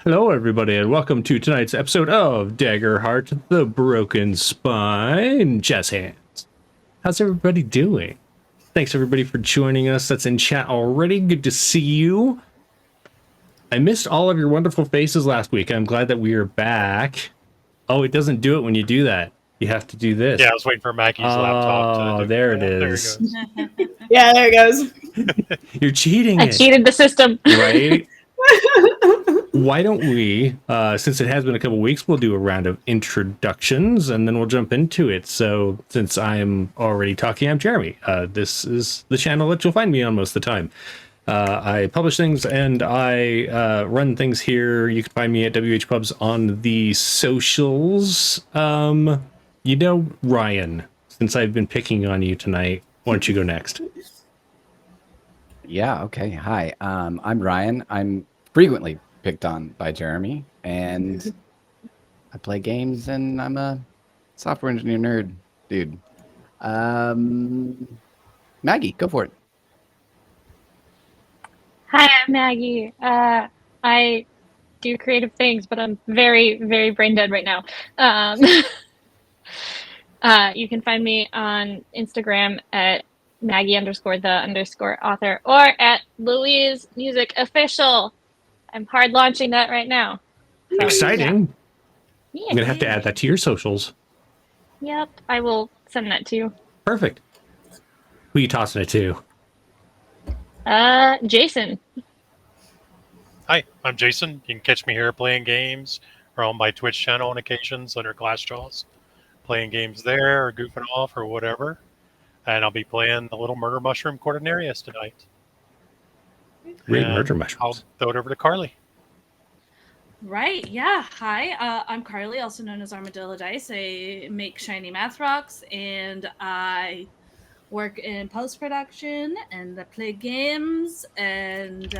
Hello, everybody, and welcome to tonight's episode of Daggerheart, the Broken Spine Jazz Hands. How's everybody doing? Thanks, everybody, for joining us. That's in chat already. Good to see you. I missed all of your wonderful faces last week. I'm glad that we are back. Oh, it doesn't do it when you do that. You have to do this. Yeah, I was waiting for Maggie's laptop to do there it that. is. There it goes. Yeah, there it goes. You're cheating I it. cheated the system. Right? Why don't we, since it has been a couple weeks, we'll do a round of introductions and then we'll jump into it. So since I'm already talking, I'm Jeremy. This is the channel that you'll find me on most of the time. I publish things and I run things here. You can find me at WH Pubs on the socials. Ryan, since I've been picking on you tonight, why don't you go next? Yeah, okay. Hi, I'm Ryan. I'm frequently picked on by Jeremy, and I play games, and I'm a software engineer nerd, dude. Maggie, go for it. Hi, I'm Maggie. I do creative things, but I'm very, very brain dead right now. You can find me on Instagram at Maggie_the_author or at Louise Music Official. I'm hard launching that right now. So, Exciting. Yeah. I'm going to have to add that to your socials. Yep, I will send that to you. Perfect. Who are you tossing it to? Jason. Hi, I'm Jason. You can catch me here playing games or on my Twitch channel on occasions under Glassjaws. Playing games there or goofing off or whatever. And I'll be playing the Little Murder Mushroom Quaternarius tonight. Great And murder I'll mushrooms. throw it over to Carly. Right, yeah. Hi, I'm Carly, also known as Armadillo Dice. I make shiny math rocks, and I work in post-production, and I play games, and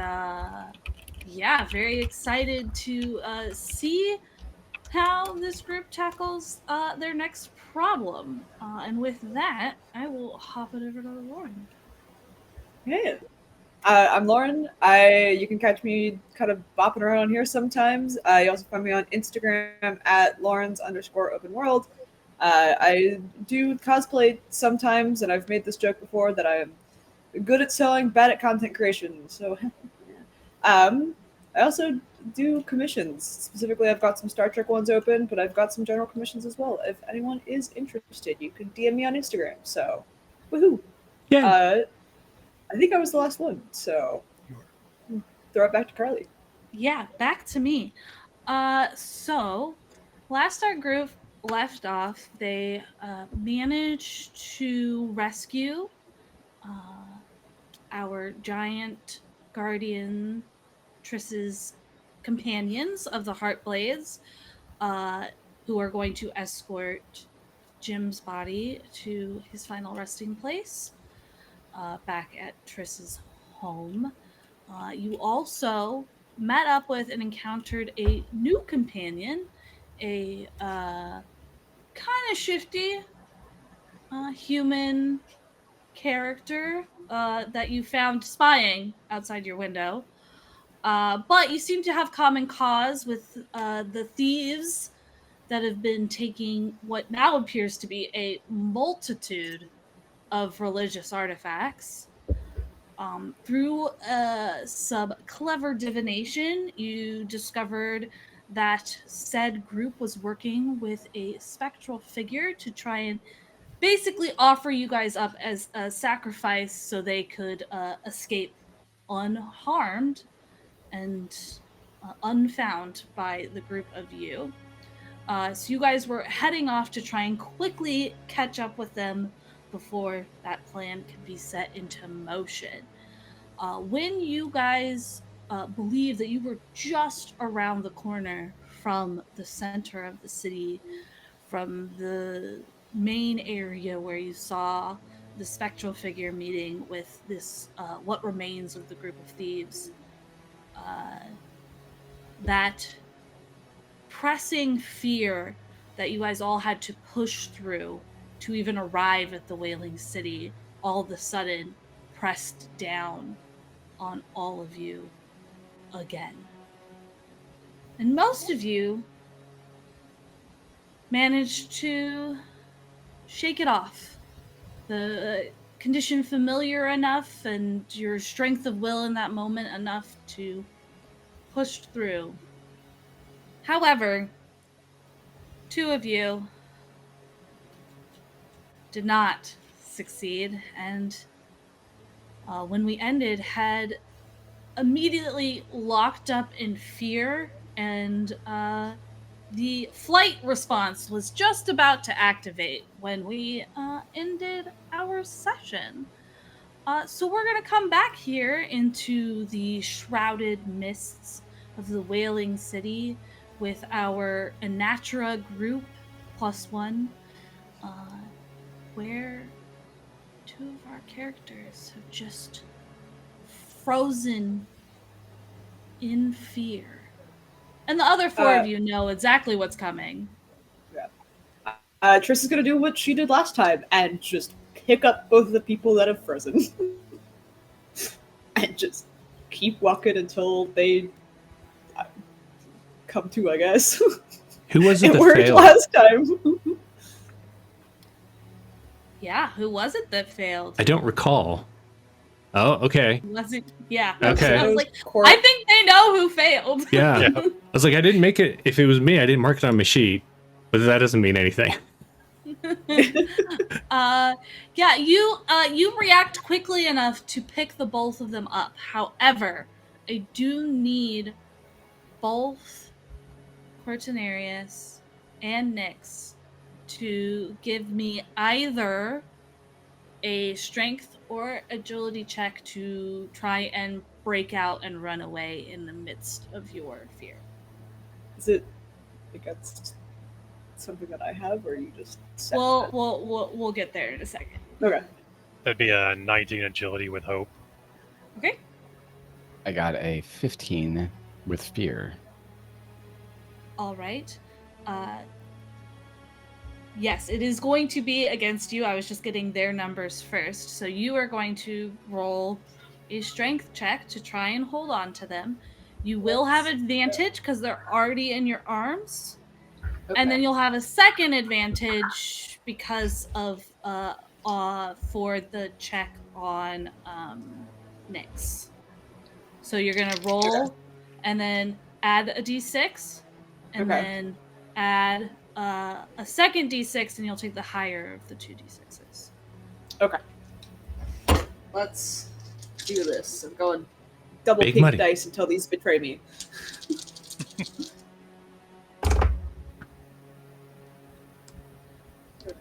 yeah, very excited to see how this group tackles their next problem. And with that, I will hop it over to Lauren. Hey, I'm Lauren. You can catch me kind of bopping around on here sometimes. You also find me on Instagram at Lawrence_openworld. I do cosplay sometimes, and I've made this joke before that I'm good at selling, bad at content creation. So, I also do commissions. Specifically, I've got some Star Trek ones open, but I've got some general commissions as well. If anyone is interested, you can DM me on Instagram. So, woohoo! Yeah. I think I was the last one, so throw it back to Carly. Yeah, back to me. So last our group left off, they managed to rescue our giant guardian Triss's companions of the Heartblades, who are going to escort Jim's body to his final resting place, back at Triss's home. You also met up with and encountered a new companion, a kind of shifty human character that you found spying outside your window. But you seem to have common cause with the thieves that have been taking what now appears to be a multitude of religious artifacts. Through some clever divination, you discovered that said group was working with a spectral figure to try and basically offer you guys up as a sacrifice so they could escape unharmed and unfound by the group of you. So you guys were heading off to try and quickly catch up with them before that plan could be set into motion. When you guys believe that you were just around the corner from the center of the city, from the main area where you saw the spectral figure meeting with this, what remains of the group of thieves, that pressing fear that you guys all had to push through to even arrive at the Wailing City all of a sudden pressed down on all of you again. And most of you managed to shake it off. The condition familiar enough and your strength of will in that moment enough to push through. However, two of you did not succeed, and when we ended, had immediately locked up in fear, and the flight response was just about to activate when we ended our session. So we're going to come back here into the shrouded mists of the Wailing City with our Anatra group +1, where two of our characters have just frozen in fear. And the other four of you know exactly what's coming. Triss is gonna do what she did last time and just pick up both of the people that have frozen. And just keep walking until they come to, I guess. Who was it It that worked failed? last time. Yeah, who was it that failed? I don't recall. Oh, okay. Was it? Yeah. Okay. I was like, Cor- I think they know who failed. Yeah. Yeah. I was like, I didn't make it. If it was me, I didn't mark it on my sheet. But that doesn't mean anything. Yeah, you react quickly enough to pick the both of them up. However, I do need both Cortinarius and Nyx to give me either a strength or agility check to try and break out and run away in the midst of your fear. Is it against something that I have, or you just set We'll that? we'll get there in a second. Okay. That'd be a 19 agility with hope. Okay. I got a 15 with fear. All right. Yes, it is going to be against you. I was just getting their numbers first. So you are going to roll a strength check to try and hold on to them. You will have advantage because they're already in your arms. Okay. And then you'll have a second advantage because of for the check on Nyx. So you're gonna roll and then add a d6 and Okay. then add a second d6 and you'll take the higher of the two d6s. Okay. Let's do this. I'm going double Big pink money. dice until these betray me.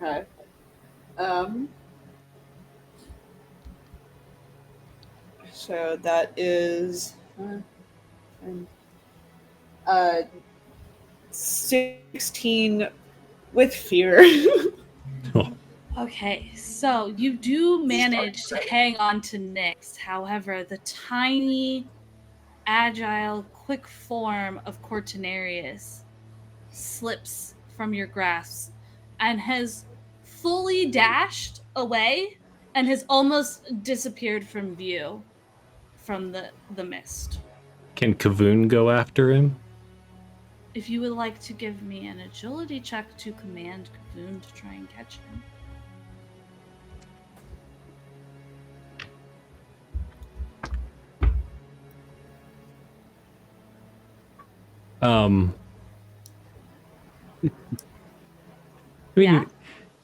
Okay. So that is 16 with fear. Okay, so you do manage to hang on to Nyx. However, the tiny, agile, quick form of Cortinarius slips from your grasp and has fully dashed away and has almost disappeared from view from the mist. Can Kavoon go after him? If you would like to give me an agility check to command Kavoon to try and catch him. I mean, Yeah.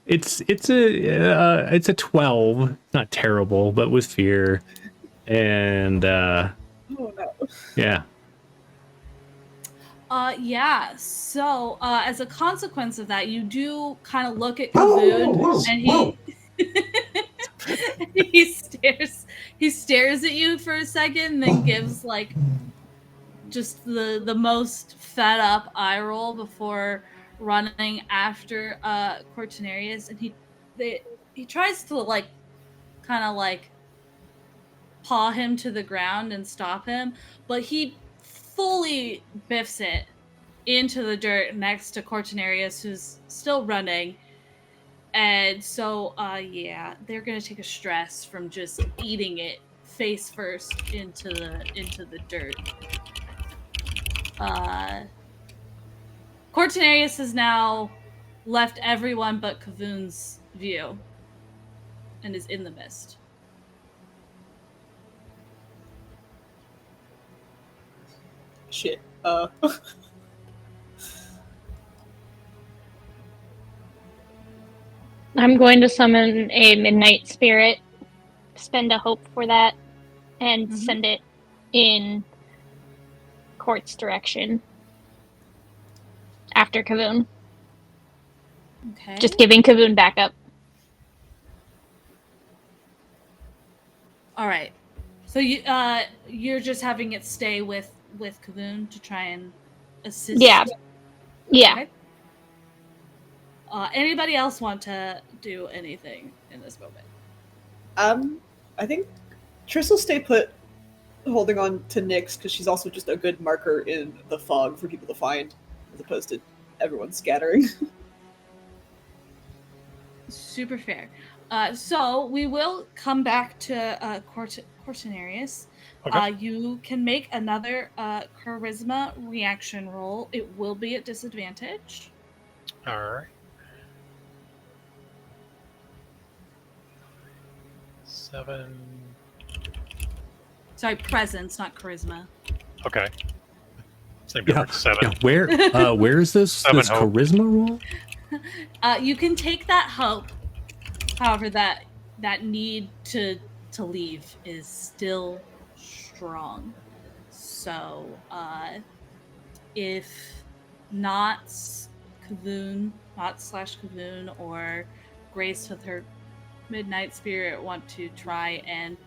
it's a 12. Not terrible, but with fear, and Oh no. yeah. Yeah. So, as a consequence of that, you do kind of look at Kavoon, and he stares at you for a second, then gives like just the most fed up eye roll before running after Cortinarius, and he tries to like kind of like paw him to the ground and stop him, but he fully biffs it into the dirt next to Cortinarius, who's still running. And so, yeah, they're gonna take a stress from just eating it face first into the dirt. Cortinarius has now left everyone but Kavun's view and is in the mist. Shit. I'm going to summon a midnight spirit, spend a hope for that, and send it in Court's direction after Kavun. Okay. Just giving Kavun backup. All right. So you're just having it stay with Kavun to try and assist. Yeah. Okay. Anybody else want to do anything in this moment? I think Triss will stay put, holding on to Nyx, because she's also just a good marker in the fog for people to find, as opposed to everyone scattering. Super fair. So we will come back to Cortinarius. Okay. You can make another charisma reaction roll. It will be at disadvantage. All right. 7. Sorry, presence, not charisma. Okay. Same difference. 7. Yeah, where is this 7 hope. charisma roll? You can take that hope. However, that need to leave is still strong. So, if not Kavun, or Grace with her Midnight Spirit want to try and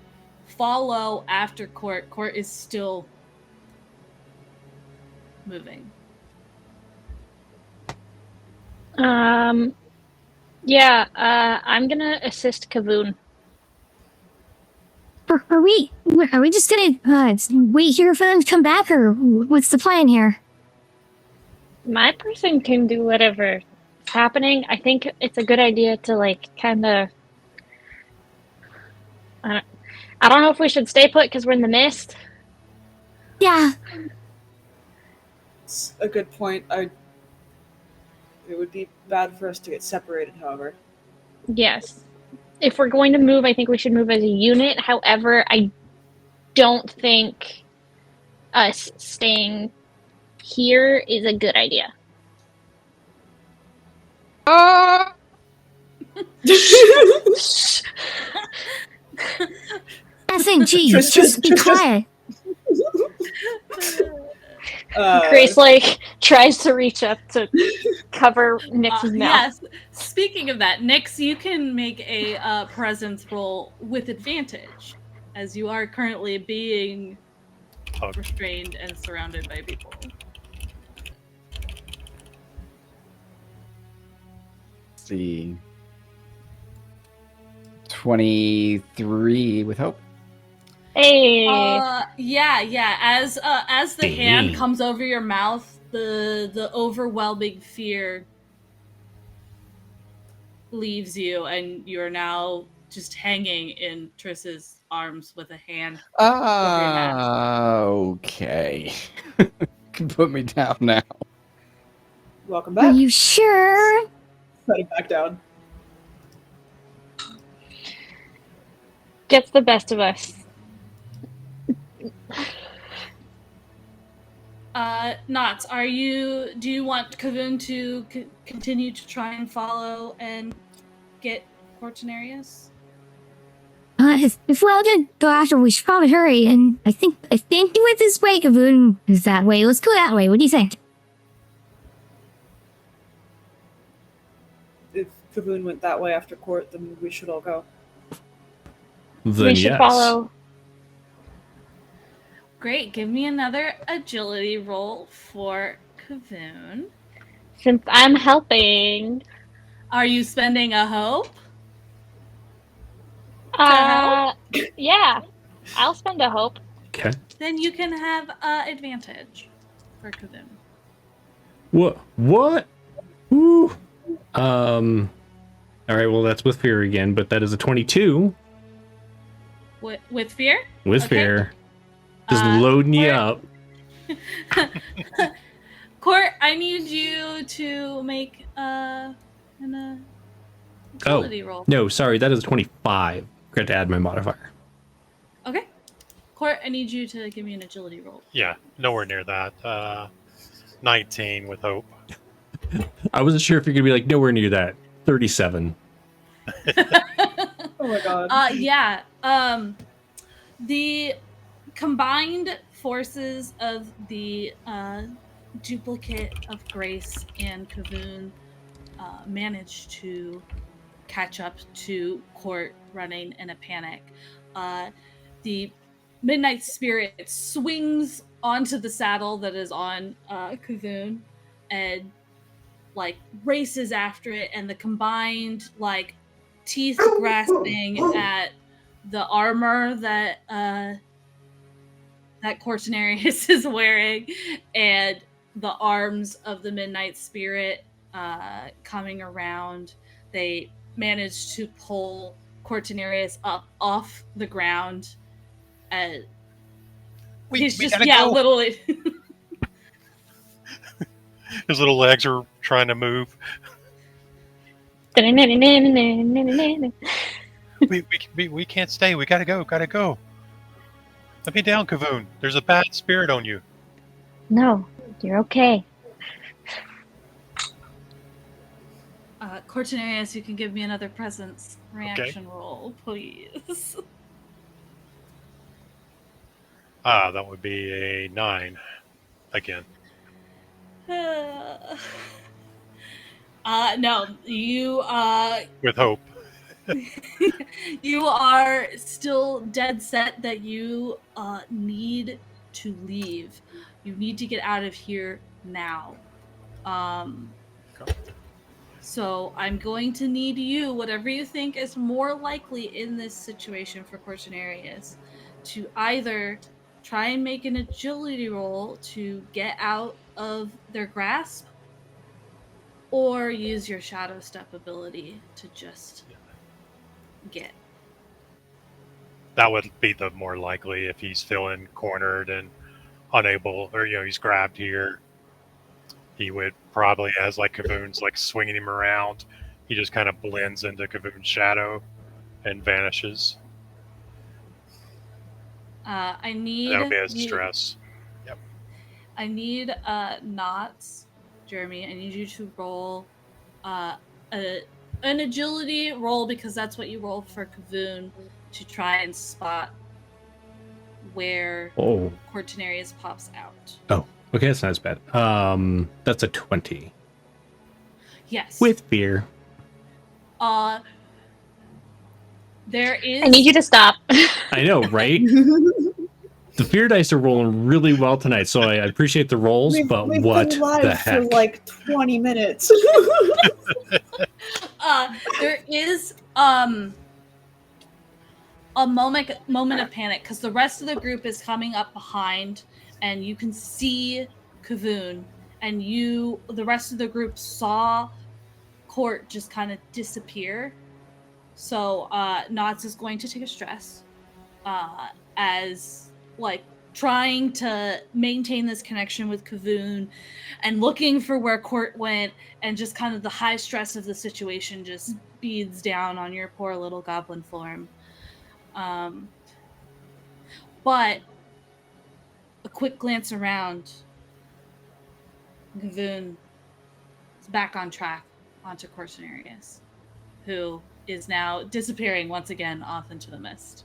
follow after Court is still moving. Yeah, I'm gonna assist Kavun. Are we just gonna wait here for them to come back, or what's the plan here? My person can do whatever's happening. I think it's a good idea to kind of. I don't know if we should stay put because we're in the mist. Yeah. It's a good point. It would be bad for us to get separated, however. Yes. If we're going to move, I think we should move as a unit. However, I don't think us staying here is a good idea. SNG, just be quiet. Grace tries to reach up to cover Nyx's mouth. Yes. Speaking of that, Nyx, you can make a presence roll with advantage, as you are currently being restrained and surrounded by people. Let's see. 23 with hope. Hey. Yeah. As the hand comes over your mouth, the overwhelming fear leaves you, and you're now just hanging in Triss's arms with a hand over your head. Okay. Can put me down now. Welcome Are back. you sure? Put it back down. Gets the best of us. Knots, do you want Kavun to continue to try and follow and get Cortinarius? If we're all gonna go after, we should probably hurry. And I think with this way, Kavun is that way. Let's go that way. What do you think? If Kavun went that way after Court, then we should all go. Then We should yes. follow. Great. Give me another agility roll for Kavun. Since I'm helping. Are you spending a hope? Yeah. I'll spend a hope. Okay. Then you can have advantage for Kavun. What? Ooh. All right. Well, that's with fear again, but that is a 22 With fear? with Okay. fear. Just loading you up. Court, I need you to make an agility roll. No, sorry, that is 25. Forgot to add my modifier. Okay. Court, I need you to give me an agility roll. Yeah, nowhere near that. 19 with hope. I wasn't sure if you're gonna be like nowhere near that. 37. Oh my god. Yeah. The combined forces of the duplicate of Grace and Kavoon managed to catch up to Court running in a panic. The Midnight Spirit swings onto the saddle that is on Kavoon and like races after it, and the combined like teeth grasping at the armor that that Cortinarius is wearing, and the arms of the Midnight Spirit coming around. They manage to pull Cortinarius up off the ground. He's we just gotta go. literally. His little legs are trying to move. We can't stay. We gotta go. Gotta go. Let me down, Kavoon. There's a bad spirit on you. No, you're okay. Cortinarius, you can give me another presence reaction roll, please. That would be a 9 again. No, you With hope. you are still dead set that you need to leave. You need to get out of here now. So I'm going to need you, whatever you think is more likely in this situation for Cortinarius, to either try and make an agility roll to get out of their grasp, or use your shadow step ability to just get. That would be the more likely if he's feeling cornered and unable, or he's grabbed here. He would probably, as like Kavoon's like swinging him around, he just kind of blends into Kavoon's shadow and vanishes. I need. That'll be his stress. Yep. I need knots, Jeremy. I need you to roll an agility roll, because that's what you roll for Kavoon, to try and spot where Cortinarius pops out. Oh, okay, that's not as bad. That's a 20. Yes. With fear. There is. I need you to stop. I know, right? The fear dice are rolling really well tonight, so I appreciate the rolls, but we've what been live the heck? for like 20 minutes. There is a moment of panic, because the rest of the group is coming up behind, and you can see Kavoon, and the rest of the group saw Court just kind of disappear. So Knots is going to take a stress as like trying to maintain this connection with Kavoon and looking for where Court went, and just kind of the high stress of the situation just beads down on your poor little goblin form. But a quick glance around, Kavoon is back on track onto Cortinarius, who is now disappearing once again off into the mist.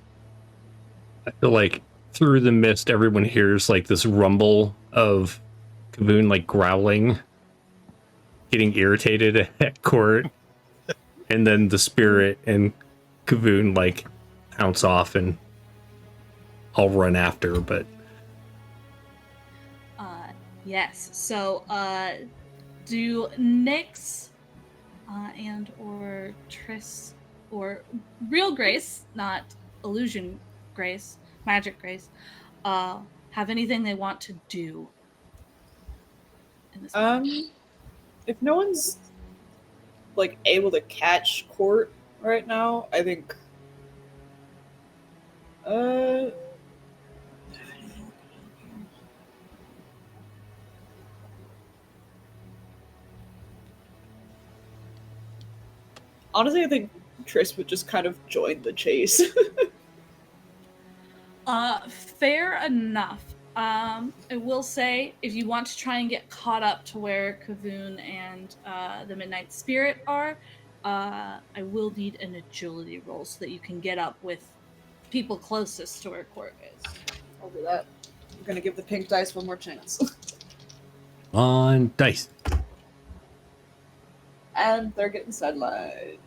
I feel like through the mist, everyone hears like this rumble of Kavoon like growling, getting irritated at Court, and then the spirit and Kavoon like pounce off, and I'll run after, but yes. So do Nyx and or Triss or real Grace, not illusion Grace, magic Grace, have anything they want to do in this moment? If no one's like able to catch Court right now, I think Honestly, I think Triss would just kind of join the chase. Fair enough. I will say, if you want to try and get caught up to where Kavoon and the Midnight Spirit are, I will need an agility roll so that you can get up with people closest to where Court is. I'll do that. I'm gonna give the pink dice one more chance. On dice. And they're getting sidelined.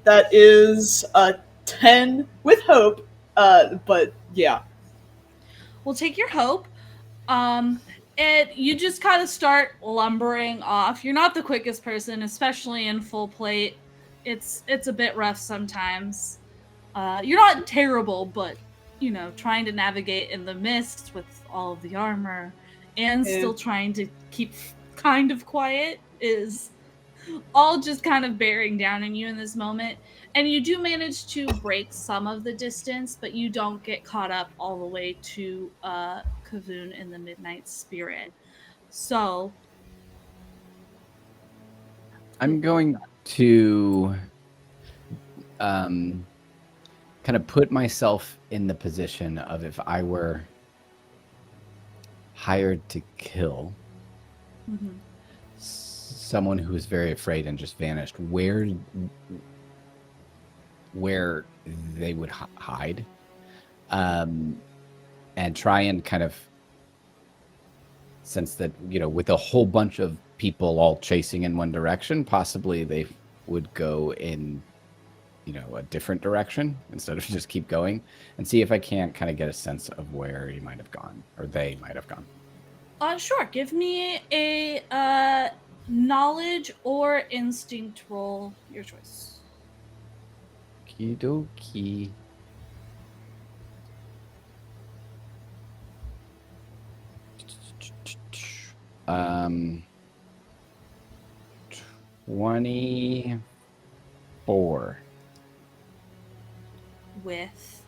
That is a 10 with hope, but yeah. We'll take your hope. And you just kind of start lumbering off. You're not the quickest person, especially in full plate. It's a bit rough sometimes. You're not terrible, but you know, trying to navigate in the mist with all of the armor and still trying to keep kind of quiet is all just kind of bearing down on you in this moment. And you do manage to break some of the distance, but you don't get caught up all the way to Kavoon and the Midnight Spirit. So I'm going to kind of put myself in the position of if I were hired to kill someone who is very afraid and just vanished, where they would hide, and try and kind of sense that, you know, with a whole bunch of people all chasing in one direction, possibly they would go in, you know, a different direction instead of just keep going, and see if I can't kind of get a sense of where he might have gone, or they might have gone. Sure. Give me a knowledge or instinct roll, your choice. Okie dokie. Um, 24. With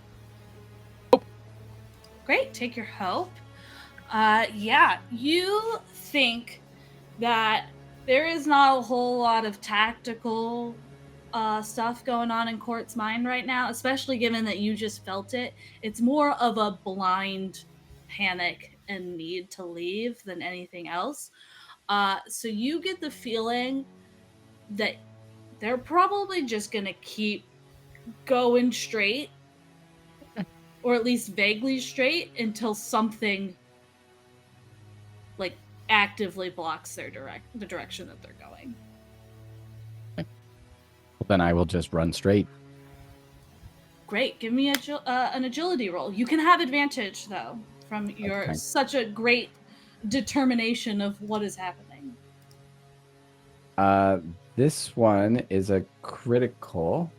great, take your hope. Yeah, you think that there is not a whole lot of tactical stuff going on in Court's mind right now, especially given that you just felt it. It's more of a blind panic and need to leave than anything else. So you get the feeling that they're probably just gonna keep going straight, or at least vaguely straight, until something like actively blocks the direction that they're going. Well, then I will just run straight. Great. Give me an agility roll. You can have advantage though from your such a great determination of what is happening. This one is a critical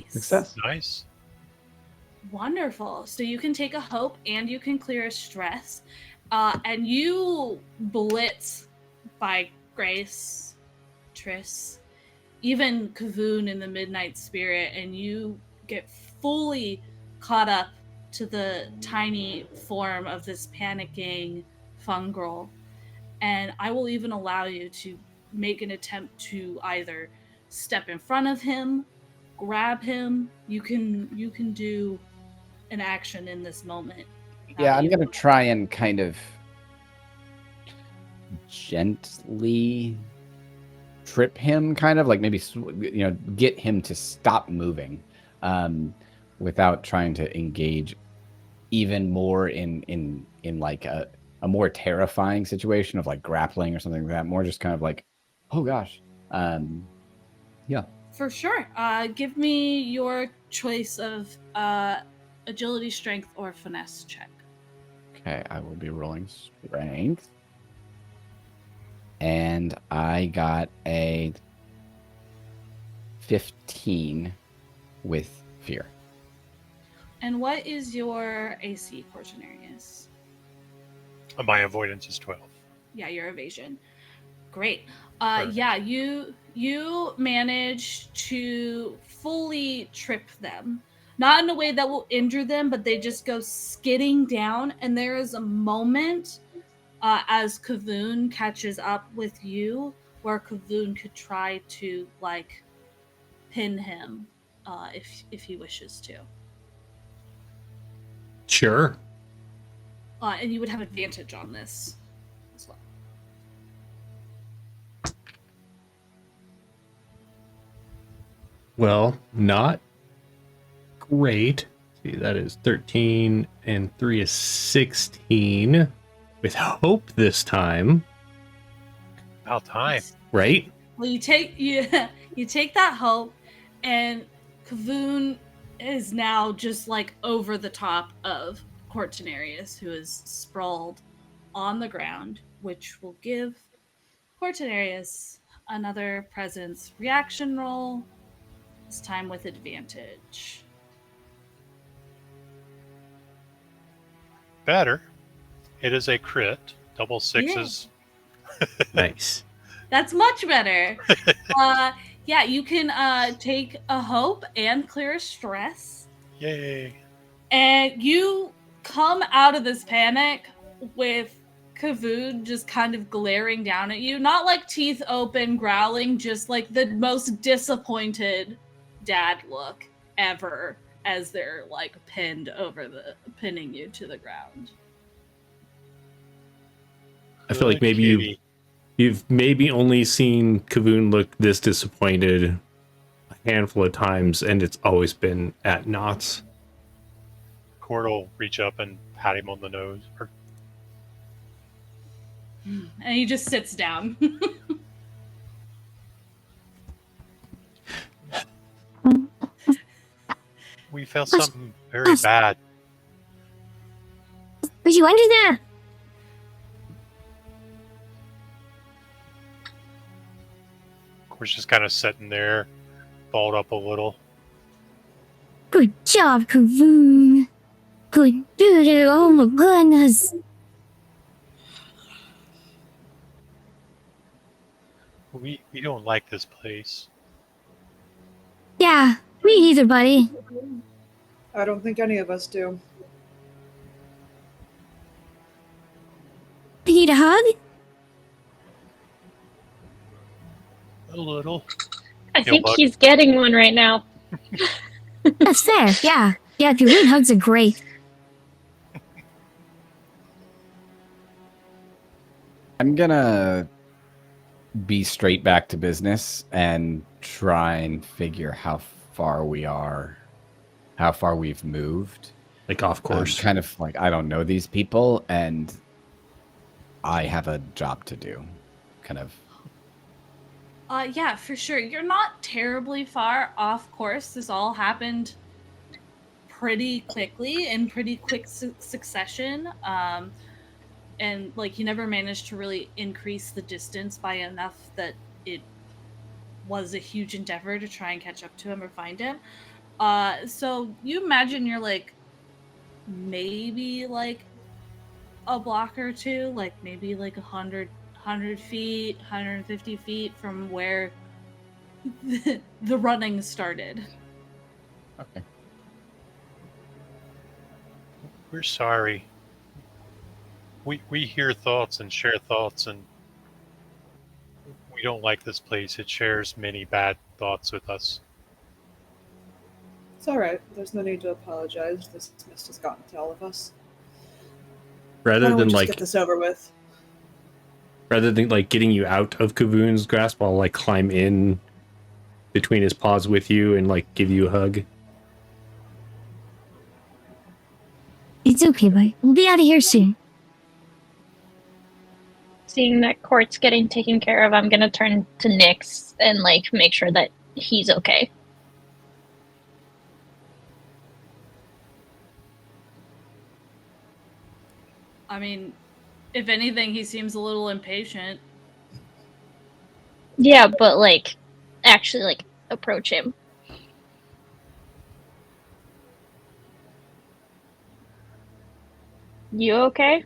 success. Nice. Wonderful. So you can take a hope and you can clear a stress. And you blitz by Grace, Triss, even Kavoon in the Midnight Spirit, and you get fully caught up to the tiny form of this panicking fungal. And I will even allow you to make an attempt to either step in front of him, grab him. You can do an action in this moment. Yeah, I'm gonna try and kind of gently trip him, kind of like maybe, you know, get him to stop moving, without trying to engage even more in like a more terrifying situation of like grappling or something like that. More just kind of like, oh gosh, yeah. For sure. Give me your choice of agility, strength, or finesse check. Okay, I will be rolling strength. And I got a 15 with fear. And what is your AC, Cortinarius? My avoidance is 12. Yeah, your evasion. Great. Yeah, you manage to fully trip them. Not in a way that will injure them, but they just go skidding down. And there is a moment as Kavoon catches up with you where Kavoon could try to pin him if he wishes to. Sure. And you would have advantage on this as well. Well, not great. See, that is 13 and 3 is 16. With hope this time, About time. right? Well, you take that hope, and Kavoon is now just over the top of Cortinarius, who is sprawled on the ground, which will give Cortinarius another presence reaction roll, this time with advantage. Better. It is a crit. Double sixes. Nice. That's much better. Yeah, you can take a hope and clear a stress. Yay. And you come out of this panic with Kavoon just kind of glaring down at you. Not teeth open, growling, just the most disappointed dad look ever as they're pinning you to the ground. I feel like maybe you've maybe only seen Kavoon look this disappointed a handful of times, and it's always been at Knots. Cord will reach up and pat him on the nose. And he just sits down. We found something very bad. Would you under there? We're just kind of sitting there, balled up a little. Good job, Kavoon. Good. Oh my goodness. We don't like this place. Yeah, me either, buddy. I don't think any of us do. You need a hug? A little. I think bud. he's getting one right now. That's fair, yeah. Yeah, Kavoon hugs are great. I'm gonna be straight back to business and try and figure how far we've moved. Off course. Kind of I don't know these people, and I have a job to do. Kind of. Yeah, for sure. You're not terribly far off course. This all happened pretty quickly in pretty quick succession. And you never managed to really increase the distance by enough that it was a huge endeavor to try and catch up to him or find him. So you imagine you're maybe a block or two, maybe 100 feet, 150 feet from where the running started. Okay. We're sorry. We hear thoughts and share thoughts, and we don't like this place. It shares many bad thoughts with us. It's alright. There's no need to apologize. This mist has gotten to all of us. Rather Why don't we than just get this over with? Rather than getting you out of Kavoon's grasp, I'll climb in between his paws with you and give you a hug. It's okay, buddy. We'll be out of here soon. Seeing that Court's getting taken care of, I'm gonna turn to Nyx and make sure that he's okay. I mean, if anything, he seems a little impatient. Yeah, but actually approach him. You okay?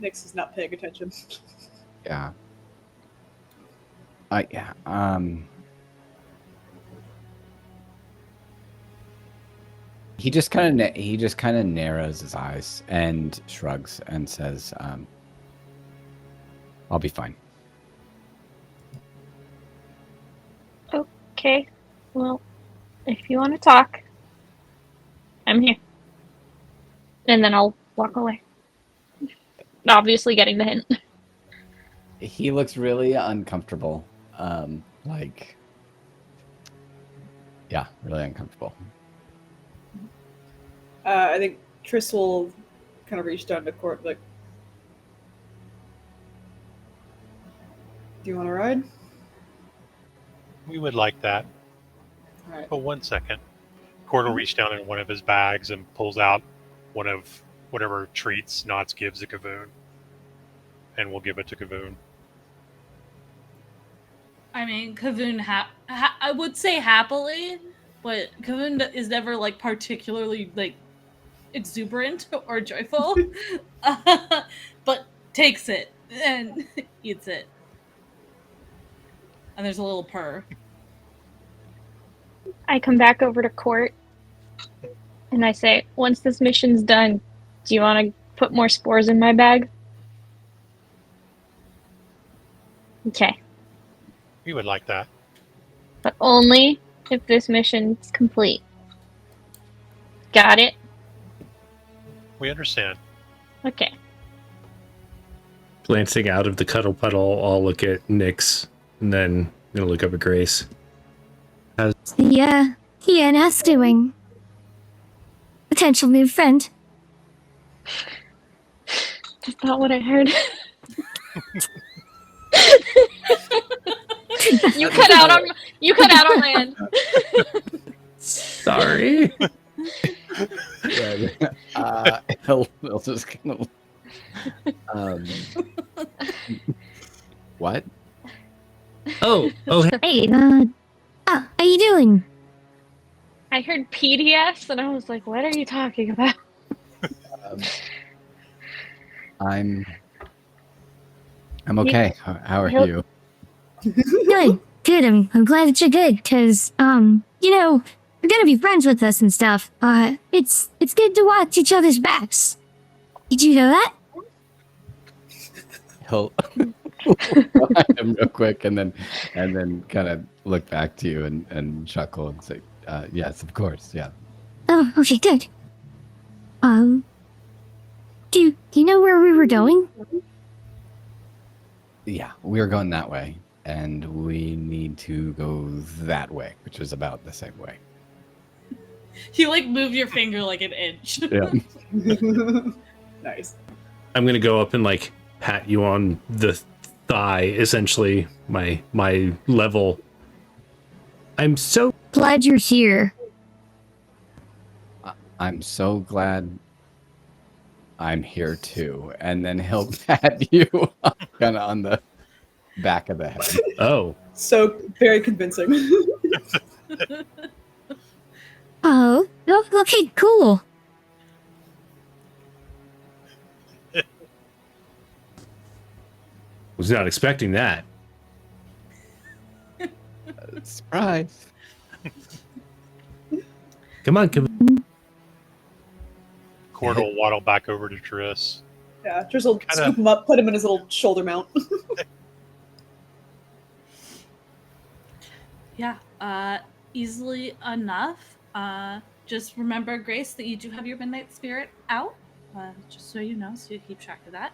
Nyx is not paying attention. Yeah. Yeah. He just kind of narrows his eyes and shrugs and says, "I'll be fine." Okay. Well, if you want to talk, I'm here. And then I'll walk away. Obviously getting the hint. He looks really uncomfortable. Like, yeah, really uncomfortable. I think Triss will kind of reach down to Court, like, do you want to ride? We would like that. All right. But 1 second. Cord will reach down in one of his bags and pulls out one of whatever treats Knots gives a Kavoon. And we'll give it to Kavoon. I mean, Kavoon, I would say happily, but Kavoon is never like particularly like exuberant or joyful, but takes it and eats it. And there's a little purr. I come back over to Court and I say, once this mission's done, do you want to put more spores in my bag? Okay. We would like that. But only if this mission's complete. Got it? We understand. Okay. Glancing out of the cuddle puddle, I'll look at Nyx and then look up at Grace. Yeah, and us doing. Potential new friend. That's not what I heard. You cut out on my end. Sorry. He'll just kind of. What? Oh, Hey, how you doing? I heard PDS and I was like, what are you talking about? I'm okay. How are you? Good. I'm glad that you're good, because, you're gonna be friends with us and stuff. It's good to watch each other's backs. Did you know that? He'll behind him real quick and then kind of look back to you and chuckle and say, yes, of course, yeah. Oh, okay, good. Do you know where we were going? Yeah, we're going that way, and we need to go that way, which is about the same way. You like move your finger like an inch. Yeah. Nice. I'm gonna go up and like pat you on the thigh, essentially my level. I'm so Glad you're here. I'm so glad I'm here too. And then he'll pat you kind of on the back of the head. oh. So very convincing. Oh, okay, cool. Was not expecting that. Surprise. Come on. Cord will waddle back over to Triss. Yeah, Triss will scoop him up, put him in his little shoulder mount. Yeah, easily enough. Just remember, Grace, that you do have your Midnight Spirit out. Just so you know, so you keep track of that.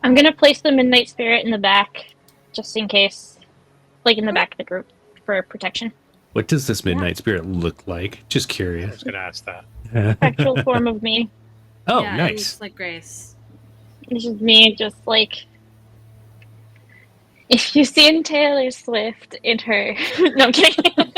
I'm gonna place the Midnight Spirit in the back, just in case, like in the back of the group for protection. What does this Midnight Spirit look like? Just I curious. was going to ask that. Spectral form of me. Oh, Yeah, it nice. looks like Grace. This is me, just like if you've seen Taylor Swift in her. No, I'm kidding.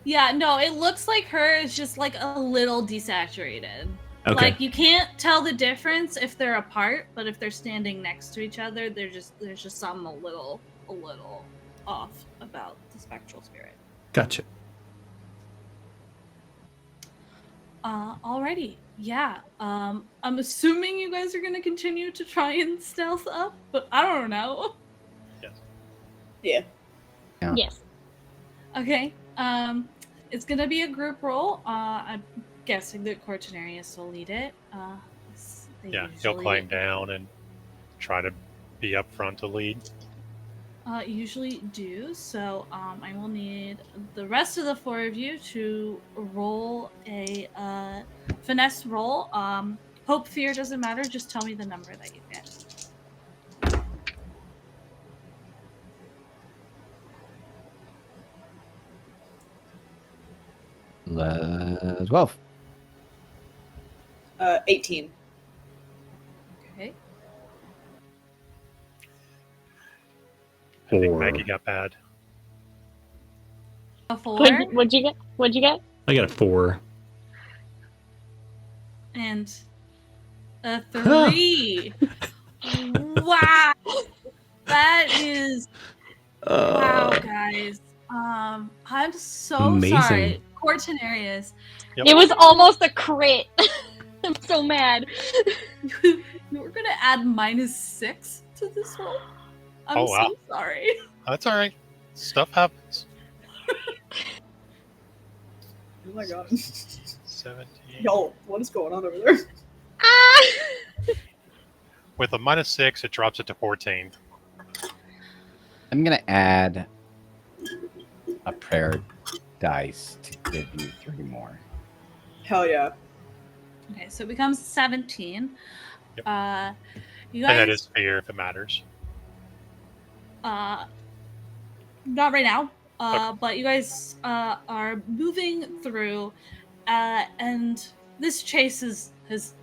Yeah, no, it looks like her is just like a little desaturated. Okay. Like you can't tell the difference if they're apart, but if they're standing next to each other, there's just something a little off about the spectral spirit. Gotcha. Alrighty, yeah. I'm assuming you guys are gonna continue to try and stealth up, but I don't know. Yes. Yeah. Yeah. Yes. Okay. It's gonna be a group roll. I'm guessing that Cortinarius will lead it. Yeah, he'll climb down and try to be up front to lead. Usually do. So I will need the rest of the four of you to roll a finesse roll. Hope, fear doesn't matter. Just tell me the number that you get. Uh, 12. 18. Okay. I think 4. Maggie got bad. A 4 What'd you get? What'd you get? I got a 4. and a 3. Wow. That is wow, guys. I'm so Amazing. sorry. Cortinarius. Yep. It was almost a crit. I'm so mad. You were gonna add -6 to this roll? I'm Oh, wow. so sorry. That's all right. Stuff happens. Oh my god. 17. Y'all, what is going on over there? Ah! With a -6, it drops it to 14. I'm going to add a prayer dice to give you 3 more. Hell yeah. Okay, so it becomes 17. Yep. You And guys that is fear if it matters. not right now. But you guys are moving through, and this chase has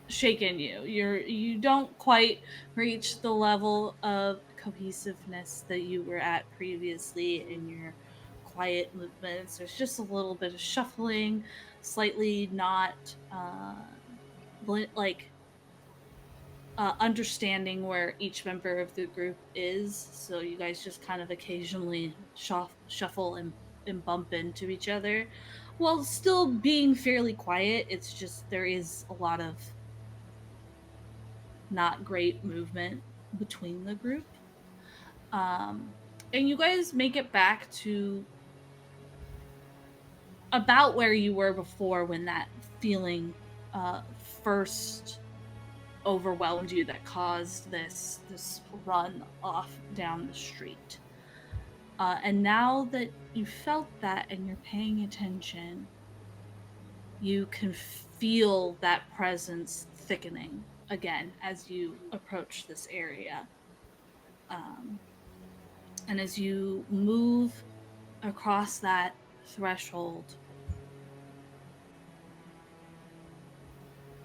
shaken you. You don't quite reach the level of cohesiveness that you were at previously in your quiet movements. There's just a little bit of shuffling, slightly not understanding where each member of the group is. So you guys just kind of occasionally shuffle and bump into each other while still being fairly quiet. It's just there is a lot of not great movement between the group. And you guys make it back to about where you were before when that feeling first overwhelmed you that caused this run off down the street. And now that you felt that and you're paying attention, you can feel that presence thickening again as you approach this area. And as you move across that threshold,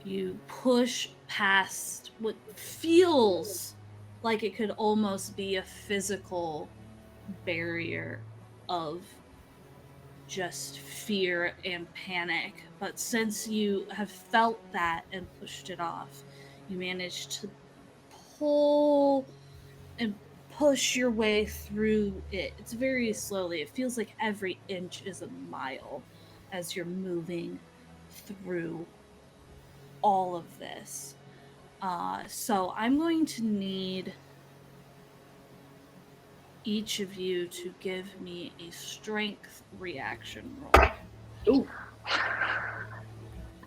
you push past what feels like it could almost be a physical barrier of just fear and panic. But since you have felt that and pushed it off, you manage to pull and push your way through it. It's very slowly. It feels like every inch is a mile as you're moving through all of this. So I'm going to need each of you to give me a strength reaction roll. Ooh.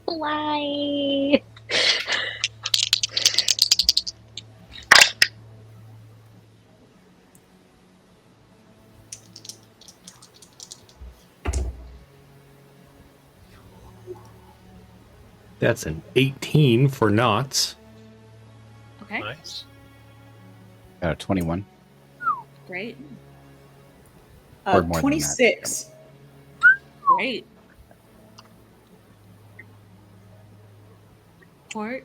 Fly. That's an 18 for knots. Okay, Nice. Got a 21. great. Or more than that. 26. Great. Court,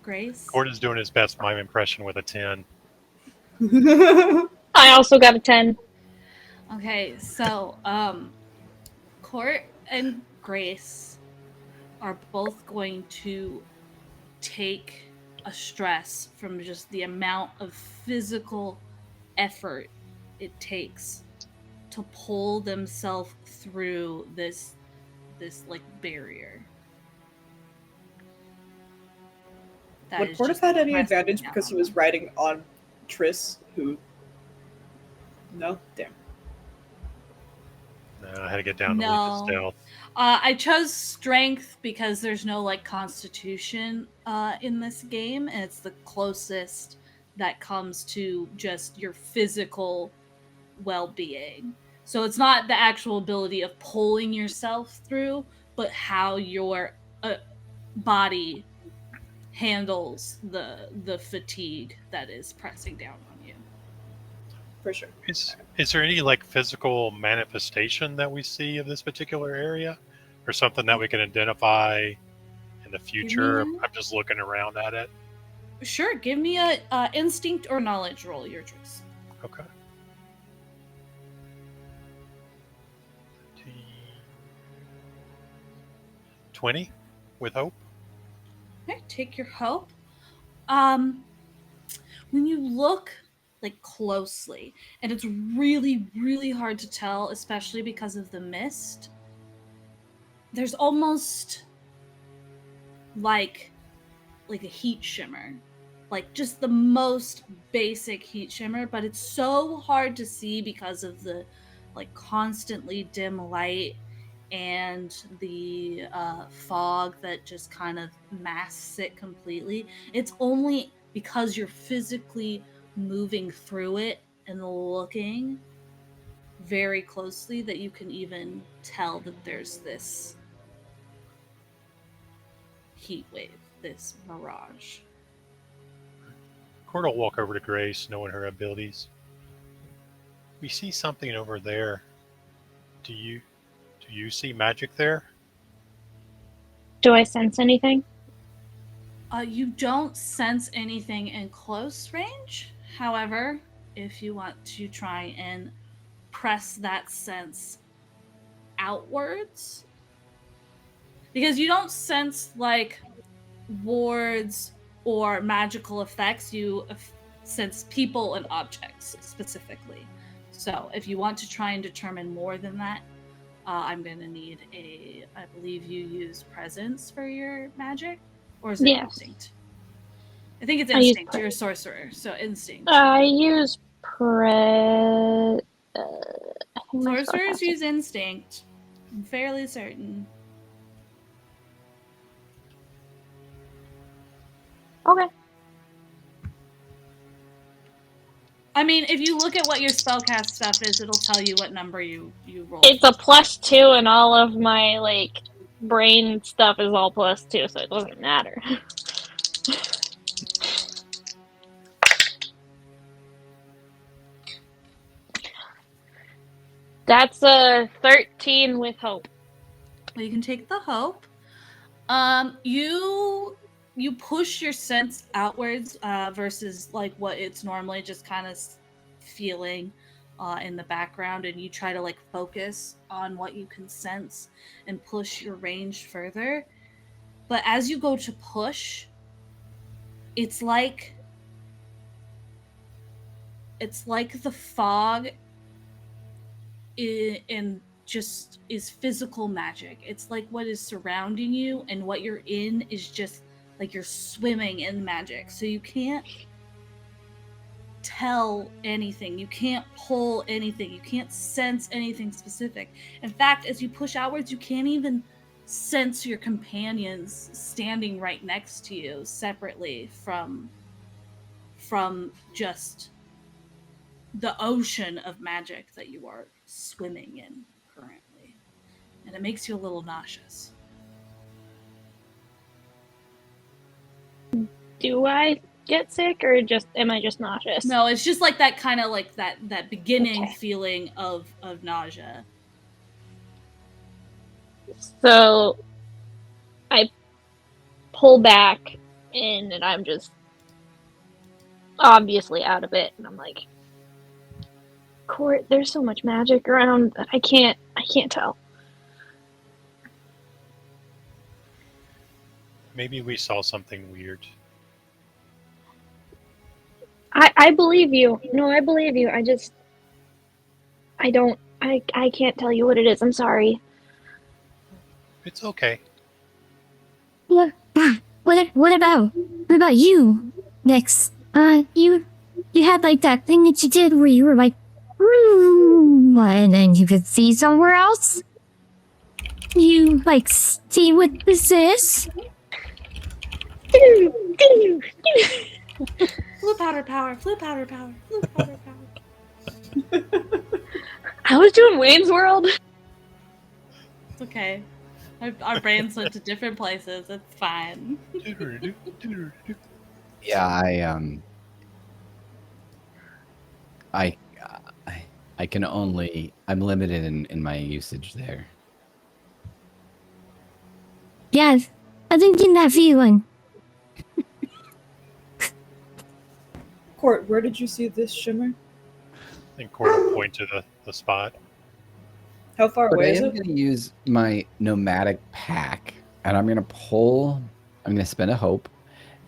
Grace. Gord is doing his best mime impression with a 10. I also got a 10. Okay, so Court and Grace are both going to take a stress from just the amount of physical effort it takes to pull themselves through this like barrier. That Would is Port have just had any pressing advantage down because he on was them. riding on Triss, who... No? Damn. No, I had to get down to No. stealth. I chose strength because there's no like constitution in this game, and it's the closest that comes to just your physical well-being. So it's not the actual ability of pulling yourself through, but how your body handles the fatigue that is pressing down on you. For sure. Is there any like physical manifestation that we see of this particular area, or something that we can identify in the future? me- I'm just looking around at it. Sure, give me a instinct or knowledge roll, your choice. Okay. 20 with hope. Okay, take your hope. When you look like closely, and it's really, really hard to tell, especially because of the mist, there's almost like a heat shimmer. Like just the most basic heat shimmer, but it's so hard to see because of the like constantly dim light and the fog that just kind of masks it completely. It's only because you're physically moving through it and looking very closely that you can even tell that there's this heat wave, this mirage. Cord will walk over to Grace, knowing her abilities. We see something over there. Do you see magic there? Do I sense anything? You don't sense anything in close range. However, if you want to try and press that sense outwards, because you don't sense like wards or magical effects, you sense people and objects specifically. So if you want to try and determine more than that, I'm going to need I believe you use presence for your magic? Or is it Yes. instinct? I think it's I use instinct. You're a sorcerer, so instinct. I use I think my Sorcerers spellcasting- use instinct. I'm fairly certain. Okay. I mean, if you look at what your spellcast stuff is, it'll tell you what number you roll. It's a +2, and all of my like brain stuff is all +2, so it doesn't matter. That's a 13 with hope. You can take the hope. You push your sense outwards versus like what it's normally just kind of feeling in the background, and you try to like focus on what you can sense and push your range further. But as you go to push, it's like the fog in just is physical magic. It's like what is surrounding you, and what you're in is just like you're swimming in magic. So you can't tell anything, you can't pull anything, you can't sense anything specific. In fact, as you push outwards, you can't even sense your companions standing right next to you separately from just the ocean of magic that you are swimming in currently. And it makes you a little nauseous. Do I get sick, or am I just nauseous? No, it's just like that kind of like that beginning Okay. feeling of nausea. So I pull back in, and I'm just obviously out of it, and I'm like, Court, there's so much magic around that I can't tell. Maybe we saw something weird. I believe you. No, I believe you. I can't tell you what it is. I'm sorry. It's okay. Yeah. What about you, Vix? You had like that thing that you did where you were like, "Ooh." What, and then you could see somewhere else? You, like, see what this is? Blue powder power, blue powder power, blue powder power. I was doing Wayne's World. It's okay. Our brains went to different places. It's fine. Yeah, I can only. I'm limited in my usage there. Yeah, I think in that feeling. Court, where did you see this shimmer? I think Court will point to the spot. How far But I away is am it? going to use my nomadic pack, and I'm going to pull. I'm going to spend a hope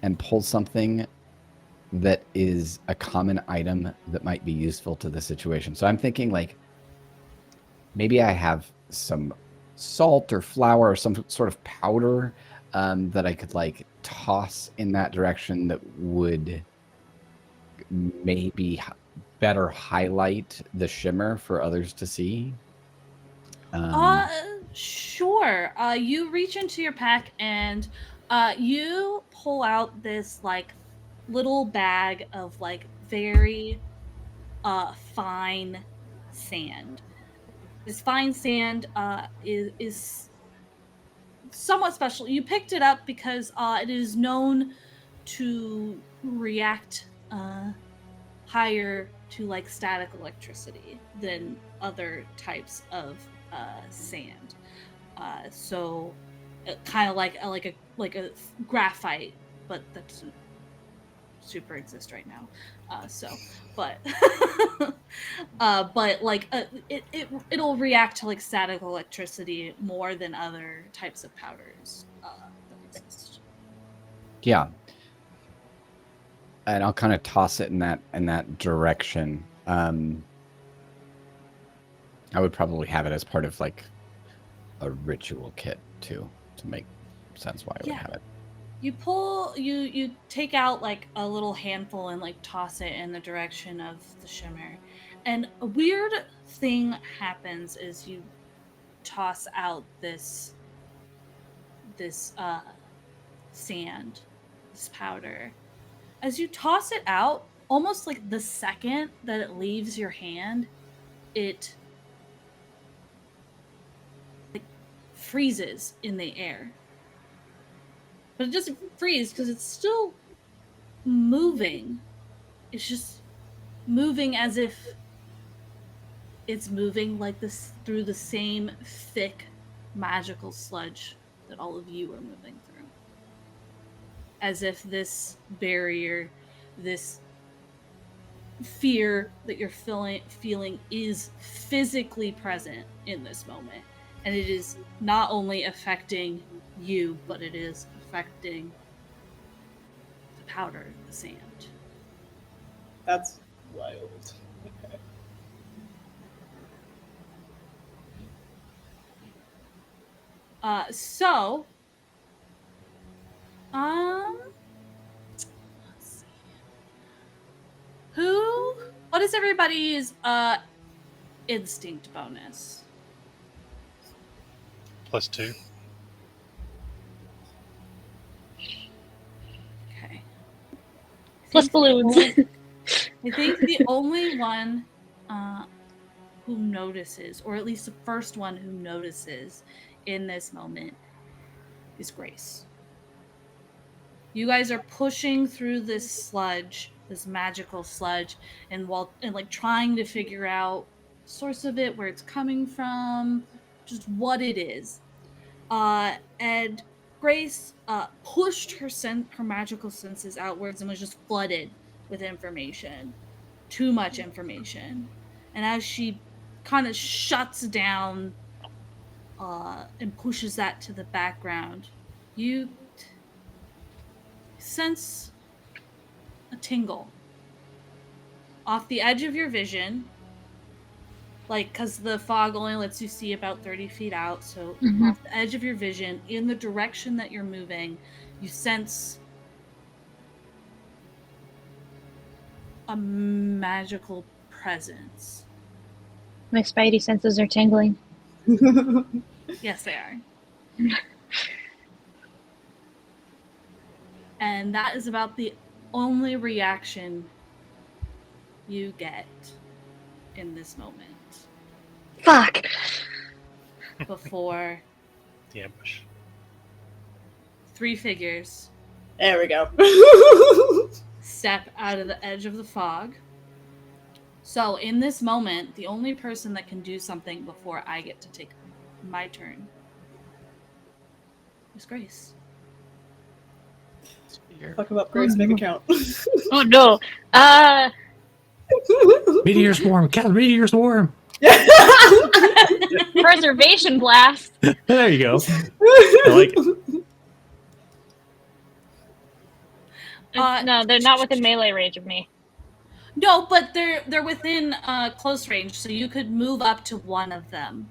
and pull something that is a common item that might be useful to the situation. So I'm thinking like maybe I have some salt or flour or some sort of powder that I could like toss in that direction that would maybe better highlight the shimmer for others to see. Sure. You reach into your pack and you pull out this like little bag of like very fine sand. This fine sand is somewhat special. You picked it up because it is known to react higher to like static electricity than other types of sand. So kind of like a graphite, but that doesn't super exist right now. But like it'll react to like static electricity more than other types of powders that exist. Yeah. And I'll kind of toss it in that direction. I would probably have it as part of like a ritual kit too, to make sense why I would have it. You take out like a little handful and like toss it in the direction of the shimmer, and a weird thing happens as you toss out this sand, this powder. As you toss it out, almost like the second that it leaves your hand, it like freezes in the air. But it doesn't freeze because it's still moving. It's just moving as if it's moving like this through the same thick magical sludge that all of you are moving through. As if this barrier, this fear that you're feeling is physically present in this moment. And it is not only affecting you, but it is affecting the powder, the sand. That's wild. Okay. So, let's see. What is everybody's instinct bonus? +2. Okay. Plus balloons. I think the only one who notices, or at least the first one who notices in this moment, is Grace. You guys are pushing through this sludge, this magical sludge, and like trying to figure out the source of it, where it's coming from, just what it is. And Grace pushed her magical senses outwards and was just flooded with information, too much information. And as she kind of shuts down and pushes that to the background, you sense a tingle off the edge of your vision, like because the fog only lets you see about 30 feet out, so off the edge of your vision in the direction that you're moving, you sense a magical presence. My spidey senses are tingling. Yes, they are. And that is about the only reaction you get in this moment Fuck. before The ambush. 3 figures There we go. step out of the edge of the fog. So in this moment, the only person that can do something before I get to take my turn is Grace. Talk about Grace, make account. Oh no. Meteor swarm, cat, meteor swarm. Preservation blast. There you go. I like it. No, they're not within melee range of me. No, but they're within close range, so you could move up to one of them.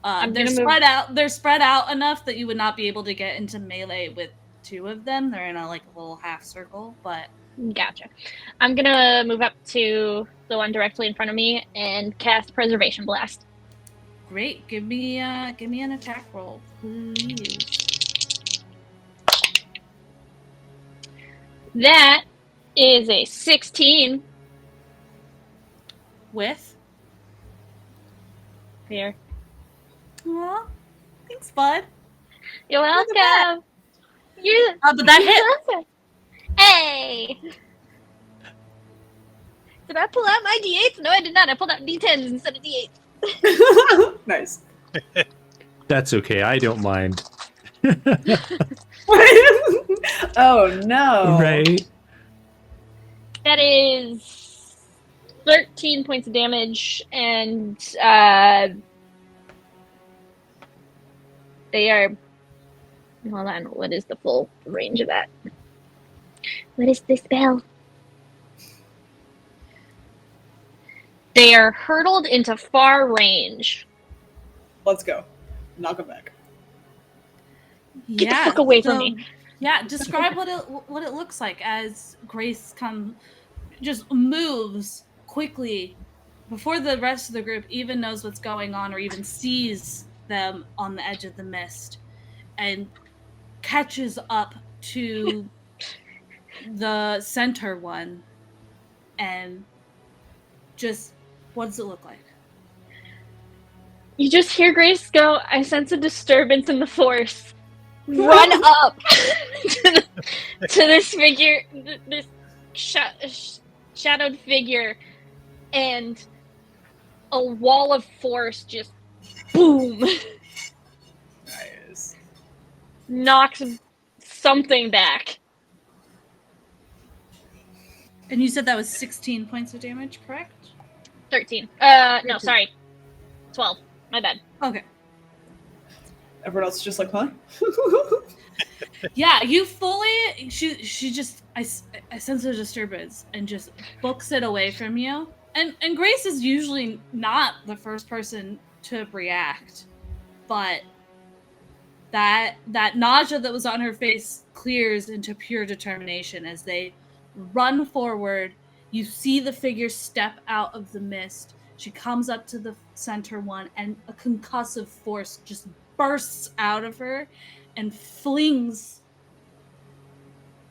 They're spread out. They're spread out enough that you would not be able to get into melee with 2 of them. They're in a little half circle, but Gotcha. I'm gonna move up to the one directly in front of me and cast Preservation Blast. great. Give me an attack roll, please. That is a 16. With Here. Aw, thanks, bud. You're Look at welcome. You're But that hit. welcome. Hey. Did I pull out my D8s? No, I did not. I pulled out D10s instead of D8s. Nice. That's okay. I don't mind. Oh no. Right? That is 13 points of damage, and they are. Hold on, what is the full range of that? What is this spell? They are hurtled into far range. Let's go. Knock him back. Get the fuck away from me. Yeah, describe what it looks like as Grace just moves quickly before the rest of the group even knows what's going on or even sees them on the edge of the mist, and catches up to the center one. And just, what does it look like? You just hear Grace go, I sense a disturbance in the force. Run up to this figure, this shadowed figure, and a wall of force just boom Nice. knocks something back. And you said that was 16 points of damage, correct? 13. No, sorry. 12. My bad. Okay. Everyone else is just like, huh? Yeah, you fully. She just. I sense a disturbance and just books it away from you. And Grace is usually not the first person to react, but that nausea that was on her face clears into pure determination as they run forward. You see the figure step out of the mist. She comes up to the center one, and a concussive force just bursts out of her and flings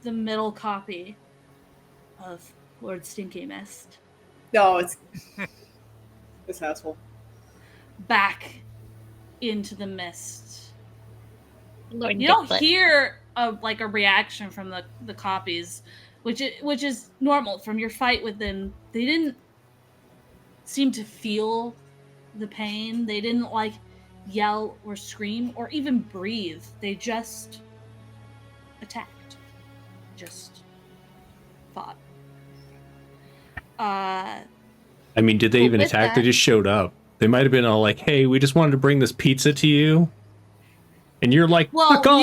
the middle copy of Lord Stinky Mist No, it's this asshole. back into the mist. Lord You don't Dickfoot. hear a reaction from the copies, which is normal from your fight with them. They didn't seem to feel the pain. They didn't yell or scream or even breathe. They just attacked. Just fought. I mean, did they even With attack? that- They just showed up. They might have been all like, "Hey, we just wanted to bring this pizza to you," and you're like, Well, "Fuck off!"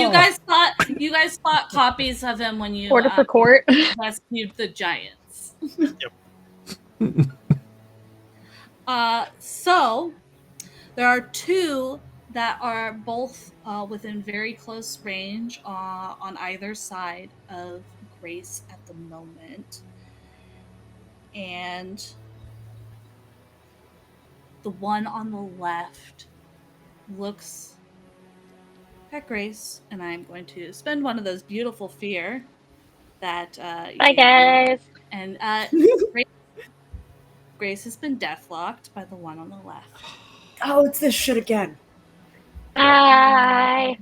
you guys fought copies of him when you Order for court. rescued the giants. Yep. So there are 2 that are both within very close range on either side of Grace at the moment. And The one on the left looks at Grace, and I'm going to spend one of those beautiful fear that Bye, guys. And Grace has been deathlocked by the one on the left. Oh, it's this shit again. Bye.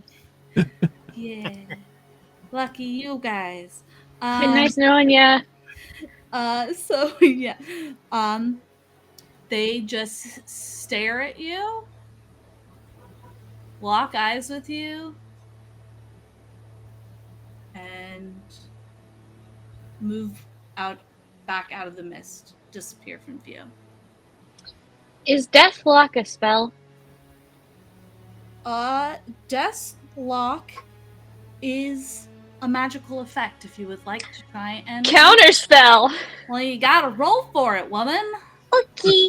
Yeah. Lucky you guys. Been nice knowing ya. So yeah. They just stare at you, lock eyes with you, and move back out of the mist, disappear from view. Is Deathlock a spell? Death Lock is a magical effect if you would like to try and Counterspell. Well, you gotta roll for it, woman. Okay.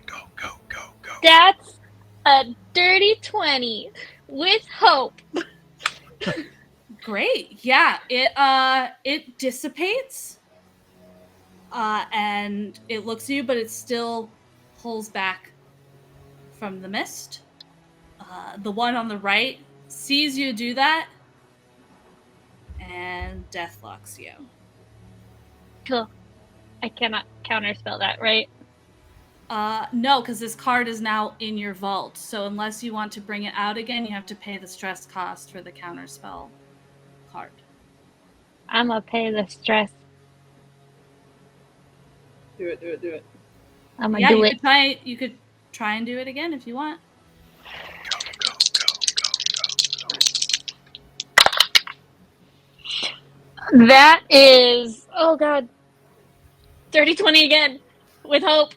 Go, go, go, go. That's a dirty 20 with hope. Great. Yeah, it dissipates. And it looks at you, but it still pulls back from the mist. The one on the right sees you do that and deathlocks you. Cool. I cannot counterspell that, right? No, because this card is now in your vault. So unless you want to bring it out again, you have to pay the stress cost for the counterspell card. I'm gonna pay the stress. Do it. I'm gonna do it. You could try and do it again if you want. Go, go, go, go, go. That is, oh god, dirty 20 again with hope.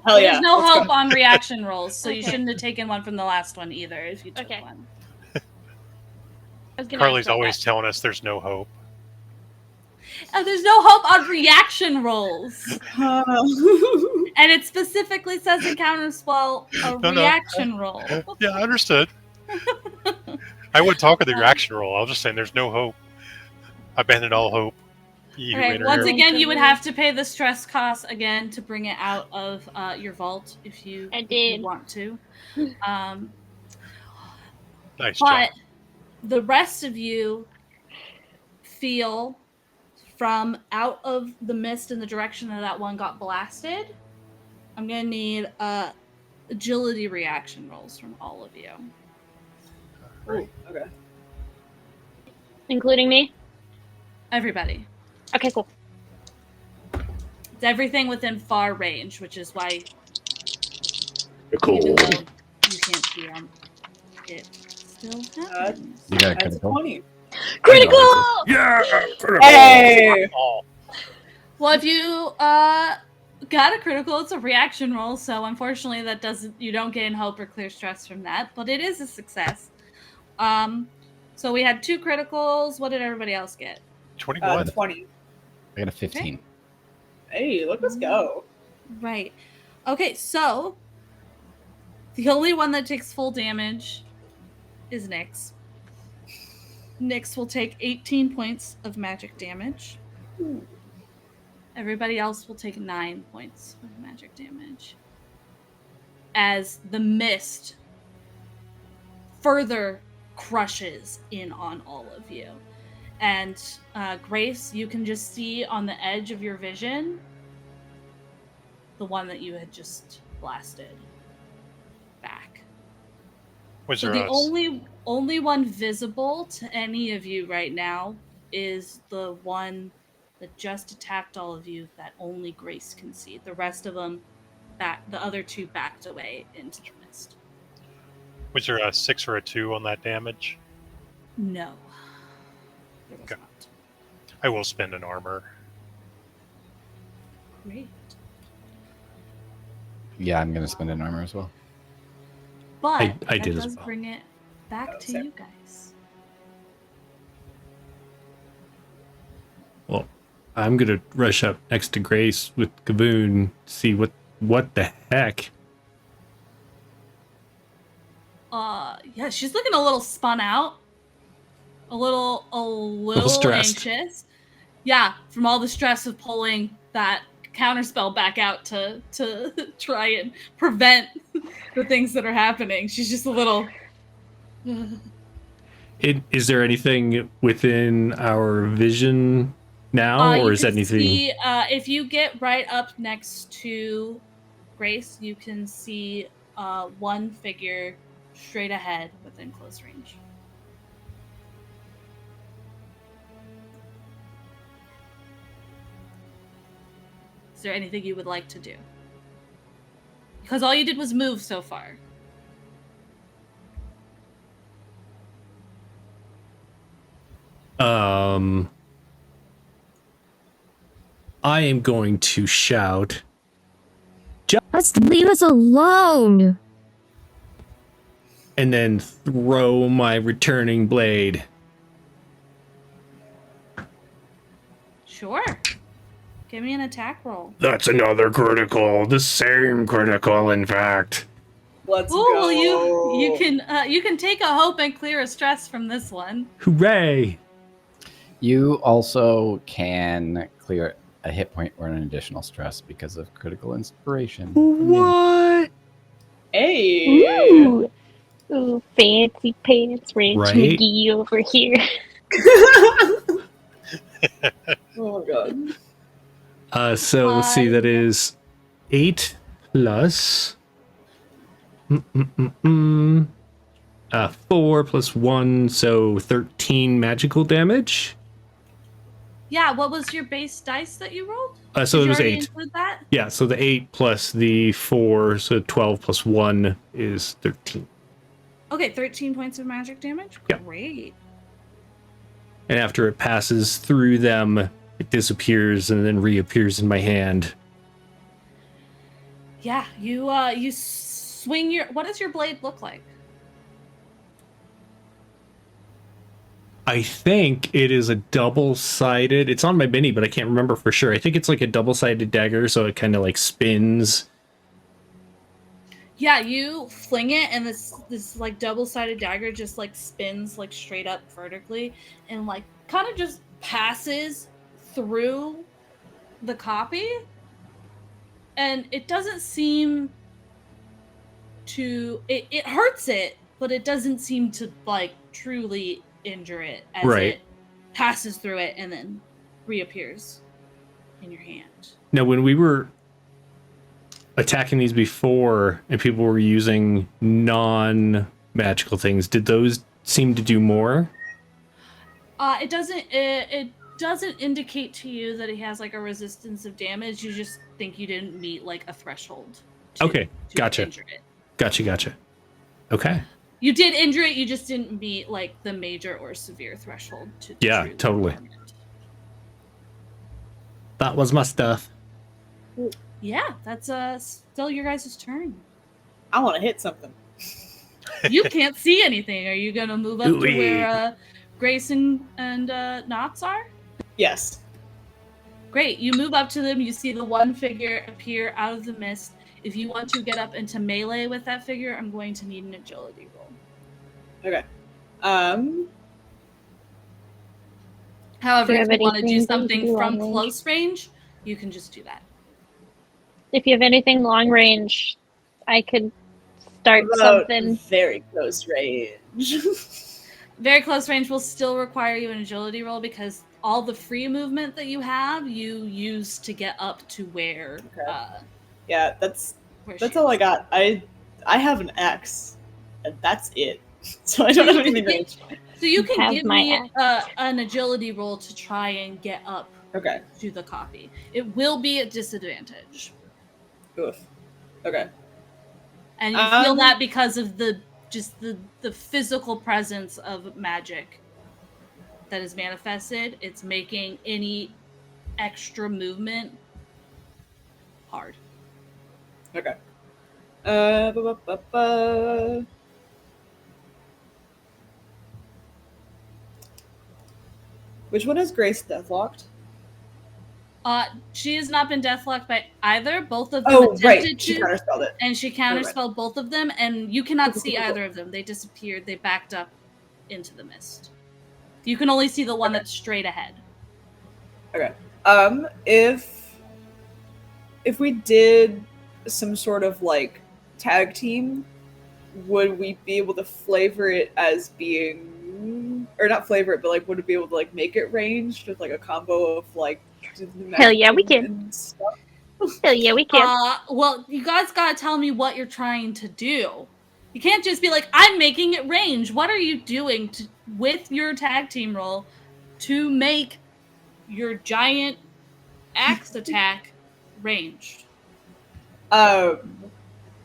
Hell yeah. There's no Let's hope go. on reaction rolls, so you Okay. shouldn't have taken one from the last one either if you took Okay. one. I was gonna Carly's ask about always that. telling us there's no hope. There's no hope on reaction rolls. And it specifically says in counterspell a No. reaction roll. Yeah, I understood. I wouldn't talk of the reaction roll. I was just saying there's no hope. I abandoned all hope. You Okay, made her once hero. again, you would have to pay the stress cost again to bring it out of your vault if you want to. Nice But job. the rest of you feel from out of the mist in the direction that one got blasted. I'm going to need agility reaction rolls from all of you. Ooh, okay. Including me? Everybody. Okay, cool. It's everything within far range, which is why Cool. even though you can't see them, it still happens. You got a That's a critical? 20. Critical! Yeah. Hey! Oh, Well, if you got a critical, it's a reaction roll, so unfortunately that doesn't you don't gain hope or clear stress from that, but it is a success. So we had 2 criticals. What did everybody else get? 21. 20. I got a 15. Hey, look us go. Right. Okay, so the only one that takes full damage is Nyx. Nyx will take 18 points of magic damage. Everybody else will take 9 points of magic damage. As the mist further crushes in on all of you. And Grace, you can just see on the edge of your vision the one that you had just blasted back. Was So there the only one visible to any of you right now is the one that just attacked all of you that only Grace can see. The rest of them the other 2 backed away into the mist. Was there a 6 or a 2 on that damage? No. There was Okay. not. I will spend an armor. Great. Yeah, I'm gonna spend an armor as well. But I that did as does well. bring it back to same. you guys. Well, I'm gonna rush up next to Grace with Gaboon, see what the heck. Yeah, she's looking a little spun out. A little stressed. anxious. Yeah, from all the stress of pulling that counterspell back out to try and prevent the things that are happening. She's just a little. Is there anything within our vision now, or You is that can anything? see, if you get right up next to Grace, you can see one figure straight ahead within close range. Is there anything you would like to do? Because all you did was move so far. I am going to shout, Just leave us alone. and then throw my returning blade. Sure. Give me an attack roll. That's another critical. The same critical, in fact. Let's Ooh, go. well, you can take a hope and clear a stress from this one. Hooray! You also can clear a hit point or an additional stress because of critical inspiration. What? Hey. Ooh, ooh, fancy pants, Rich Right? McGee over here. Oh my god. So let's see. That is 8 plus 4 plus 1, so 13 magical damage. Yeah, what was your base dice that you rolled? So Did it you was already 8. include that? Yeah, so the 8 plus the 4, so 12 plus 1 is 13. Okay, 13 points of magic damage? Yeah. Great. And after it passes through them, it disappears and then reappears in my hand. Yeah, you swing your... What does your blade look like? I think it is a double-sided... It's on my mini, but I can't remember for sure. I think it's like a double-sided dagger, so it kind of like spins. Yeah, you fling it, and this like double-sided dagger just like spins like straight up vertically, and like kind of just passes through the copy, and it doesn't seem to it hurts it, but it doesn't seem to like truly injure it as Right. it passes through it and then reappears in your hand. Now, when we were attacking these before and people were using non-magical things, did those seem to do more? It doesn't indicate to you that he has like a resistance of damage. You just think you didn't meet like a threshold. Okay, to gotcha. injure it. Gotcha. Okay. You did injure it. You just didn't meet like the major or severe threshold. To Yeah, truly totally. harm it. That was my stuff. Yeah, that's still your guys' turn. I want to hit something. You can't see anything. Are you gonna move up to Ooh-wee. where Grace and Knots are? Yes. Great. You move up to them. You see the one figure appear out of the mist. If you want to get up into melee with that figure, I'm going to need an agility roll. Okay. However, Do you if have you want to do anything that something you do from long range? close range, you can just do that. If you have anything long range, I could start About something. very close range. Very close range will still require you an agility roll because all the free movement that you have, you use to get up to where. Okay. Yeah, that's Where she all I is. got. I have an X, and that's it. So I don't have anything range. So you can Have give my me an agility roll to try and get up Okay. to the copy. It will be at disadvantage. Oof. Okay. And you feel that because of the physical presence of magic that is manifested. It's making any extra movement hard. Okay. Which one is Grace deathlocked? She has not been deathlocked by either. Both of them Oh, attempted right. She to, counterspelled it. and she counterspelled both of them, and you cannot see either of them. They disappeared. They backed up into the mist. You can only see the one that's straight ahead. Okay. If if we did some sort of like tag team, would we be able to flavor it as being, or not flavor it, but like would it be able to like make it ranged with like a combo of like Hell yeah, we can. and stuff? Hell yeah, we can. Well, you guys gotta tell me what you're trying to do. You can't just be like, I'm making it range. What are you doing with your tag team role to make your giant axe attack ranged? I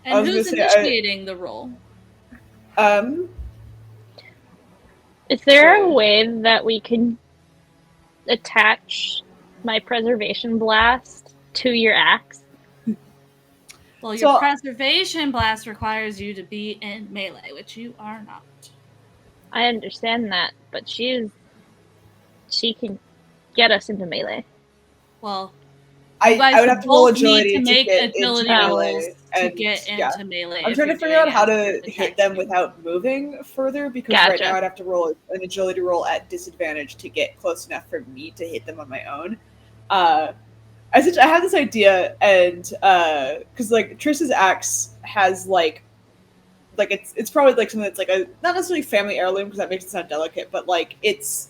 And was who's gonna say, initiating the role? Is there a way that we can attach my preservation blast to your axe? Well, your So- preservation blast requires you to be in melee, which you are not. I understand that, but she can get us into melee. Well, I you guys would have to roll both agility need to make get agility into rolls melee, to and get yeah. into melee. I'm if trying to you're figure out doing how it to with hit attack them team. without moving further, because right Gotcha. now I'd have to roll an agility roll at disadvantage to get close enough for me to hit them on my own. I have this idea, and because like Trish's axe has like it's probably like something that's like a not necessarily family heirloom because that makes it sound delicate, but like it's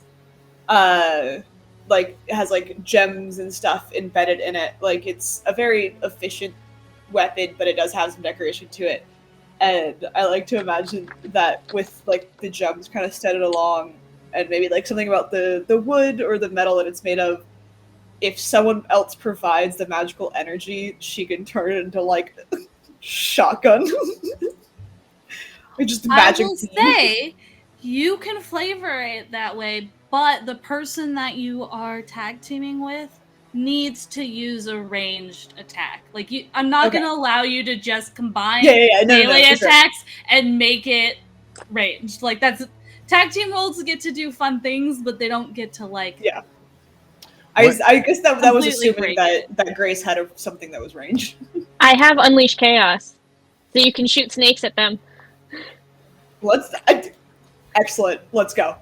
like it has like gems and stuff embedded in it. Like it's a very efficient weapon, but it does have some decoration to it. And I like to imagine that with like the gems kind of studded along, and maybe like something about the wood or the metal that it's made of. If someone else provides the magical energy, she can turn it into like shotgun. Or just I magic. will beam. say you can flavor it that way, but the person that you are tag teaming with needs to use a ranged attack. Like I'm not Okay. going to allow you to just combine Yeah. No, melee for sure. attacks and make it ranged. Like that's tag team roles get to do fun things, but they don't get to like. Yeah. I guess that was Completely assuming break that Grace had something that was range. I have Unleash Chaos, so you can shoot snakes at them. Excellent. Let's go.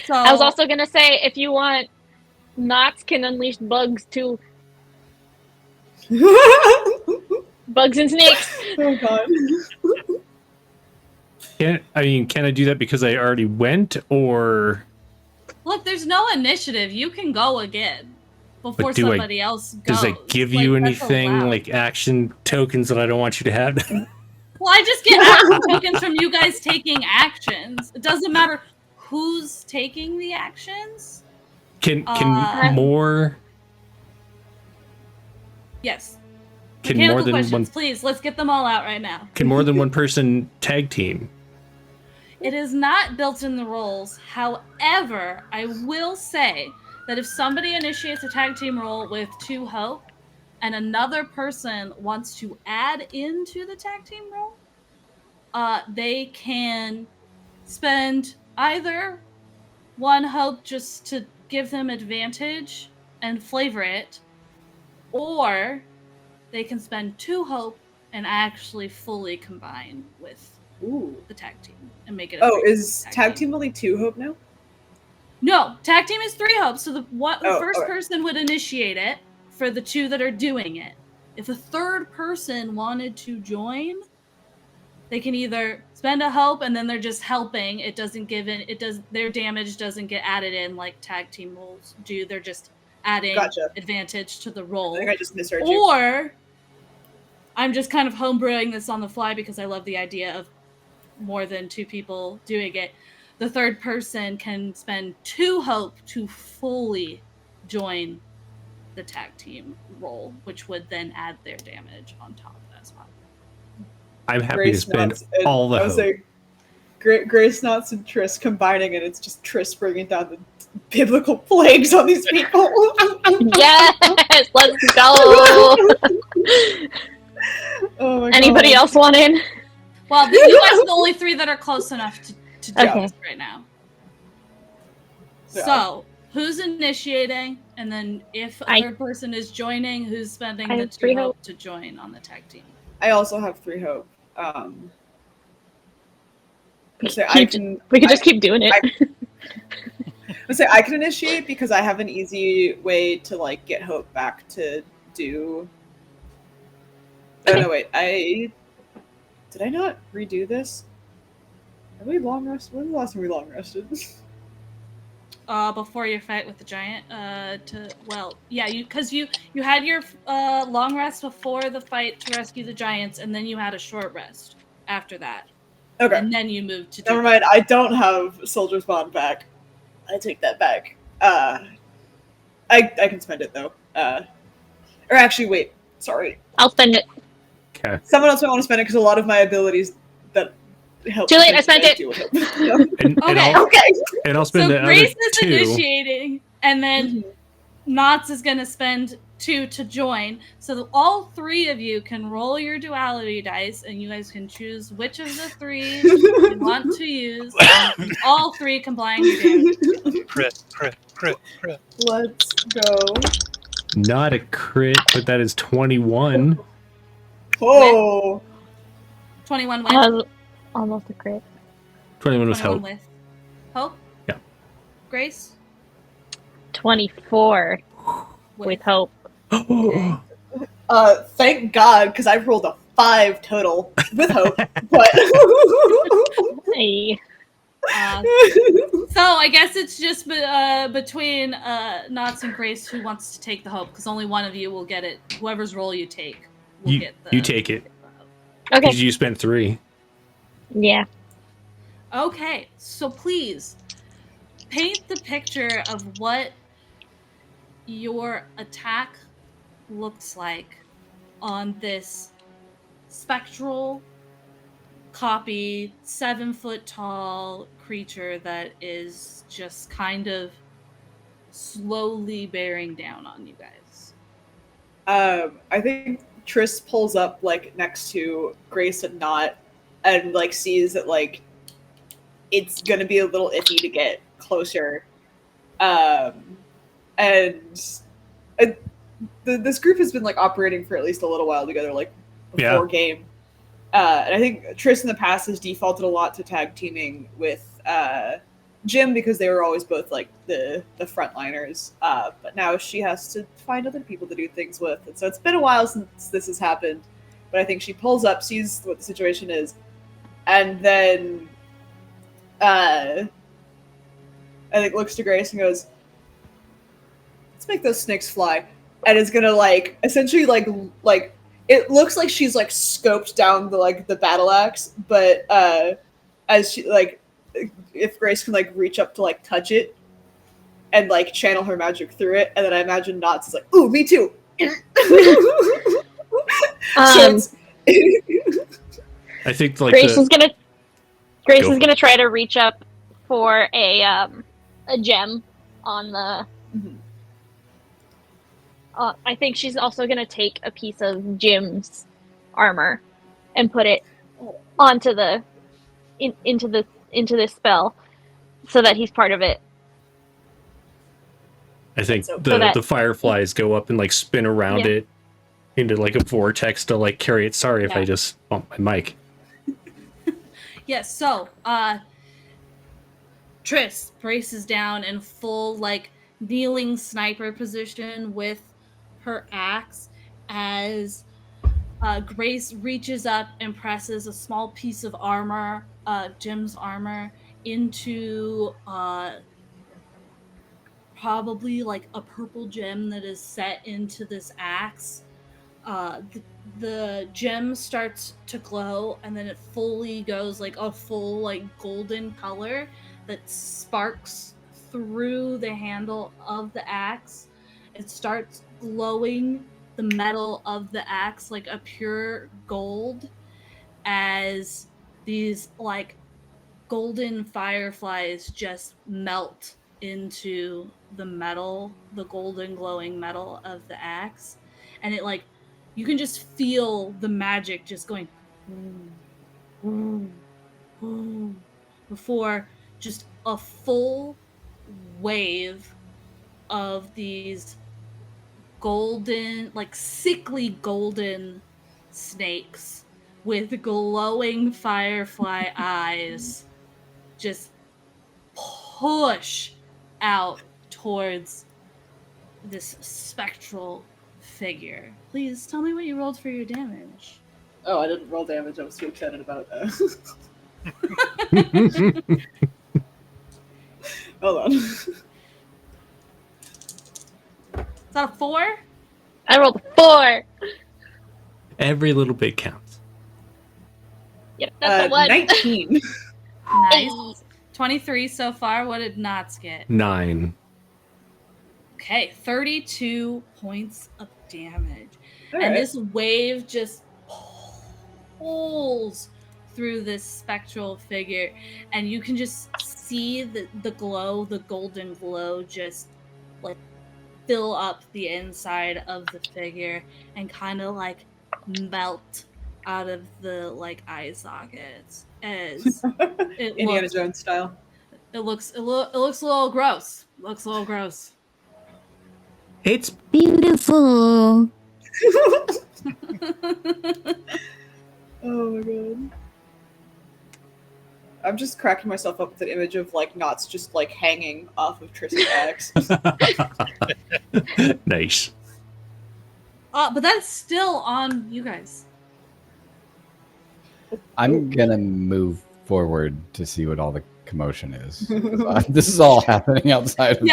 So I was also gonna say, if you want, Knots can unleash bugs too. Bugs and snakes. Oh god. Can I do that because I already went, or look, there's no initiative. You can go again before But do I- somebody else goes. does it give Like, you that's anything allowed. like action tokens that I don't want you to have? Well, I just get action tokens from you guys taking actions. It doesn't matter who's taking the actions. Can Yes. Can Mechanical more than questions, one please. Let's get them all out right now. can more than one person tag team? It is not built in the rules. However, I will say that if somebody initiates a tag team roll with 2 hope, and another person wants to add into the tag team roll, they can spend either 1 hope just to give them advantage and flavor it, or they can spend 2 hope and actually fully combine with Ooh. the tag team and make it a Oh, 3 is tag team only 2 hope now? No, tag team is 3 hopes. So the first okay. person would initiate it for the 2 that are doing it. If a third person wanted to join, they can either spend a hope and then they're just helping. It doesn't give in. Their damage doesn't get added in like tag team rolls do. They're just adding advantage to the roll. I think I just misheard you. Or I'm just kind of homebrewing this on the fly because I love the idea of more than 2 people doing it. The third person can spend 2 hope to fully join the tag team roll, which would then add their damage on top as well. I'm happy to spend all the hope. Like, Grace Knots and Triss combining, and it's just Triss bringing down the biblical plagues on these people. Yes, let's go. Oh my Anybody God. else want in? Well, you guys are the only 3 that are close enough to do Okay. this right now. Yeah. So, who's initiating? And then if a I- third person is joining, who's spending I the have 2 3 hope to join on the tag team? I also have 3 hope. So We could just keep doing it. I can initiate because I have an easy way to like get hope back to do. Oh no, wait. Did I not redo this? Have we long rested? When was the last time we long rested? Before your fight with the giant, you had your long rest before the fight to rescue the giants, and then you had a short rest after that, Okay. and then you moved to. Never mind. I don't have Soldier's Bond back. I take that back. I can spend it though. Or actually, wait. Sorry. I'll spend it. Okay. Someone else might want to spend it because a lot of my abilities that help. Too late, I spent it. Deal with it. And Okay. and I'll spend So the Grace other is 2. initiating, and then Knots is going to spend 2 to join. So that all 3 of you can roll your duality dice, and you guys can choose which of the 3 you want to use. And all 3 combine your damage. Crit. Let's go. Not a crit, but that is 21. Oh. 21 with. Almost a crit. 21 was 21 hope. with. Hope? Yeah. Grace? 24 with hope. Okay. Thank God, because I've rolled a 5 total with hope. But Hey. So I guess it's just between Knots and Grace who wants to take the hope, because only one of you will get it. Whoever's roll you take will get the. You take it. Okay. Because you spent 3. Yeah. Okay, so please paint the picture of what your attack looks like on this spectral copy 7-foot tall creature that is just kind of slowly bearing down on you guys. I think Triss pulls up like next to Grace and Knot, and like sees that like it's gonna be a little iffy to get closer. This group has been like operating for at least a little while together, like before game. And I think Triss in the past has defaulted a lot to tag teaming with Jim because they were always both like the frontliners. But now she has to find other people to do things with. And so it's been a while since this has happened. But I think she pulls up, sees what the situation is, and then I think looks to Grace and goes, "Let's make those snakes fly." And is gonna like essentially like it looks like she's like scoped down the battle axe, but as she like if Grace can like reach up to like touch it and like channel her magic through it, and then I imagine Knots is like, "Ooh, me too." I think like Grace is gonna try to reach up for a gem on the. Mhm. I think she's also gonna take a piece of Jim's armor and put it onto the into this spell, so that he's part of it. I think So the fireflies go up and like spin around it into like a vortex to like carry it. Sorry if I just bumped my mic. Yes, so Triss braces down in full like kneeling sniper position with her axe as Grace reaches up and presses a small piece of armor, Jim's armor, into probably like a purple gem that is set into this axe. The gem starts to glow, and then it fully goes like a full like golden color that sparks through the handle of the axe. It starts glowing the metal of the axe like a pure gold, as these like golden fireflies just melt into the metal, the golden glowing metal of the axe, and it like you can just feel the magic just going before just a full wave of these golden, like sickly golden snakes with glowing firefly eyes just push out towards this spectral figure. Please tell me what you rolled for your damage. Oh, I didn't roll damage. I was too excited about that. Hold on. Is that a 4? I rolled a 4. Every little bit counts. Yep, that's a 1. 19. Nice. 23 so far. What did Knots get? 9. Okay, 32 points of damage. All And right. this wave just pulls through this spectral figure, and you can just see the glow, the golden glow, just like fill up the inside of the figure and kind of like melt out of the like eye sockets as it Indiana looks. Jones style. It looks a little gross. Looks a little gross. It's Beautiful. Oh my god. I'm just cracking myself up with an image of like Knots just like hanging off of Triss's axe. nice. But that's still on you guys. I'm gonna move forward to see what all the commotion is. This is all happening outside of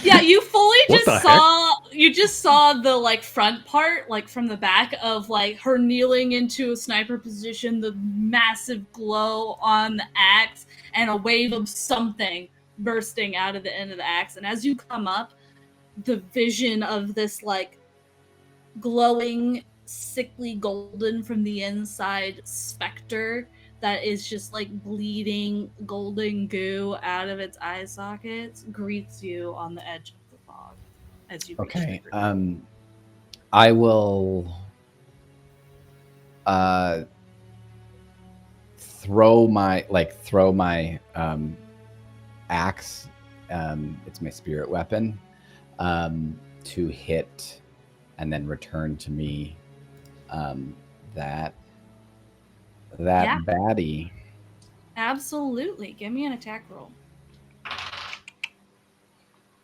Yeah, you fully What the just saw the like front part, like from the back of like her kneeling into a sniper position, the massive glow on the axe, and a wave of something bursting out of the end of the axe. And as you come up, the vision of this like glowing, sickly golden from the inside specter that is just like bleeding golden goo out of its eye sockets greets you on the edge of the fog as you reach Okay. the group. I will throw my axe. It's my spirit weapon to hit and then return to me that Yeah. baddie. Absolutely. Give me an attack roll.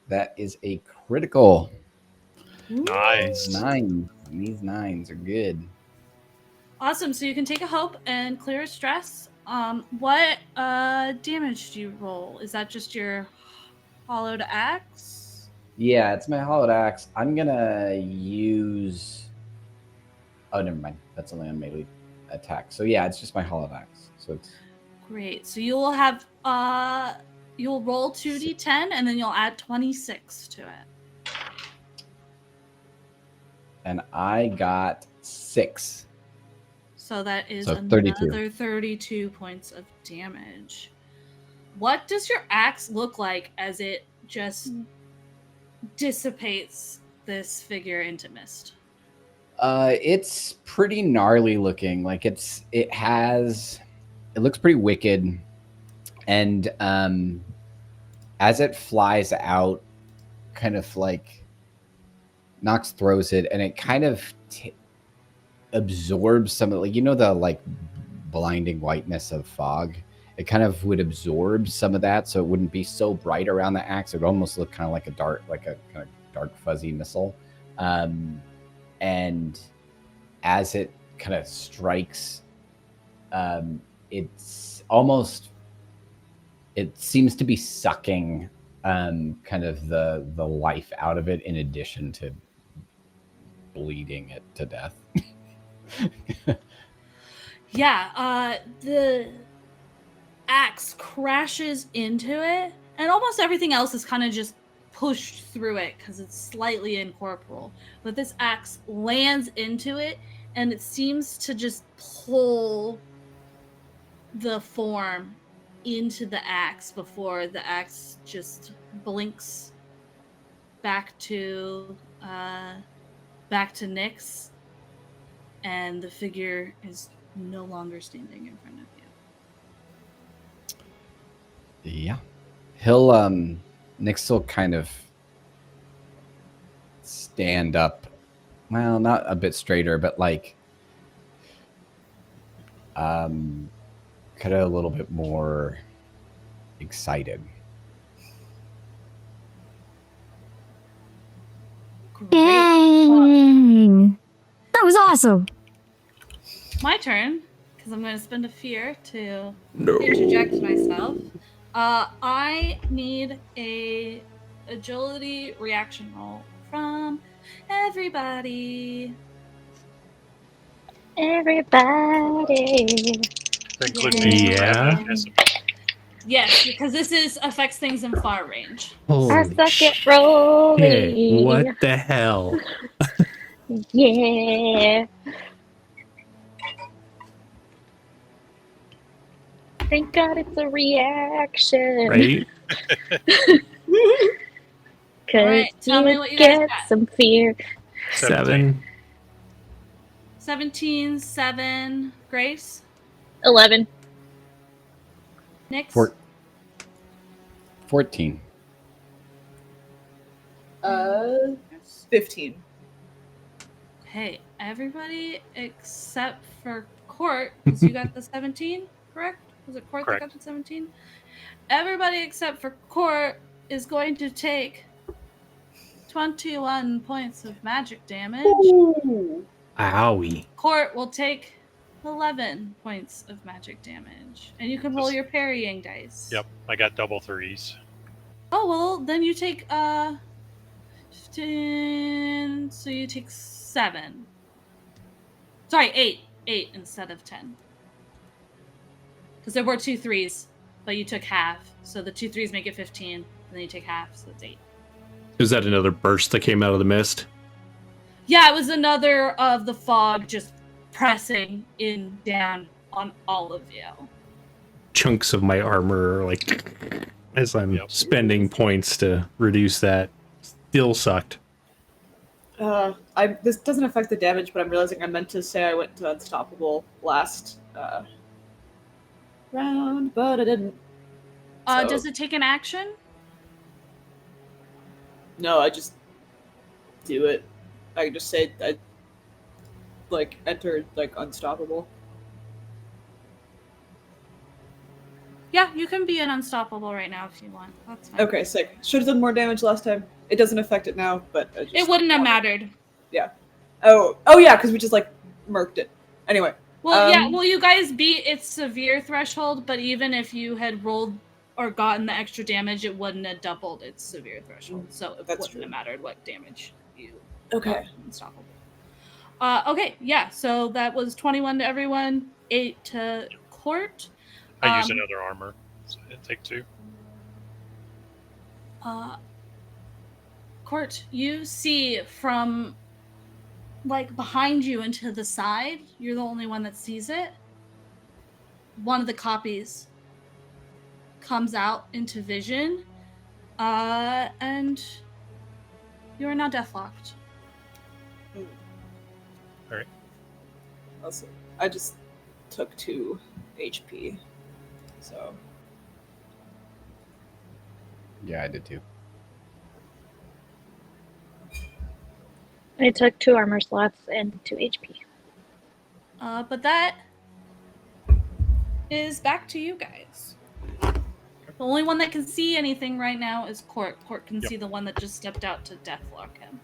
That is a critical. Nice. 9. And these 9s are good. Awesome. So you can take a hope and clear a stress. What damage do you roll? Is that just your hollowed axe? Yeah, it's my hollowed axe. I'm gonna use. Oh, never mind. That's only on melee attack. So yeah, it's just my hollowed axe. So it's Great. So you will have you'll roll 2d10 and then you'll add 26 to it. and I got 6. So that is So another 32. 32 points of damage. What does your axe look like as it just dissipates this figure into mist? It's pretty gnarly looking. Like it looks pretty wicked, and as it flies out, kind of like Nox throws it, and it kind of absorbs some of, like, you know, the like blinding whiteness of fog. It kind of would absorb some of that, so it wouldn't be so bright around the axe. It would almost look kind of like a kind of dark fuzzy missile. And as it kind of strikes, it's almost, it seems to be sucking kind of the life out of it, in addition to bleeding it to death. Yeah, the axe crashes into it, and almost everything else is kind of just pushed through it because it's slightly incorporeal. But this axe lands into it, and it seems to just pull the form into the axe before the axe just blinks back to Nyx, and the figure is no longer standing in front of you. Yeah. He'll Nyx will kind of stand up. Well, not a bit straighter, but like kind of a little bit more excited. Great. Yay. awesome. My turn, because I'm going to spend a fear to interject myself. I need a agility reaction roll from everybody. Everybody. That includes Yeah. me. I have Yeah. no disability. Yes, because this affects things in far range. I Holy suck at shit. rolling. What the hell? Yeah. Thank God it's a reaction. Right? Cause Alright, tell me you what you guys get got. some fear. 7. 17, 7. Grace? 11. Nyx? 14. 15. Okay, everybody except for Court, because you got the 17, correct? Was it Court that Correct. got the 17? Everybody except for Court is going to take 21 points of magic damage. Ooh. Owie. Court will take 11 points of magic damage. And you can roll your parrying dice. Yep, I got double 3s. Oh, well, then you take 15. So you take 7. Sorry, 8. 8 instead of 10. Because there were 2 3s, but you took half. So the 2 3s make it 15, and then you take half, so it's 8. Is that another burst that came out of the mist? Yeah, it was another of the fog just pressing in down on all of you. Chunks of my armor, like, as I'm Yep. spending points to reduce that, still sucked. This doesn't affect the damage, but I'm realizing I meant to say I went to unstoppable last round, but I didn't. So- Does it take an action? No, I just do it. I can just say I entered unstoppable. Yeah, you can be an unstoppable right now if you want. That's fine. Okay, sick. Should have done more damage last time. It doesn't affect it now, but I just It wouldn't have mattered. Oh yeah, because we just murked it. Anyway. Well, yeah, well, you guys beat its severe threshold, but even if you had rolled or gotten the extra damage, it wouldn't have doubled its severe threshold. So it That's wouldn't true. have mattered what damage you Okay. got from unstoppable. Okay, yeah, so that was 21 to everyone, 8 to Court. I use another armor, so I didn't take 2. Court, you see from behind you and to the side, you're the only one that sees it. One of the copies comes out into vision, and you are now deathlocked. Alright. Also, I just took 2 HP. So Yeah, I did too. I took 2 armor slots and 2 HP. But that is back to you guys. The only one that can see anything right now is Court. Court can Yep. see the one that just stepped out to deathlock him.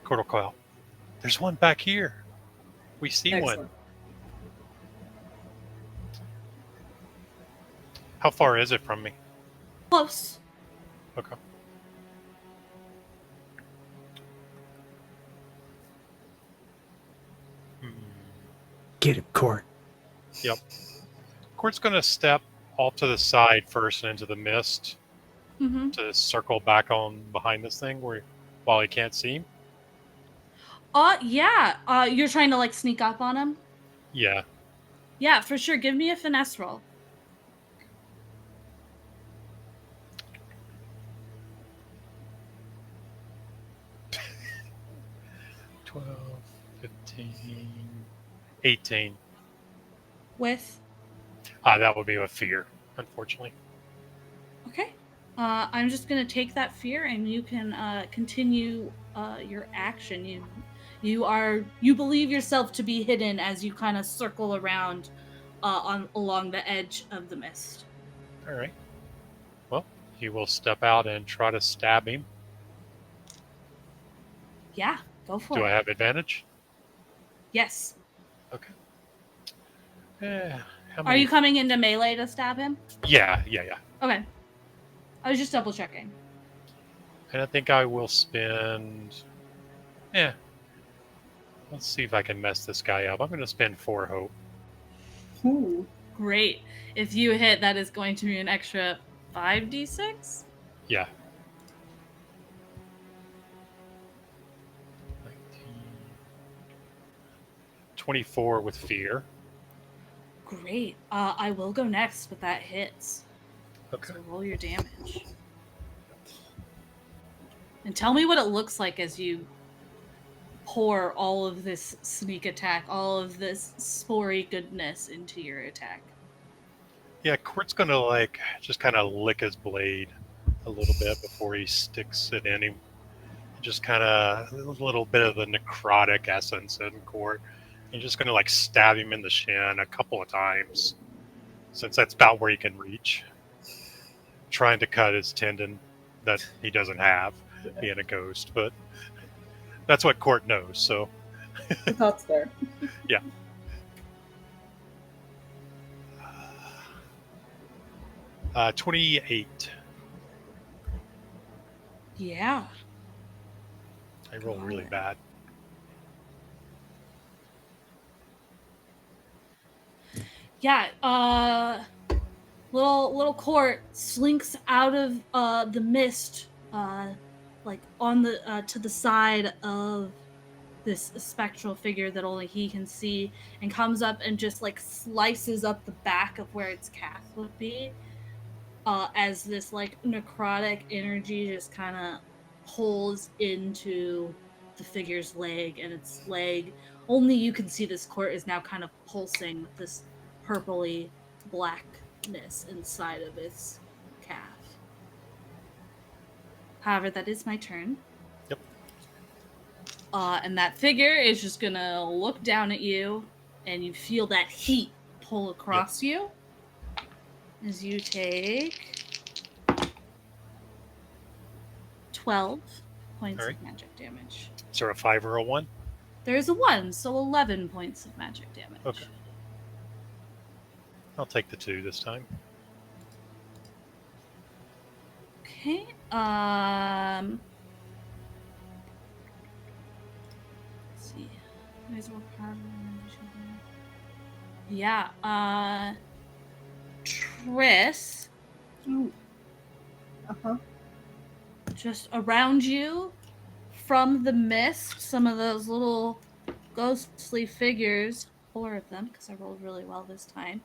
Court will call. There's one back here. We see excellent. one. How far is it from me? Close. Okay. Get it, Court. Yep. Court's going to step off to the side first and into the mist Mm-hmm. to circle back on behind this thing while he can't see him. Yeah. You're trying to sneak up on him? Yeah. Yeah, for sure. Give me a finesse roll. $12, 15, 18. With? That would be a fear, unfortunately. Okay. I'm just gonna take that fear, and you can continue your action. You believe yourself to be hidden as you kind of circle around along the edge of the mist. All right. Well, he will step out and try to stab him. Yeah, go for Do it. I have advantage? Yes. Okay. How Are many? you coming into melee to stab him? Yeah. Okay. I was just double checking. And I think I will spend. Yeah. Let's see if I can mess this guy up. I'm going to spend 4 hope. Ooh. Great. If you hit, that is going to be an extra 5d6. Yeah. 19, 24 with fear. Great. I will go next, but that hits. Okay. So roll your damage. And tell me what it looks like as you pour all of this sneak attack, all of this spory goodness into your attack. Yeah, Court's going to just kind of lick his blade a little bit before he sticks it in him. Just kind of a little bit of the necrotic essence in Court. You're just going to stab him in the shin a couple of times, since that's about where he can reach. Trying to cut his tendon that he doesn't have, being a ghost, but that's what Court knows, so. The thought's there. Yeah. Uh, 28. Yeah. I roll really bad. Yeah, little Court slinks out of the mist, on the to the side of this spectral figure that only he can see, and comes up and just slices up the back of where its calf would be, as this necrotic energy just kind of pulls into the figure's leg, and its leg, only you can see this Court is now kind of pulsing with this purpley blackness inside of its calf. However, that is my turn. Yep. And that figure is just gonna look down at you, and you feel that heat pull across you as you take 12 points All right. of magic damage. Is there a 5 or a 1? There's a 1, so 11 points of magic damage. Okay. I'll take the 2 this time. Okay. Let's see. Yeah. Triss. Ooh. Uh-huh. Just around you, from the mist, some of those little ghostly figures, 4 of them, because I rolled really well this time,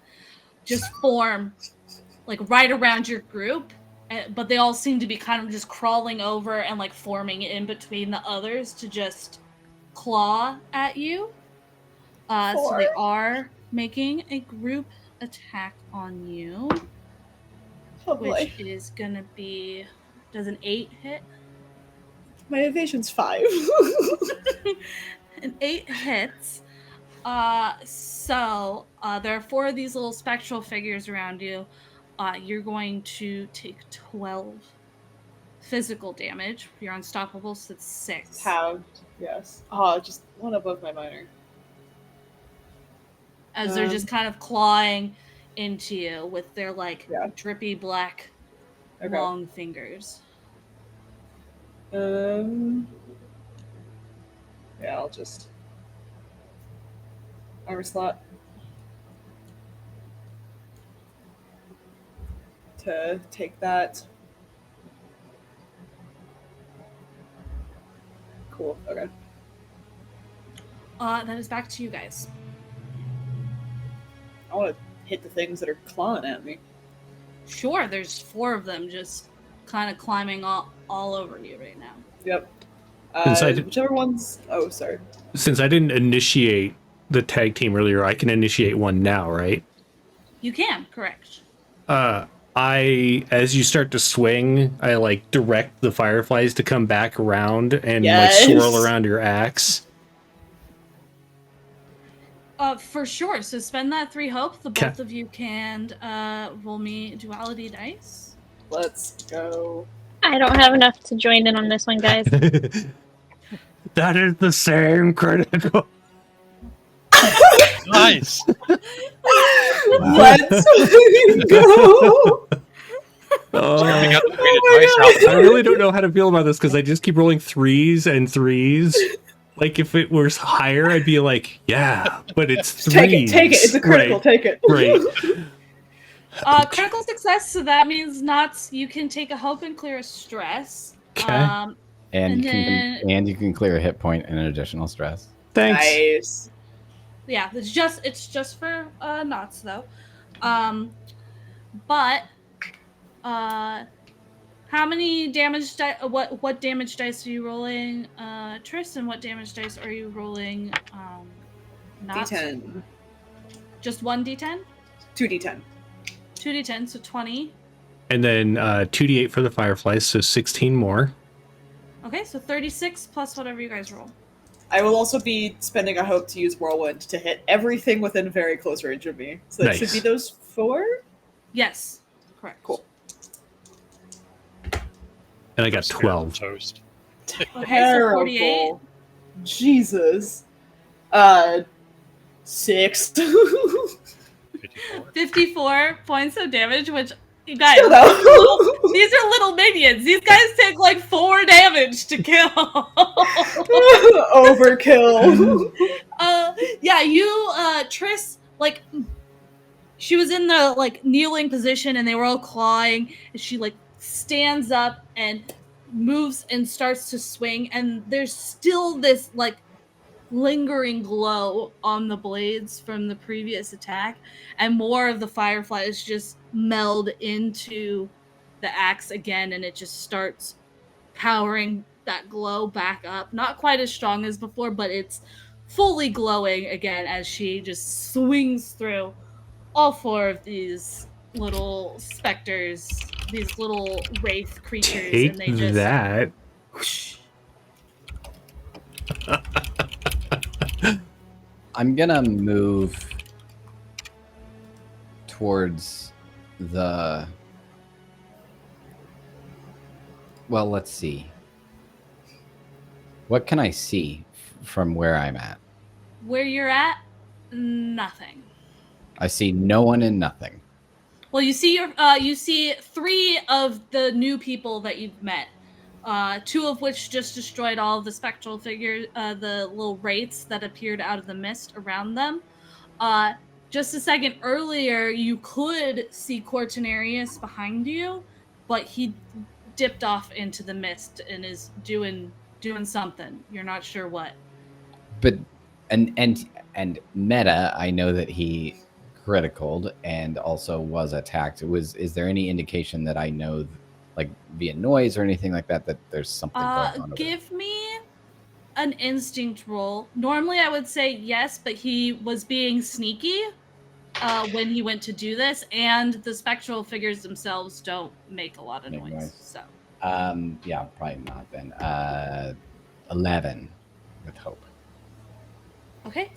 just form right around your group, but they all seem to be kind of just crawling over and forming in between the others to just claw at you. So they are making a group attack on you, Oh boy. which is gonna be, does an 8 hit? My evasion's 5. An 8 hits. So there are 4 of these little spectral figures around you. You're going to take 12 physical damage. You're unstoppable, so it's 6. Halved, yes. Oh, just one above my minor. As they're just kind of clawing into you with their Yeah. drippy black Okay. long fingers. Yeah, I'll just armor slot to take that. Cool. Okay. That is back to you guys. I want to hit the things that are clawing at me. Sure, there's 4 of them just kind of climbing all over you right now. Yep. Inside- Whichever one's. Oh, sorry. Since I didn't initiate the tag team earlier, I can initiate one now, right? You can, correct. As you start to swing, I direct the fireflies to come back around and Yes. swirl around your axe. For sure. So spend that 3 hope. The Okay. both of you can roll me duality dice. Let's go. I don't have enough to join in on this one, guys. That is the same critical. Nice. Let's go. Jeremy got the weighted my dice God. out. I really don't know how to feel about this because I just keep rolling 3s and 3s. Like if it was higher, I'd be like, yeah, but it's 3s. Take it. Take it. It's a critical. Right, Take it. right. Critical success, so that means you can take a hope and clear a stress. Okay. And And you can clear a hit point and an additional stress. Thanks. Nice. Yeah, it's just for knots though. But how many damage what damage dice are you rolling, Triss, and what damage dice are you rolling, knots? D10. Just one D10? 2d10. 2D10, so 20. And then 2d8 for the fireflies, so 16 more. Okay, so 36 plus whatever you guys roll. I will also be spending a hope to use Whirlwind to hit everything within very close range of me. So that should Nice. be those 4? Yes, correct. Cool. And I got Spirit 12. Toast. Okay, so 48. Terrible. Jesus. 6. 54. 54 points of damage, which, you guys, Still though. these are little minions. These guys take like 4 damage to kill. Overkill. Yeah, you, Triss, like, she was in the, like, kneeling position and they were all clawing, and she, like, stands up and moves and starts to swing, and there's still this, like, lingering glow on the blades from the previous attack, and more of the fireflies just meld into the axe again, and it just starts powering that glow back up. Not quite as strong as before, but it's fully glowing again as she just swings through all 4 of these little specters, these little wraith creatures, Take and they just that. whoosh. I'm gonna move towards the. Well, let's see. What can I see from where I'm at? Where you're at, nothing. I see no one and nothing. Well, you see 3 of the new people that you've met. 2 of which just destroyed all of the spectral figures, the little wraiths that appeared out of the mist around them. Just a second earlier, you could see Cortinarius behind you, but he dipped off into the mist and is doing something. You're not sure what. But and Meta, I know that he criticaled and also was attacked. Is there any indication that I know, like via noise or anything like that, that there's something going on? Over Give me an instinct roll. Normally I would say yes, but he was being sneaky when he went to do this, and the spectral figures themselves don't make a lot of Make noise. noise. So yeah, probably not then. 11 with hope. okay,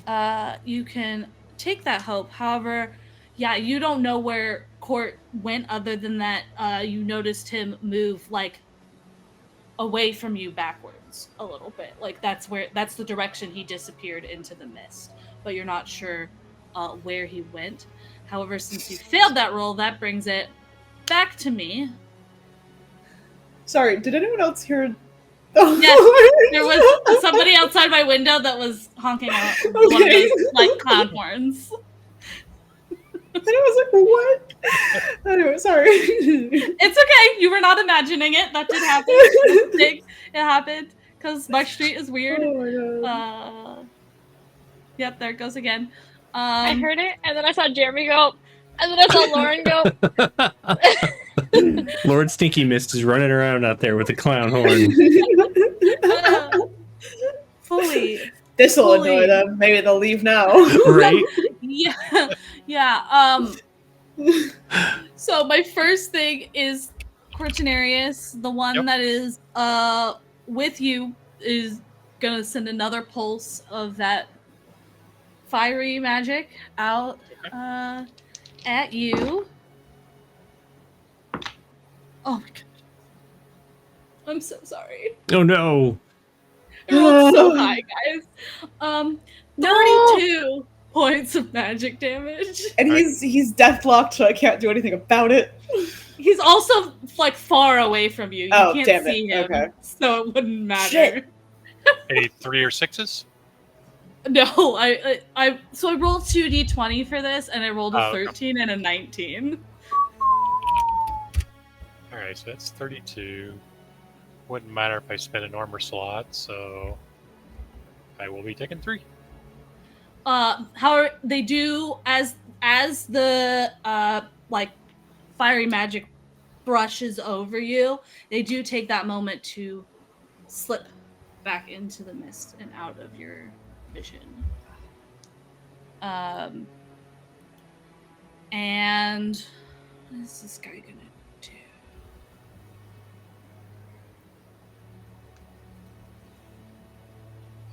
you can take that hope. However, yeah, you don't know where Court went other than that you noticed him move like away from you backwards a little bit. Like that's the direction he disappeared into the mist, but you're not sure where he went. However, since you failed that roll, that brings it back to me. Sorry, did anyone else hear? Yes, there was somebody outside my window that was honking out one of Okay. those like clown horns. And I was like, what? Anyway, sorry. It's okay. You were not imagining it. That did happen. It happened because my street is weird. Oh my god. Yep, there it goes again. I heard it, and then I saw Jeremy go, and then I saw Lauren go. Lord Stinky Mist is running around out there with a clown horn. Fully. This'll Fully. annoy them. Maybe they'll leave now. Right? Yeah. So my first thing is Cortinarius, the one Yep. that is with you, is gonna send another pulse of that fiery magic out at you. Oh my god. I'm so sorry. Oh no. I rolled so high, guys. 32 points of magic damage. And he's deathlocked, so I can't do anything about it. He's also like far away from you. You Oh, can't damn it. see him, Okay. so it wouldn't matter. Shit. Any 3 or 6s? No, I rolled 2d20 for this, and I rolled a Oh, okay. 13 and a 19. All right, so that's 32. Wouldn't matter if I spend an armor slot, so I will be taking 3. How they do as the like fiery magic brushes over you, they do take that moment to slip back into the mist and out of your vision. And what is this guy gonna do?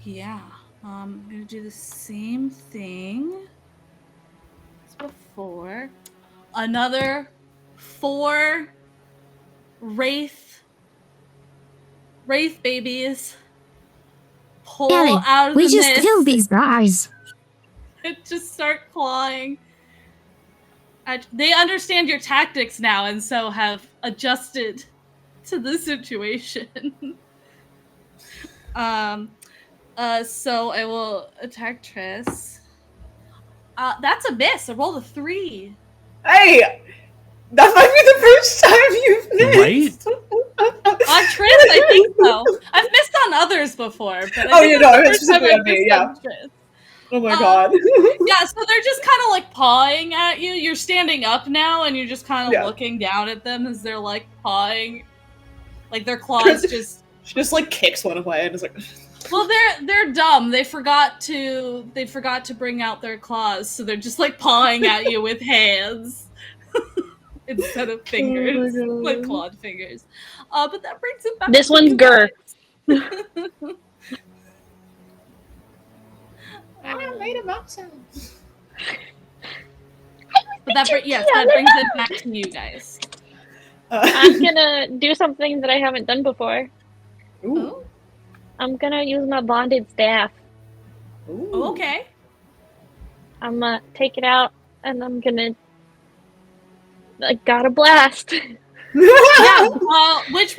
Yeah, I'm gonna do the same thing as before. Another 4 wraith babies pull Damn it, out of we the just mist killed these guys. and just start clawing. They understand your tactics now, and so have adjusted to the situation. So I will attack Triss. That's a miss. I rolled a 3. Hey! That might be the first time you've missed! On Triss, I think so. I've missed on others before, but I think I that's meant the first time specifically I've on me, missed yeah. on Triss. Oh my god. Yeah, so they're just kind of like pawing at you. You're standing up now, and you're just kind of looking down at them as they're like pawing. Like their claws just... She just like kicks one away and is like... Well, they're dumb. They forgot to bring out their claws, so they're just like pawing at you with hands instead of fingers, like clawed fingers. But that brings it back. This to one's you Gur. guys. I made a mouse sound. But that brings it back to you guys. I'm gonna do something that I haven't done before. Ooh. I'm gonna use my bonded staff. Ooh. Okay. I'm gonna take it out, and I'm gonna... I got a blast. Yeah. Which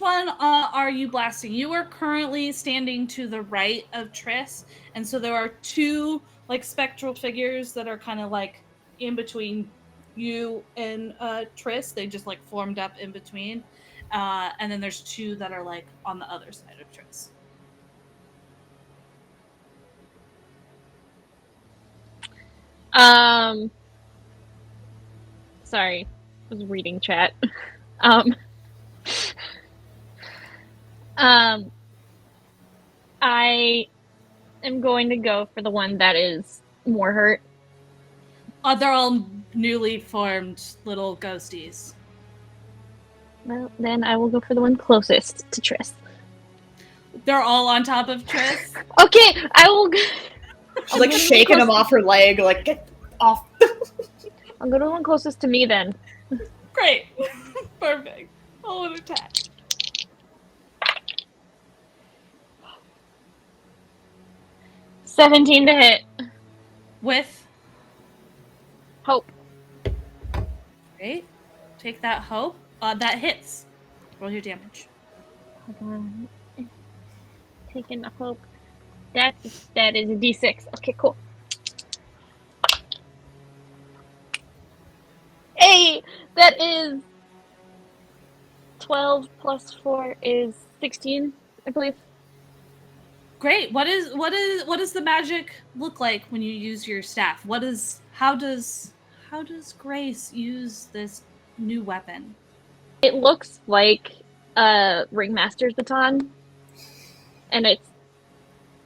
one are you blasting? You are currently standing to the right of Triss, and so there are 2 like spectral figures that are kind of like in between you and Triss. They just like formed up in between, and then there's 2 that are like on the other side of Triss. Sorry, I was reading chat. I am going to go for the one that is more hurt. They're all newly formed little ghosties. Well, then I will go for the one closest to Triss. They're all on top of Triss. Okay, I will. She's like shaking him off her leg, like, get off. I'll go to the one closest to me then. Great. Perfect. Roll an attack. $17 to hit. With Hope. Great. Take that hope. That hits. Roll your damage. Hold on. Taking a hope. That is a D6. Okay, cool. Hey, that is 12 plus 4 is 16, I believe. Great. What does the magic look like when you use your staff? How does Grace use this new weapon? It looks like a ringmaster's baton, and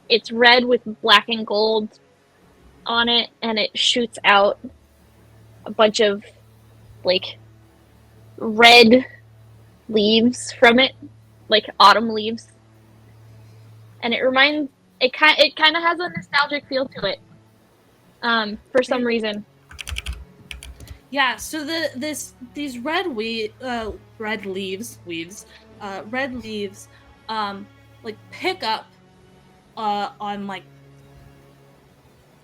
it's red with black and gold on it, and it shoots out a bunch of like red leaves from it, like autumn leaves, and it kind of has a nostalgic feel to it, for some reason. Yeah. So these red leaves, like pick up on like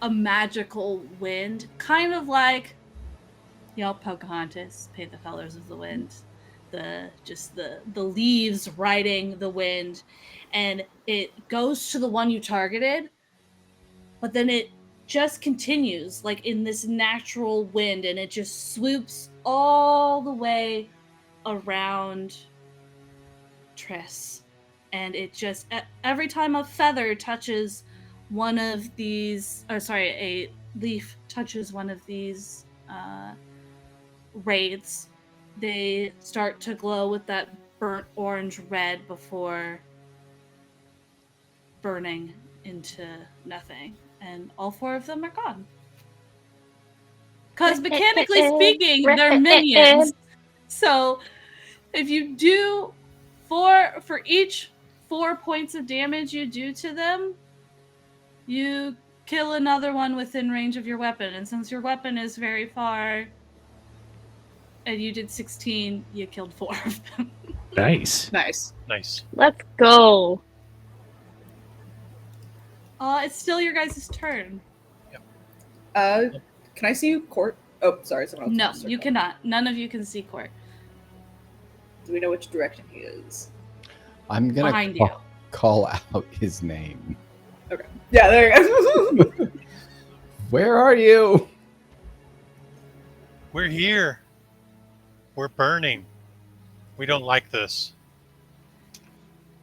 a magical wind, kind of like, Pocahontas, Paint the Colors of the Wind. The leaves riding the wind, and it goes to the one you targeted, but then it just continues like in this natural wind, and it just swoops all the way around Triss. And it just, every time a feather touches one of these, a leaf touches one of these wraiths, they start to glow with that burnt orange red before burning into nothing. And all 4 of them are gone. Because mechanically speaking, they're minions. So if you do 4 for each 4 points of damage you do to them, you kill another one within range of your weapon. And since your weapon is very far, and you did 16, you killed 4 of them. Nice. Nice. Let's go. It's still your guys' turn. Can I see Court? Oh, sorry, someone else. No, you cannot. None of you can see Court. Do we know which direction he is? I'm gonna Behind you. call out his name. Okay. Yeah, there you go. Where are you? We're here. We're burning. We don't like this.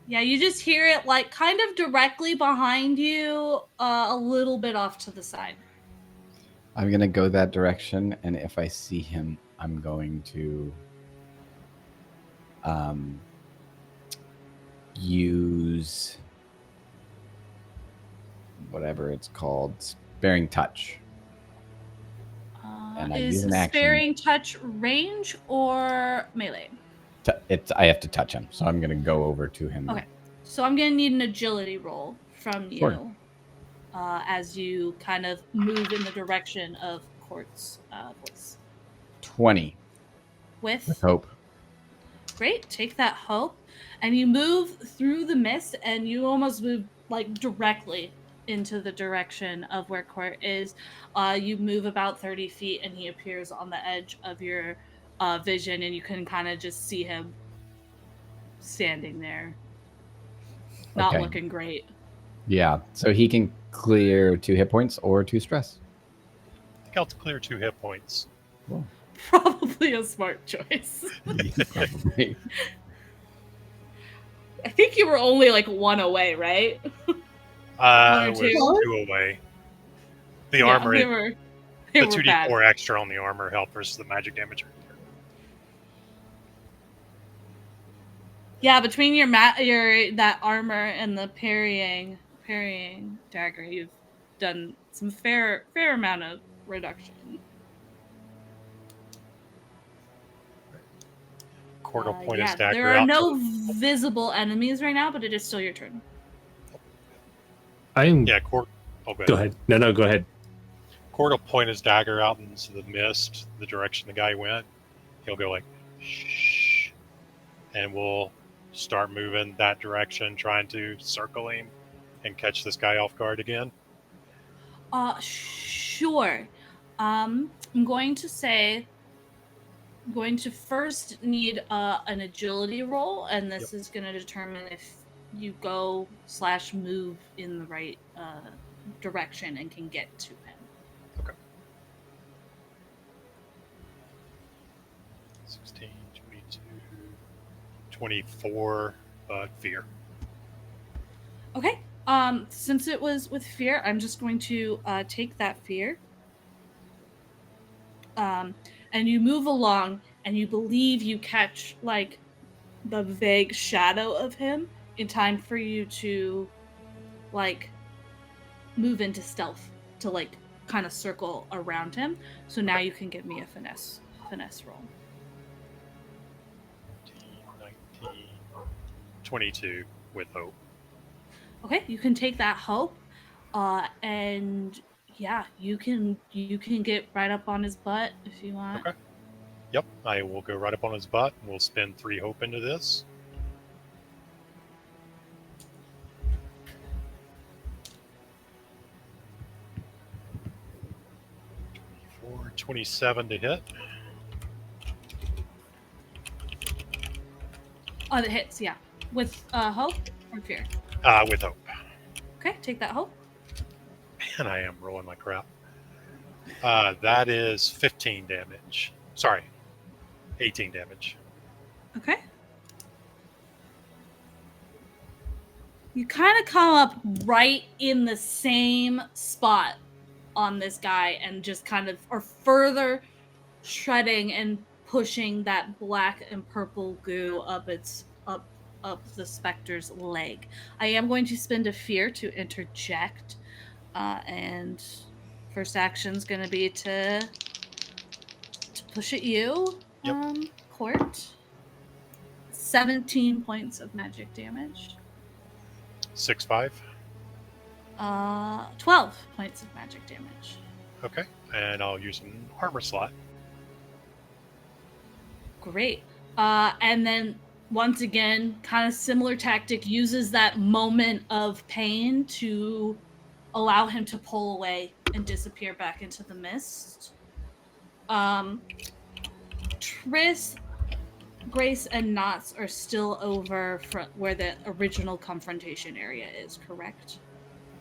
Yeah, you just hear it like kind of directly behind you, a little bit off to the side. I'm gonna go that direction, and if I see him, I'm going to use whatever it's called, sparing touch. And I use Is an action. sparing touch range or melee? I have to touch him, so I'm gonna go over to him. Okay, so I'm gonna need an agility roll from you, Sure. as you kind of move in the direction of Court's voice. 20 With hope. Great, take that hope, and you move through the mist, and you almost move like directly into the direction of where Court is. You move about 30 feet, and he appears on the edge of your vision, and you can kind of just see him standing there, not Okay. looking great. Yeah, so he can clear 2 hit points or 2 stress. I think I'll clear 2 hit points. Cool. Probably a smart choice. Probably. I think you were only like 1 away, right? I or was 2. 2 away. The Yeah, armor, they were the bad. 2d4 extra on the armor helped versus the magic damage. Yeah, between your that armor and the parrying dagger, you've done some fair amount of reduction. Court will point his Yeah, dagger there are out. no visible enemies right now, but it is still your turn. Yeah, Court. Oh, Go ahead. No, go ahead. Court will point his dagger out into the mist, the direction the guy went. He'll go like, shh. And we'll start moving that direction, trying to circle him and catch this guy off guard again. Sure. I'm going to first need an agility roll, and this is going to determine if you go / move in the right direction and can get to him. Okay. 16, 22, 24, fear. Okay. Since it was with fear, I'm just going to take that fear. And you move along, and you believe you catch like the vague shadow of him in time for you to like move into stealth to like kind of circle around him. So now you can give me a finesse roll. 19, 22 with hope. Okay, you can take that hope, and yeah, you can get right up on his butt if you want. Okay. Yep, I will go right up on his butt, and we'll spend 3 hope into this. for 27 to hit. Oh, it hits, yeah. With hope or fear? With hope. Okay, take that hope. Man, I am rolling like crap. That is 15 damage. Sorry, 18 damage. Okay. You kind of come up right in the same spot on this guy and just kind of are further shredding and pushing that black and purple goo up the specter's leg. I am going to spend a fear to interject, and first action's going to be to push at you, Yep. Court. 17 points of magic damage. 6-5. 12 points of magic damage. Okay, and I'll use an armor slot. Great. And then once again, kind of similar tactic, uses that moment of pain to allow him to pull away and disappear back into the mist. Triss, Grace, and Knots are still over where the original confrontation area is, correct?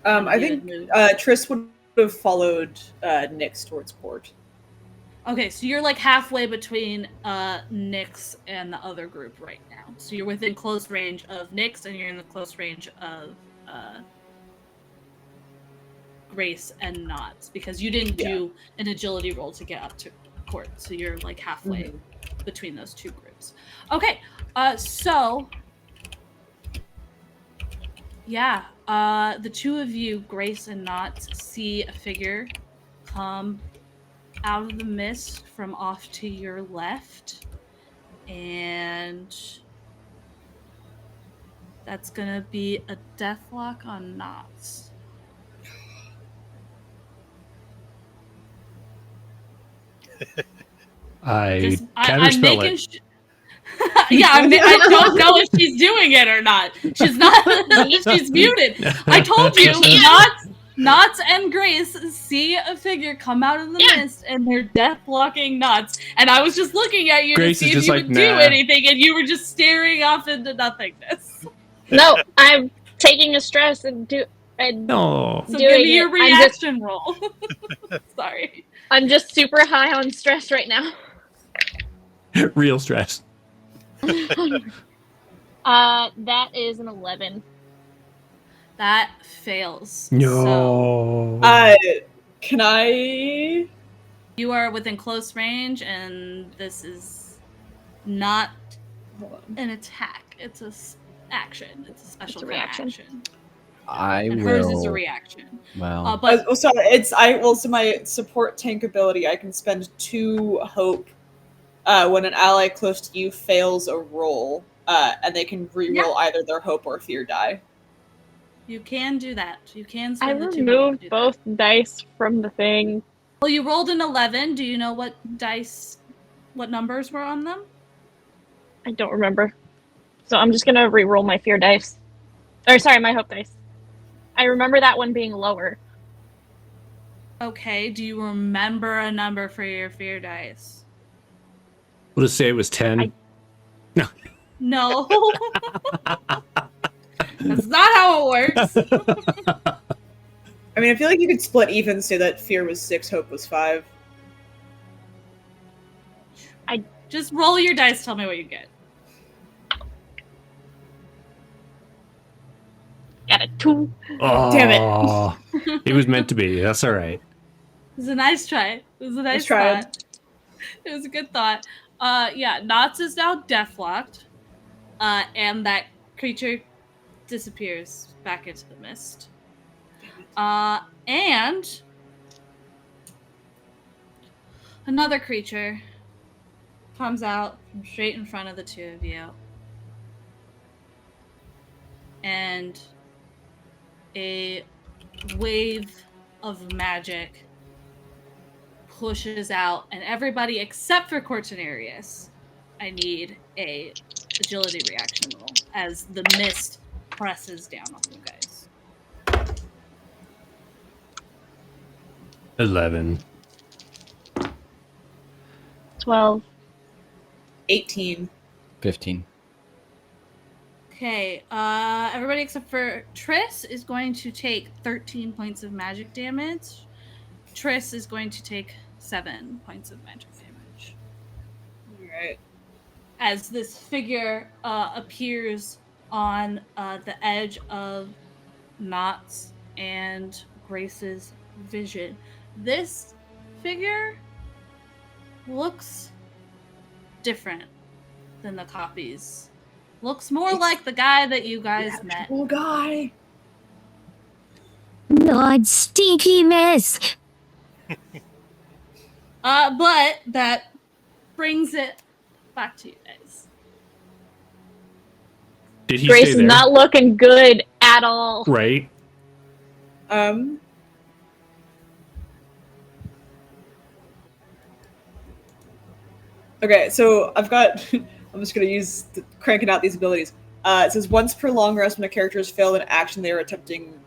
I think Triss would have followed Nyx towards port. Okay, so you're like halfway between Nyx and the other group right now. So you're within close range of Nyx, and you're in the close range of Grace and Knots, because you didn't do an agility roll to get up to Court. So you're like halfway between those two groups. Okay, so yeah, the two of you, Grace and Knots, see a figure come out of the mist from off to your left, and that's gonna be a deathlock on Knots. I counterspell it. Yeah, I don't know if she's doing it or not. She's not. She's muted. I told you, Knots and Grace see a figure come out of the mist, and they're death-blocking Knots. And I was just looking at you Grace to see is if just you like, would do nah. anything, and you were just staring off into nothingness. No, I'm taking a stress and No. So doing give me it. your reaction roll. Sorry. I'm just super high on stress right now. Real stress. That is an 11. That fails. No. Can I? You are within close range, and this is not an attack. It's a action. It's a special kind of action. And hers is a reaction. Well, But So my support tank ability, I can spend 2 hope when an ally close to you fails a roll, and they can re-roll either their hope or fear die. you can do that. You can. I spend the 2 hope to removed do that. both dice from the thing. Well, you rolled an 11. Do you know what numbers were on them? I don't remember. So I'm just gonna re-roll my fear dice. Or sorry, my hope dice. I remember that one being lower. Okay. Do you remember a number for your fear dice? We'll just say it was 10. No. That's not how it works. I mean, I feel like you could split even, say that fear was 6, hope was 5. Just roll your dice. Tell me what you get. Got a 2. Oh, Damn it. It was meant to be. That's all right. It was a nice try. It was a nice try. thought. It was a good thought. Yeah, Knots is now deathlocked, and that creature disappears back into the mist. And another creature comes out from straight in front of the two of you, and a wave of magic pushes out, and everybody except for Cortinarius, I need a agility reaction roll as the mist presses down on you guys. 11. 12. 18. 15. Okay, everybody except for Triss is going to take 13 points of magic damage. Triss is going to take 7 points of magic damage. Alright. As this figure appears on the edge of Knott's and Grace's vision. This figure looks different than the copies. Looks more It's like the guy that you guys met. Oh, guy. Lord Stinky Mist. But that brings it back to you guys. Did he Grace stay is there? not looking good at all. Right. Okay, so I've got. I'm just gonna use cranking out these abilities. It says once per long rest when a character has failed an action they are attempting.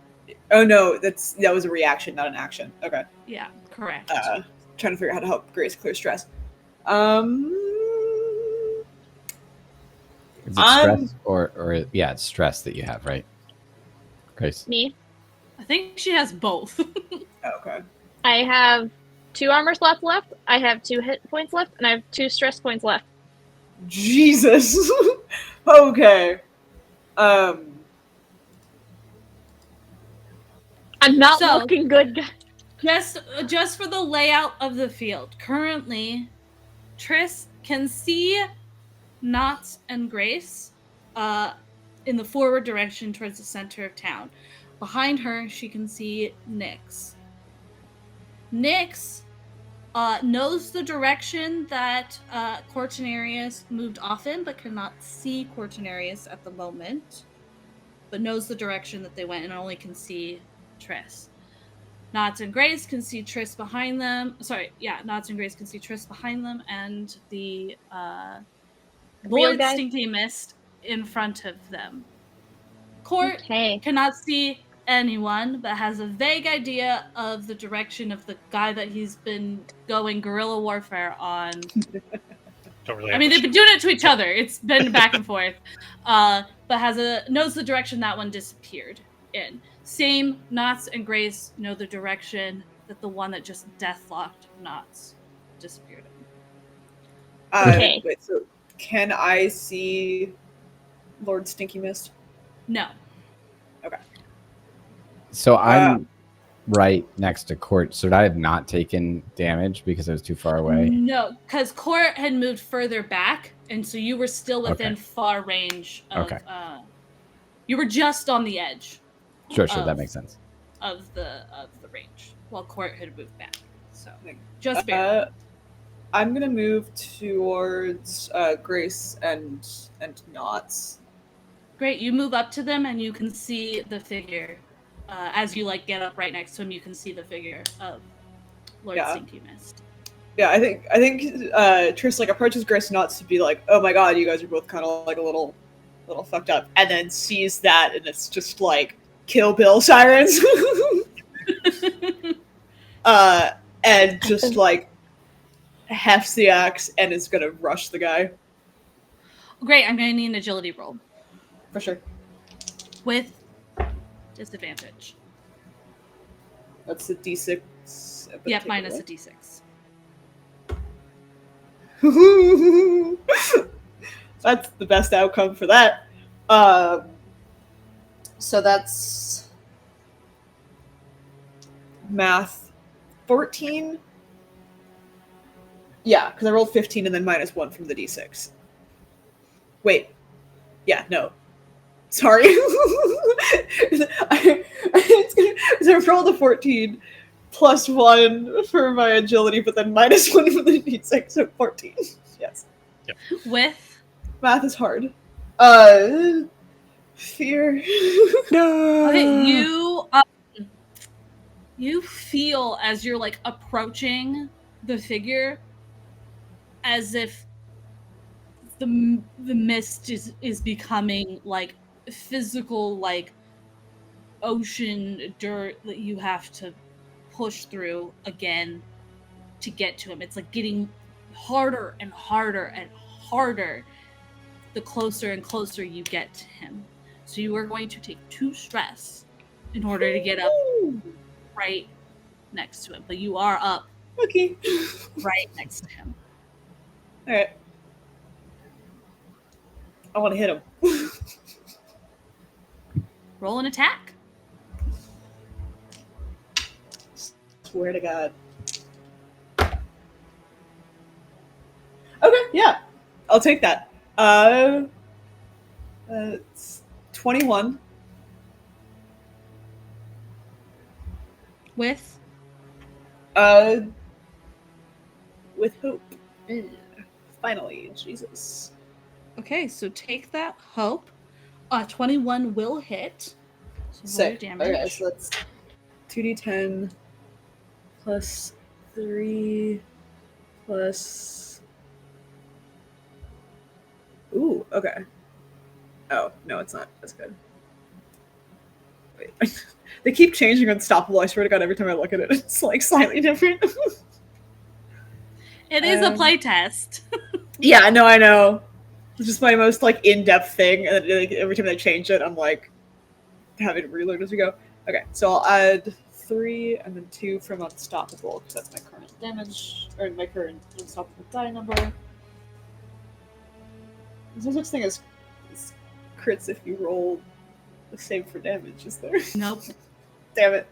Oh no, that was a reaction, not an action. Okay. Yeah, correct. Trying to figure out how to help Grace clear stress. Is it stress or yeah, it's stress that you have, right? Grace. Me. I think she has both. Okay. I have 2 armor slots left. I have 2 hit points left, and I have 2 stress points left. Jesus. Okay. I'm not So- looking good, guys. Just for the layout of the field. Currently, Triss can see Knots and Grace in the forward direction towards the center of town. Behind her, she can see Nyx. Nyx knows the direction that Cortinarius moved off in, but cannot see Cortinarius at the moment. But knows the direction that they went and only can see Triss. Knots and Grace can see Triss behind them. Knots and Grace can see Triss behind them, and the Real Lord guy? Stinky Mist in front of them. Court Okay. cannot see anyone, but has a vague idea of the direction of the guy that he's been going guerrilla warfare on. Don't really. I have mean, much they've been doing it to each other. It's been back and forth. But knows the direction that one disappeared in. Same, Knots and Grace know the direction that the one that just deathlocked Knots disappeared in. Okay. Wait, so can I see Lord Stinky Mist? No. So I'm right next to Court. So I have not taken damage because I was too far away. No, because Court had moved further back, and so you were still within Okay. far range of Okay. You were just on the edge Sure, that makes sense. of the range, while Court had moved back. So just barely. I'm gonna move towards Grace and Knots. Great, you move up to them and you can see the figure. As you get up right next to him, you can see the figure of Lord Stinky Mist. Yeah, I think Triss approaches Grace and Knots to be like, "Oh my god, you guys are both kind of a little fucked up," and then sees that and it's just Kill Bill sirens. And just hefts the axe and is gonna rush the guy. Great, I'm gonna need an agility roll For sure. with disadvantage. That's a D6. Yep, minus a d6. That's the best outcome for that. So that's math 14. Yeah, because I rolled 15 and then minus 1 from the d6. Wait. Yeah, no. Sorry. I rolled a 14 plus 1 for my agility, but then minus 1 for the d6, so 14. Yes. With Math is hard. Fear. No. okay, you feel as you're approaching the figure as if the mist is becoming physical ocean dirt that you have to push through again to get to him. It's getting harder and harder and harder the closer and closer you get to him. So you are going to take 2 stress in order to get up right next to him. But you are up Okay. right next to him. All right. I want to hit him. Roll an attack. Swear to God. Okay, yeah. I'll take that. It's 21. With With hope. Finally, Jesus. okay, so take that hope. 21 will hit. So roll Sick. damage. Okay, so that's 2d10 plus 3 plus. Ooh, okay. Oh, no, it's not. That's good. Wait. They keep changing Unstoppable. I swear to God, every time I look at it, it's like slightly different. It is a playtest. Yeah, no, I know. It's just my most like in-depth thing, and like, every time they change it, I'm like having to relearn as we go. Okay, so I'll add 3 and then 2 from Unstoppable because that's my current damage or my current Unstoppable die number. There's no such thing as crits if you roll the same for damage, is there? Nope. Damn it.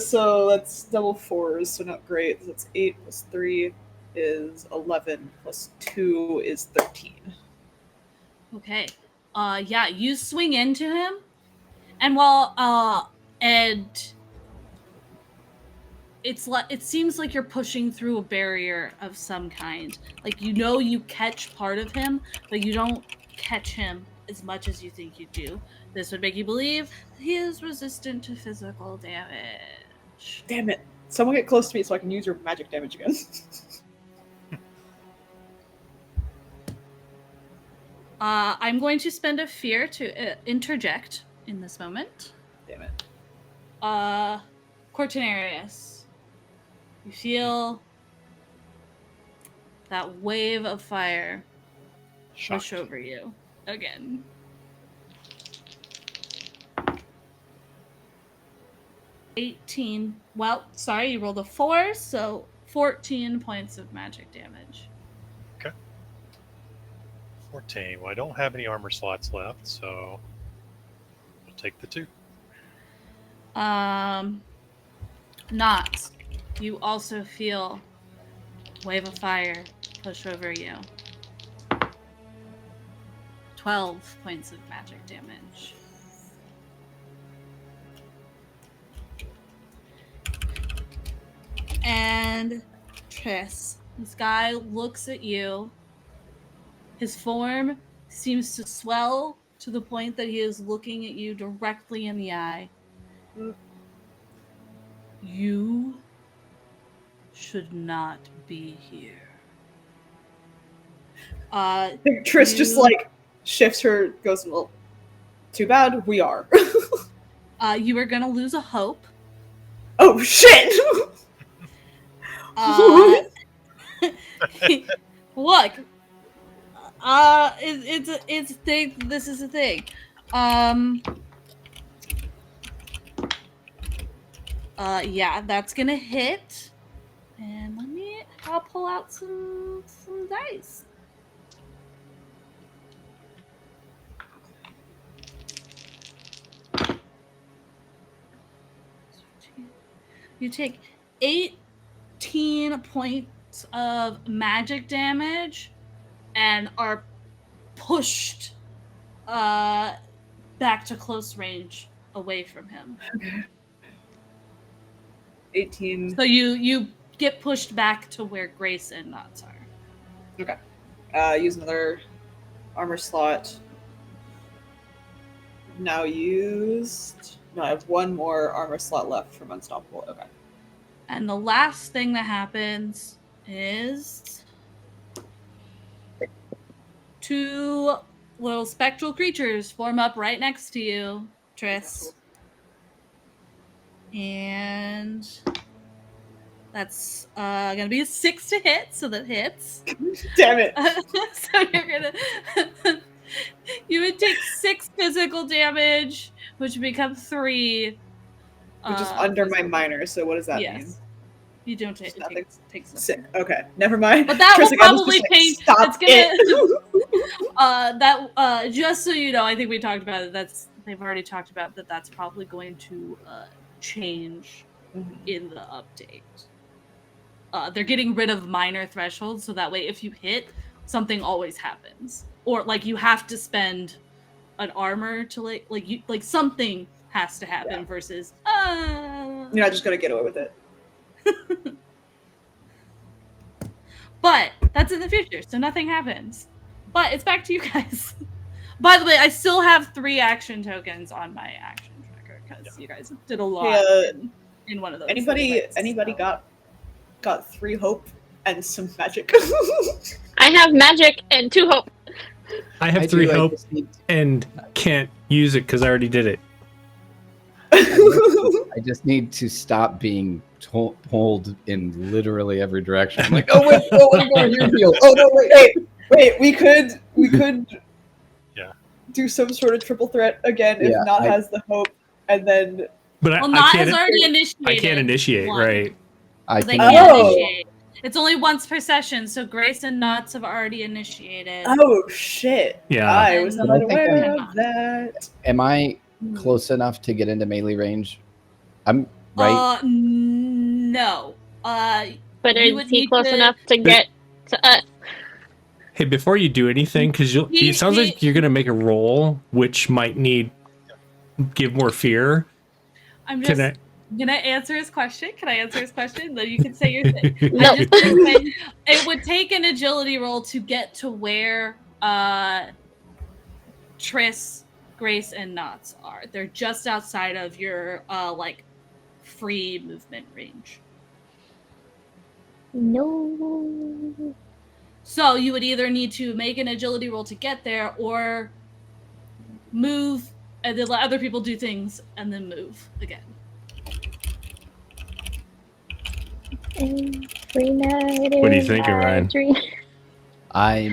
So that's double 4s, so not great. So that's 8 plus 3 is 11 plus 2 is 13. Okay. Yeah, you swing into him, and and it seems like you're pushing through a barrier of some kind. Like you catch part of him, but you don't catch him as much as you think you do. This would make you believe he is resistant to physical damage. Damn it. Someone get close to me so I can use your magic damage again. I'm going to spend a fear to interject in this moment. Damn it. Cortinarius, you feel that wave of fire push Shocked. over you again. Well, sorry, you rolled a 4, so 14 points of magic damage. 14. Well, I don't have any armor slots left, so we'll take the 2. Not. You also feel wave of fire push over you. 12 points of magic damage. And Triss, this guy looks at you. His form seems to swell to the point that he is looking at you directly in the eye. You should not be here. Triss just like shifts her, goes, well, too bad, we are. You are gonna lose a hope. Oh shit! Look, it's a thing. This is a thing. Yeah, that's gonna hit. And I'll pull out some dice. You take 18 points of magic damage and are pushed back to close range away from him. Okay. 18. So you get pushed back to where Grace and Knots are. Okay. Use another armor slot. Now used. No, I have one more armor slot left from Unstoppable. Okay. And the last thing that happens is 2 little spectral creatures form up right next to you, Triss. And That's gonna be a 6 to hit, so that hits. Damn it. So you're gonna you would take 6 physical damage, which would become 3. Which is under my physical- minor, so what does that yes. mean? You don't take Just nothing. it. Takes nothing. Sick. Okay, never mind. But that will Trish, I was probably just like, pay. Stop It's gonna. it. That just so you know, I think we talked about it. They've already talked about that. That's probably going to change in the update. They're getting rid of minor thresholds, so that way, if you hit, something always happens, or like you have to spend an armor to like something has to happen versus You're not just gonna get away with it. But that's in the future, so nothing happens. But it's back to you guys. By the way, I still have 3 action tokens on my action tracker because you guys did a lot in one of those. Anybody events, got 3 hope and some magic? I have magic and 2 hope. I have 3 hope and can't use it because I already did it. I just need to stop being pulled in literally every direction. I'm like, oh wait, you heal. Oh no, wait. We could Yeah. do some sort of triple threat again if Not has the hope, and then. But well, I Not can't. has already initiated. I can't initiate, one. right? They can't initiate. It's only once per session, so Grace and Knots have already initiated. Oh shit! Yeah, I was not aware of that. Am I close enough to get into melee range? I'm right. No. But is he close enough to get to us? Hey, before you do anything, because it sounds like you're gonna make a roll, which might give more fear. I'm just gonna answer his question. Can I answer his question? Then you can say your thing. No. It would take an agility roll to get to where Triss, Grace, and Knots are. They're just outside of your free movement range. No. So you would either need to make an agility roll to get there, or move and then let other people do things and then move again. What are you thinking, Ryan? I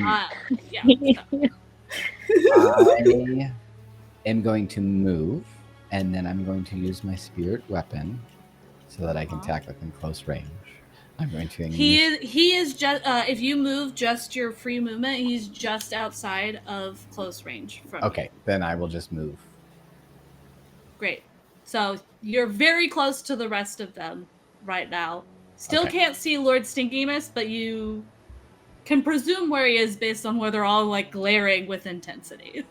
am going to move, and then I'm going to use my spirit weapon so that I can attack within close range. I'm going to. He is just. If you move just your free movement, he's just outside of close range from. Okay, then I will just move. Great. So you're very close to the rest of them right now. Still can't see Lord Stinkimus, but you can presume where he is based on where they're all like glaring with intensity.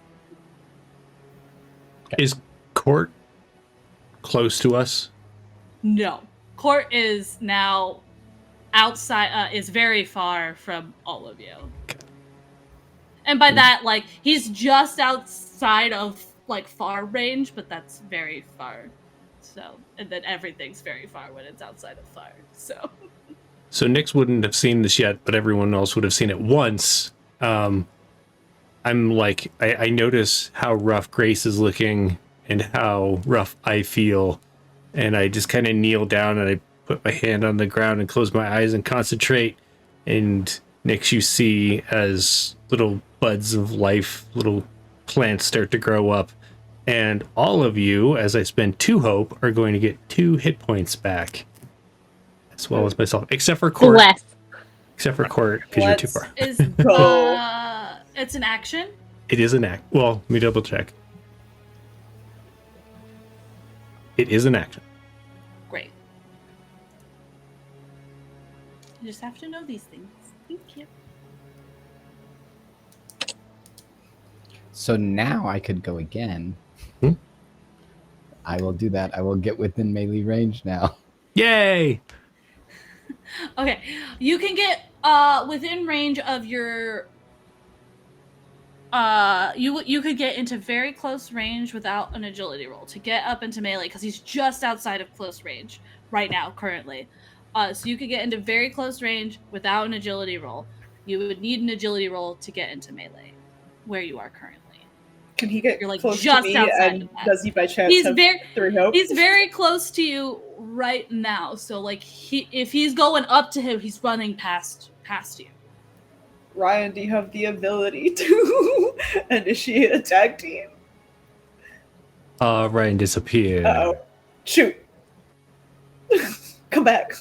Is Court close to us? No. Court is now outside, is very far from all of you. And by that, like, he's just outside of, like, far range, but that's very far. So, and then everything's very far when it's outside of far, so. So Nyx wouldn't have seen this yet, but everyone else would have seen it once. I'm like, I notice how rough Grace is looking and how rough I feel. And I just kind of kneel down and I put my hand on the ground and close my eyes and concentrate. And Nyx, you see as little buds of life, little plants start to grow up. And all of you, as I spend 2 hope, are going to get 2 hit points back. As well as myself. Except for Court. Less. Except for Court, because you're too far. It's an action? It is an act. Well, let me double check. It is an action. Great. You just have to know these things. Thank you. So now I could go again. I will do that. I will get within melee range now. Yay! Okay, you can get within range of your. You could get into very close range without an agility roll to get up into melee because he's just outside of close range right now currently. So you could get into very close range without an agility roll. You would need an agility roll to get into melee, where you are currently. Can he get You're, like, close just to me? outside And of that. does he by chance He's have very 3 hope? he's very close to you right now. So like if he's going up to him, he's running past you. Ryan, do you have the ability to initiate a tag team? Ryan disappeared. Uh-oh. Shoot. Come back.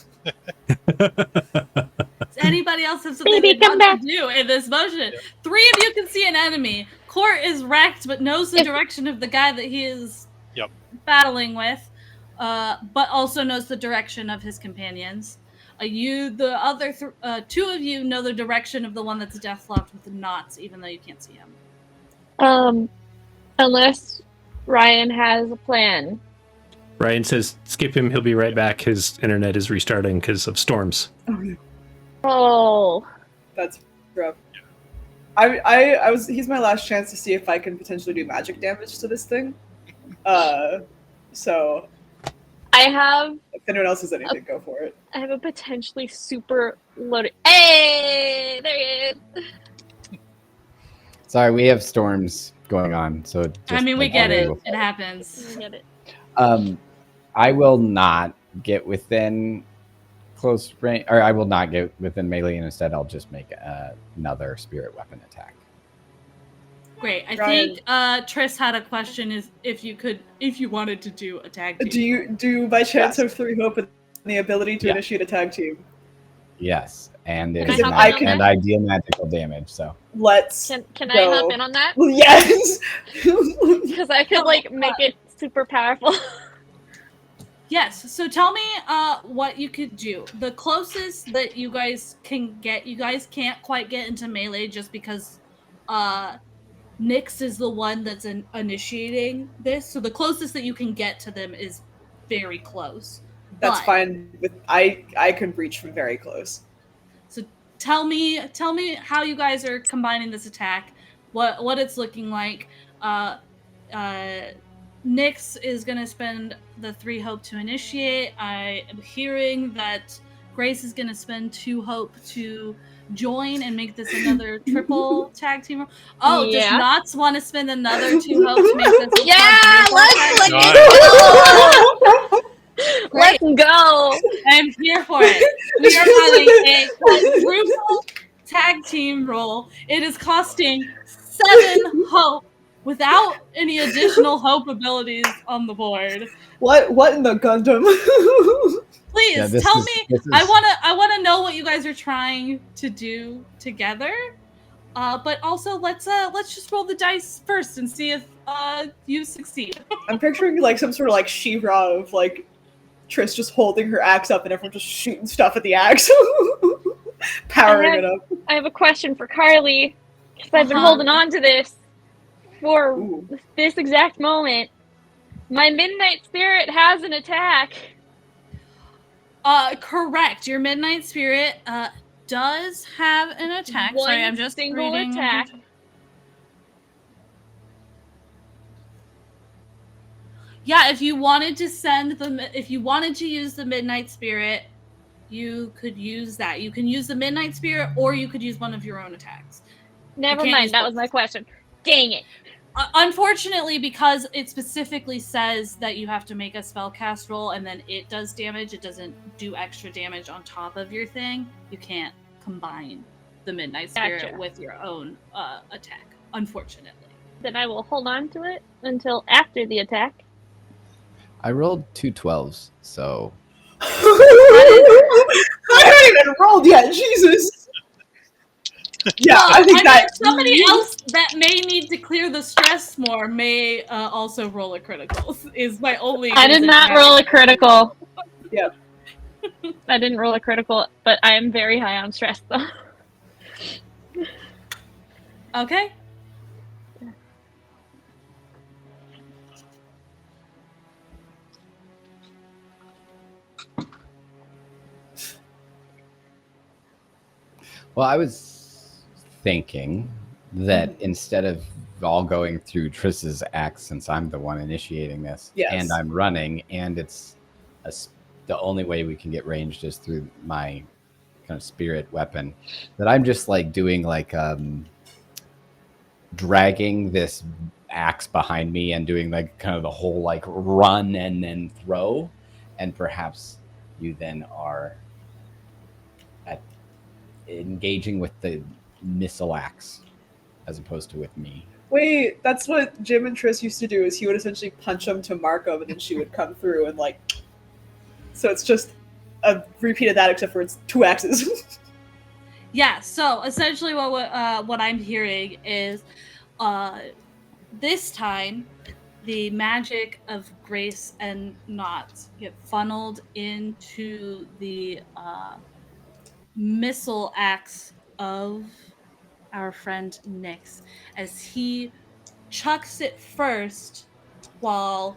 Does anybody else have something Baby, they come want to do in this motion? 3 of you can see an enemy. Court is wrecked, but knows the direction of the guy that he is battling with, but also knows the direction of his companions. The other 2 of you know the direction of the one that's deathlocked with the knots, even though you can't see him. Unless Ryan has a plan. Ryan says, skip him, he'll be right back. His internet is restarting because of storms. Oh. That's rough. I was. He's my last chance to see if I can potentially do magic damage to this thing. So I have if anyone else has anything, go for it. I have a potentially super loaded. Hey, there he is. Sorry, we have storms going on, so I mean, we get it. It happens. We get it. I will not get within close range, or I will not get within melee, and instead I'll just make another spirit weapon attack. Great. I Ryan. think Triss had a question: is if you wanted to do a tag team. Do you by chance Yes. have 3 hope and the ability to Yeah. initiate a tag team? Yes, and it Can is I hop in on and that? I deal magical damage. So Let's. Can I go. hop in on that? Well, yes. Because I could like make it super powerful. Yes. So tell me what you could do. The closest that you guys can get, you guys can't quite get into melee just because Nyx is the one that's initiating this. So the closest that you can get to them is very close. That's But- fine. With I can reach from very close. So tell me how you guys are combining this attack, what it's looking like. Nyx is gonna spend the 3 hope to initiate. I am hearing that Grace is gonna spend 2 hope to join and make this another triple tag team. Oh, Yeah. does Knots want to spend another 2 hope to make this a Yeah, quadruple tag let's team? Let's go. I'm here for it. We are running a quadruple tag team roll. It is costing 7 hope without any additional hope abilities on the board. What in the Gundam? Please yeah, tell me. I wanna know what you guys are trying to do together. But also let's just roll the dice first and see if you succeed. I'm picturing like some sort of like She-Ra of like Triss just holding her axe up and everyone just shooting stuff at the axe, powering it up. I have a question for Carly because I've been holding on to this for Ooh. this exact moment. My Midnight Spirit has an attack. Correct. Your Midnight Spirit does have an attack. One Sorry, I'm just single reading. attack. Yeah, if you wanted to use the Midnight Spirit, you could use that. You can use the Midnight Spirit, or you could use one of your own attacks. Never can't mind. use That both. was my question. Dang it. Unfortunately, because it specifically says that you have to make a spellcast roll and then it does damage, it doesn't do extra damage on top of your thing. You can't combine the Midnight Spirit Gotcha. with your own attack, unfortunately. Then I will hold on to it until after the attack. I rolled 2 12s, so I haven't even rolled yet. Jesus. Yeah, I think mean, that somebody else that may need to clear the stress more may also roll a critical. Is my only. I did reason not to- roll a critical. Yep. I didn't roll a critical, but I am very high on stress though. Okay. Well, I was thinking that instead of all going through Triss's axe, since I'm the one initiating this, Yes. and I'm running, and it's the only way we can get ranged is through my kind of spirit weapon, that I'm just like doing like dragging this axe behind me and doing like kind of the whole like run and then throw, and perhaps you then are engaging with the missile axe as opposed to with me. Wait, that's what Jim and Triss used to do. Is he would essentially punch him to mark him, and then she would come through and like. So it's just a repeat of that, except for it's 2 axes. Yeah. So essentially, what I'm hearing is, this time, the magic of grace and knots get funneled into the missile axe of our friend Nyx as he chucks it first, while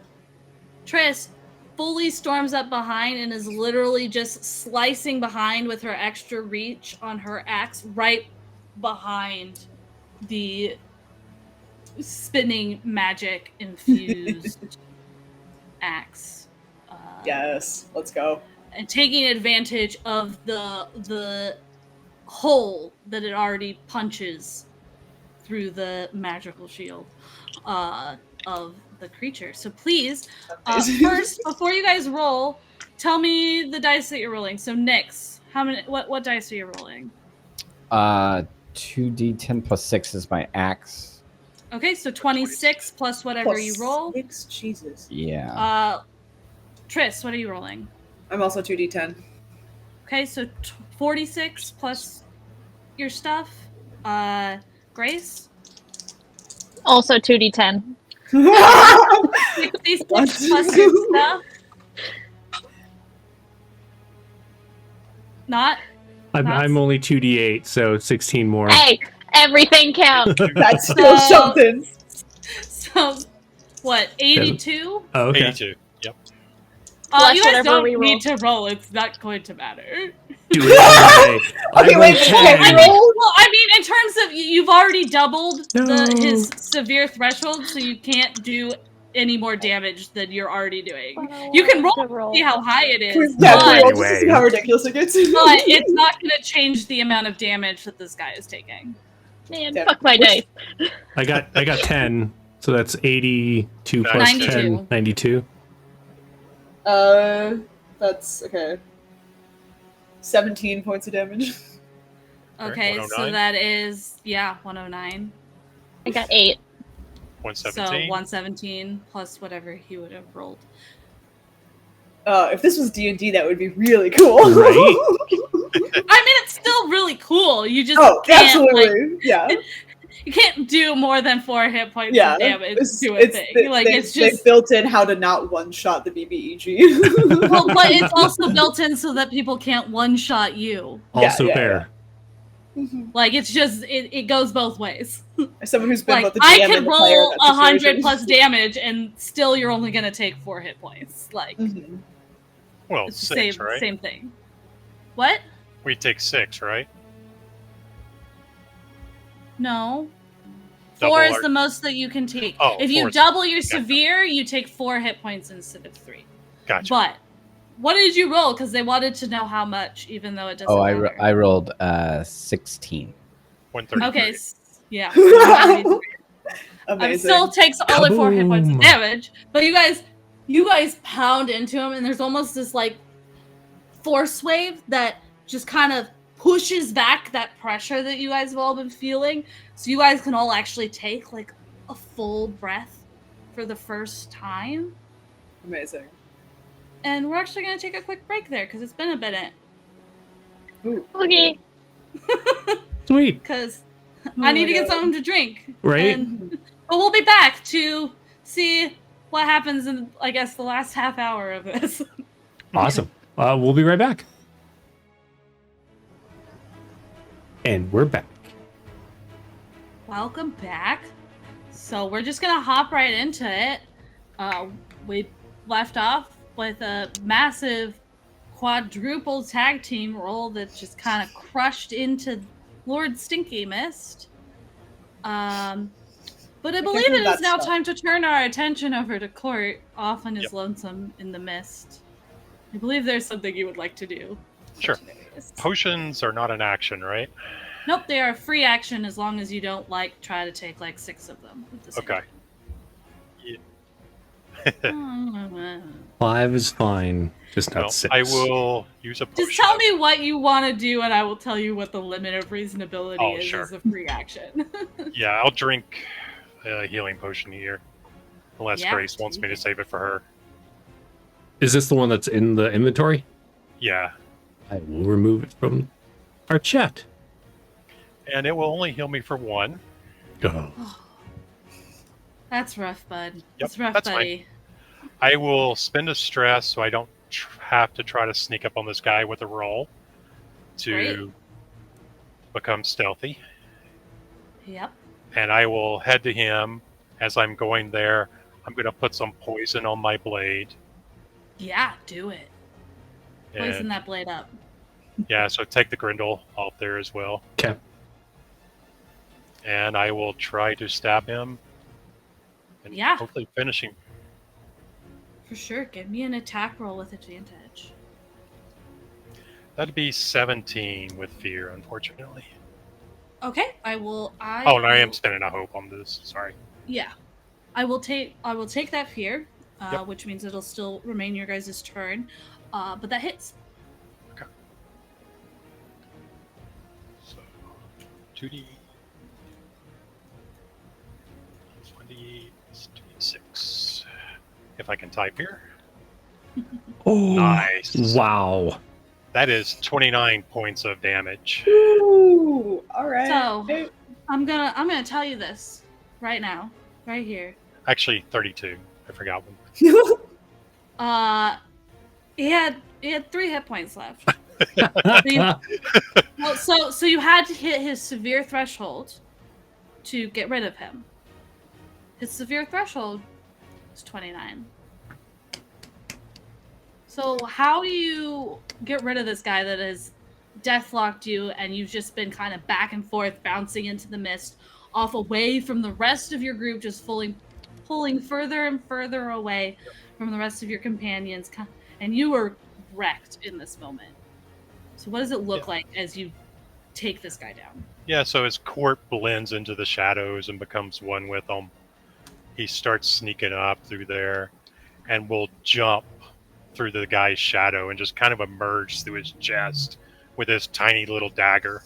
Triss fully storms up behind and is literally just slicing behind with her extra reach on her axe right behind the spinning magic infused axe. Yes, let's go. And taking advantage of the hole that it already punches through the magical shield of the creature. So please, first, before you guys roll, tell me the dice that you're rolling. So Nyx, how many? What dice are you rolling? 2d10 plus 6 is my axe. Okay, so 26 plus whatever you roll. 6, Jesus. Yeah. Triss, what are you rolling? I'm also 2d10. Okay, so 46 plus your stuff. Grace? Also 2d10. 66 plus your stuff. Not? I'm only 2d8, so 16 more. Hey, everything counts. That's still something. So, what, 82? Oh, okay. 82. Yep. Plus You guys whatever don't we roll. need to roll. It's not going to matter. Do it anyway. Okay, wait, I before rolled we 10. roll, Well, I mean, in terms of you've already doubled No. his severe threshold, so you can't do any more damage than you're already doing. You can roll to see how high it is, yeah, but, can we roll just to Anyway. see how ridiculous it gets? but it's not going to change the amount of damage that this guy is taking. Man, Yeah. fuck my dice. I got 10, so that's 82 plus 10, 92. That's okay. 17 points of damage. Okay, so 109. that is 109. I got 8. 117. So 117 plus whatever he would have rolled. If this was D&D, that would be really cool. Right? I mean, it's still really cool. You just Oh, can't, absolutely. like, Yeah. you can't do more than 4 hit points Yeah. of damage to a It's- thing. they- Like, they- it's just... They built in how to not one-shot the BBEG. Well, but it's also built in so that people can't one-shot you. Also yeah, fair. Like, it's just... It goes both ways. As someone who's been Like, both the I DM can and the player roll in that 100 situation. plus damage, and still you're only going to take 4 hit points. Like, Mhm. Well, it's the 6, same, right? same thing. What? We take 6, right? No. Double 4 is our- the most that you can take. Oh, if you 4 is- double your gotcha. severe, you take 4 hit points instead of 3. Gotcha. But what did you roll? Because they wanted to know how much, even though it doesn't Oh, matter. I rolled 16. 133. Okay, yeah. It Amazing. still takes only 4 hit points of Kaboom. damage, but you guys pound into him, and there's almost this like force wave that just kind of pushes back that pressure that you guys have all been feeling, so you guys can all actually take like a full breath for the first time. Amazing. And we're actually going to take a quick break there because it's been a minute. Okay. Sweet. Because Oh I need my to get God. something to drink. Right? But we'll be back to see what happens in, I guess, the last half hour of this. Awesome. We'll be right back. And we're back. Welcome back. So we're just going to hop right into it. We left off with a massive quadruple tag team roll that just kind of crushed into Lord Stinky Mist. But I believe can't it do is that now stuff. time to turn our attention over to Court, off on his Yep. lonesome in the mist. I believe there's something you would like to do. Sure. Potions are not an action, right? Nope, they are free action as long as you don't try to take 6 of them. At the same Okay. time. 5 is fine, just not Well, 6. I will use a potion. Just tell me what you want to do, and I will tell you what the limit of reasonability is sure. as a free action. Yeah, I'll drink a healing potion here. Unless Yeah, Grace wants me to save it for her. Is this the one that's in the inventory? Yeah. I will remove it from our chat. And it will only heal me for 1. Oh. That's rough, bud. Yep, That's rough, that's buddy. I will spend a stress so I don't have to try to sneak up on this guy with a roll to Great. become stealthy. Yep. And I will head to him. As I'm going there, I'm going to put some poison on my blade. Yeah, do it. Poison And, that blade up. yeah, so take the grindle off there as well. Okay. And I will try to stab him. And Yeah. hopefully finish him. For sure. Give me an attack roll with advantage. That'd be 17 with fear, unfortunately. Okay, I will. Oh, and I am spending a hope on this. Sorry. Yeah, I will take that fear, Yep. which means it'll still remain your guys' turn, but that hits. Okay. So, 2d. 1d, 2d6. If I can type here. Oh, Nice. Wow. That is 29 points of damage. Ooh, all right. So I'm gonna tell you this right now, right here. Actually, 32. I forgot one. He had 3 hit points left. So you had to hit his severe threshold to get rid of him. His severe threshold is 29. So how do you get rid of this guy that has deathlocked you, and you've just been kind of back and forth, bouncing into the mist, off away from the rest of your group, just pulling further and further away from the rest of your companions, and you were wrecked in this moment. So what does it look like as you take this guy down? Yeah, so his court blends into the shadows and becomes one with them. He starts sneaking up through there and will jump through the guy's shadow and just kind of emerge through his chest with this tiny little dagger.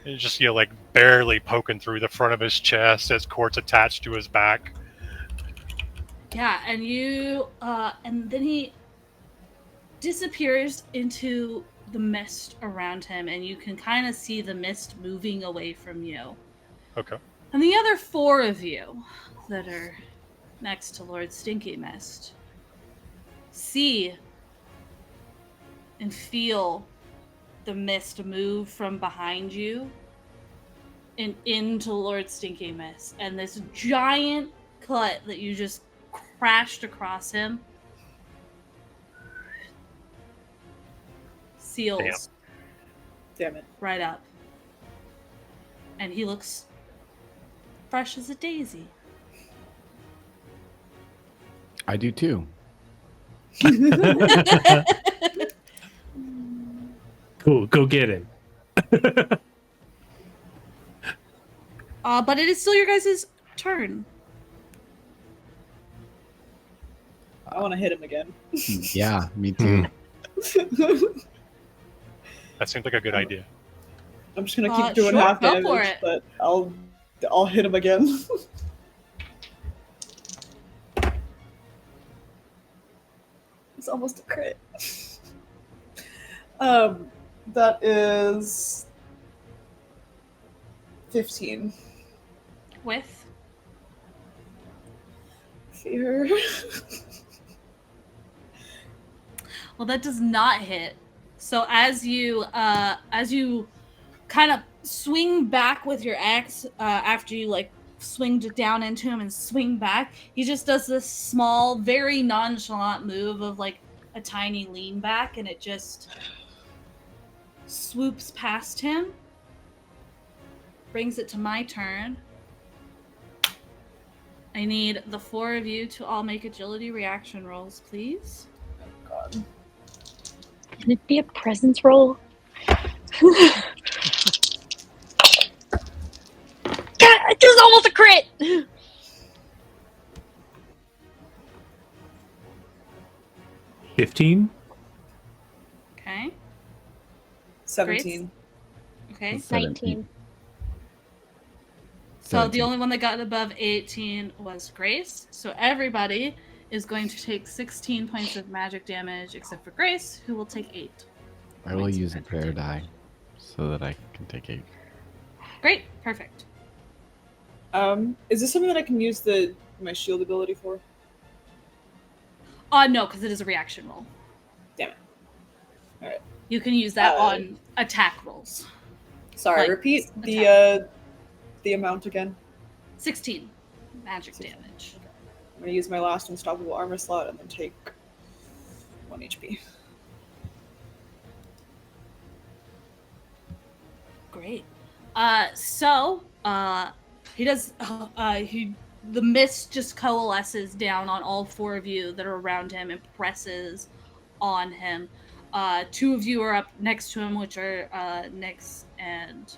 And just, like barely poking through the front of his chest as Court's attached to his back. Yeah, and and then he disappears into the mist around him, and you can kind of see the mist moving away from you. Okay. And the other 4 of you that are next to Lord Stinky Mist see and feel the mist move from behind you and into Lord Stinky Mist. And this giant cut that you just crashed across him seals Damn it. right up. And he looks fresh as a daisy. I do too. Cool. Go get him. But it is still your guys' turn. I want to hit him again. Yeah, me too. That seems like a good idea. I'm just gonna keep sure, doing half go for damage, it. but I'll hit him again. It's almost a crit. That is 15. With Fear. well, that does not hit. So as you kind of swing back with your axe, after you like swing down into him and swing back, he just does this small, very nonchalant move of like a tiny lean back, and it just swoops past him. Brings it to my turn. I need the 4 of you to all make agility reaction rolls, please. Oh god. Can it be a presence roll? God, this is almost a crit! 15. Okay. 17. Okay. 19. So the 17. only one that got above 18 was Grace. So everybody is going to take 16 points of magic damage, except for Grace, who will take 8. I will points of use a magic prayer damage. die so that I can take 8. Great. Perfect. Is this something that I can use my shield ability for? No, because it is a reaction roll. Damn it. Alright. You can use that Uh, on attack rolls. Sorry, Like, repeat attack. the amount again. 16 magic damage. I'm gonna use my last unstoppable armor slot and then take 1 HP. Great. He does. The mist just coalesces down on all 4 of you that are around him and presses on him. 2 of you are up next to him, which are Nyx and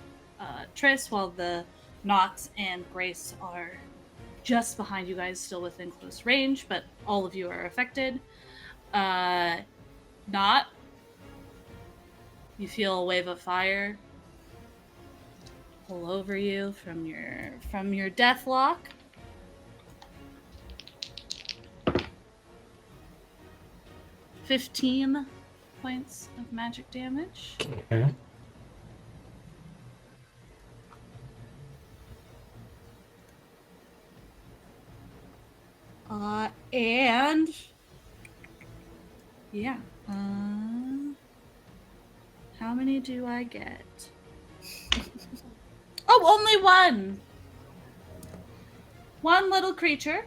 Triss, while the Knox and Grace are just behind you guys, still within close range, but all of you are affected. Not. You feel a wave of fire pull over you from your death lock. $15 points of magic damage. Okay. And yeah. How many do I get? Oh, only one! One little creature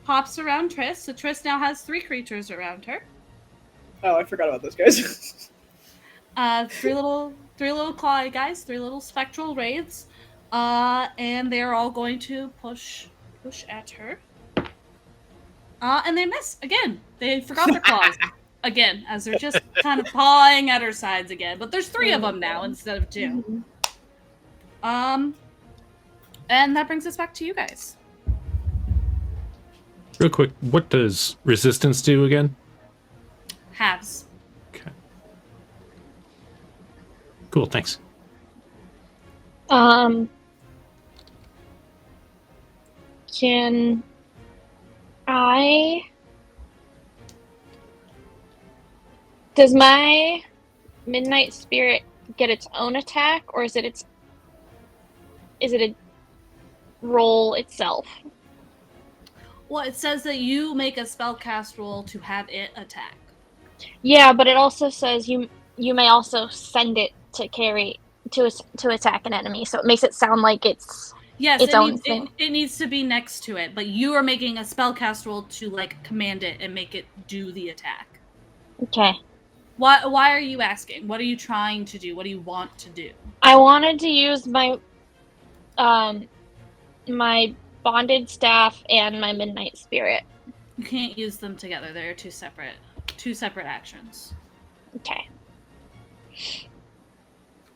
hops around Triss, so Triss now has 3 creatures around her. Oh, I forgot about those guys. 3 little claw guys, 3 little spectral wraiths, and they're all going to push at her. And they miss again. They forgot their claws again, as they're just kind of pawing at her sides again. But there's 3 of them now instead of 2. And that brings us back to you guys. Real quick, what does resistance do again? Halves. Okay. Cool, thanks. Can I... Does my Midnight Spirit get its own attack, or is it a roll itself? Well, it says that you make a spellcast roll to have it attack. Yeah, but it also says you may also send it to carry to attack an enemy, so it makes it sound like it's its own thing. It needs to be next to it, but you are making a spellcast roll to like command it and make it do the attack. Okay. Why are you asking? What are you trying to do? What do you want to do? I wanted to use my my bonded staff and my Midnight Spirit. You can't use them together. They're two separate actions. Okay.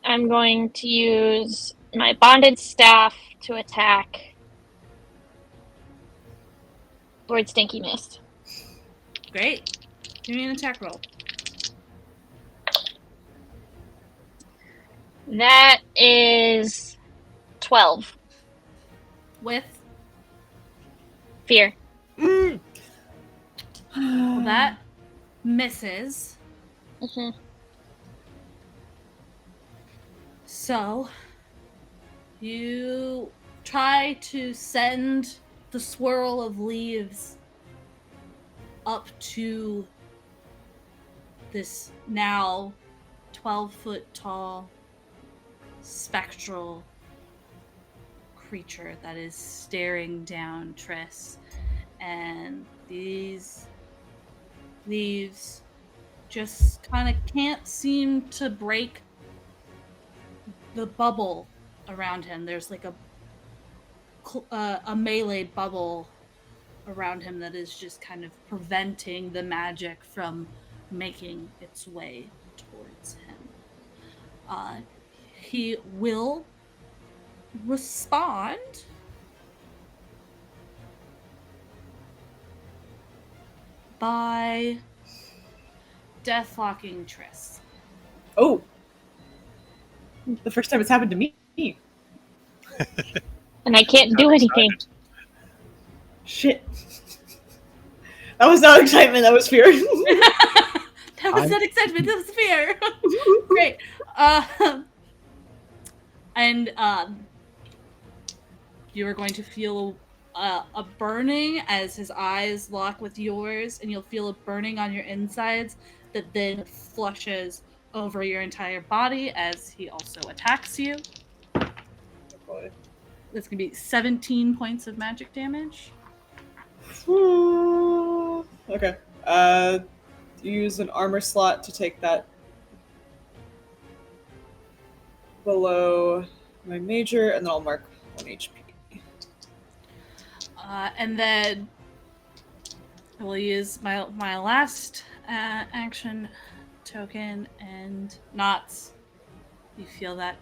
I'm going to use my bonded staff to attack Lord Stinky Mist. Great. Give me an attack roll. That is 12. With Fear. well, that misses. Mm-hmm. So you try to send the swirl of leaves up to this now 12-foot tall spectral creature that is staring down Triss, and these leaves just kind of can't seem to break the bubble around him. There's like a melee bubble around him that is just kind of preventing the magic from making its way towards him. He will respond. by Deathlocking Triss. Oh, the first time it's happened to me. And I can't do I'm anything. excited. Shit. That was not excitement. That was fear. That was not excitement. That was fear. Great. And you are going to feel a burning as his eyes lock with yours, and you'll feel a burning on your insides that then flushes over your entire body as he also attacks you. Boy. That's going to be 17 points of magic damage. Okay. Use an armor slot to take that below my major, and then I'll mark 1 HP. And then I will use my last action token, and Knots, you feel that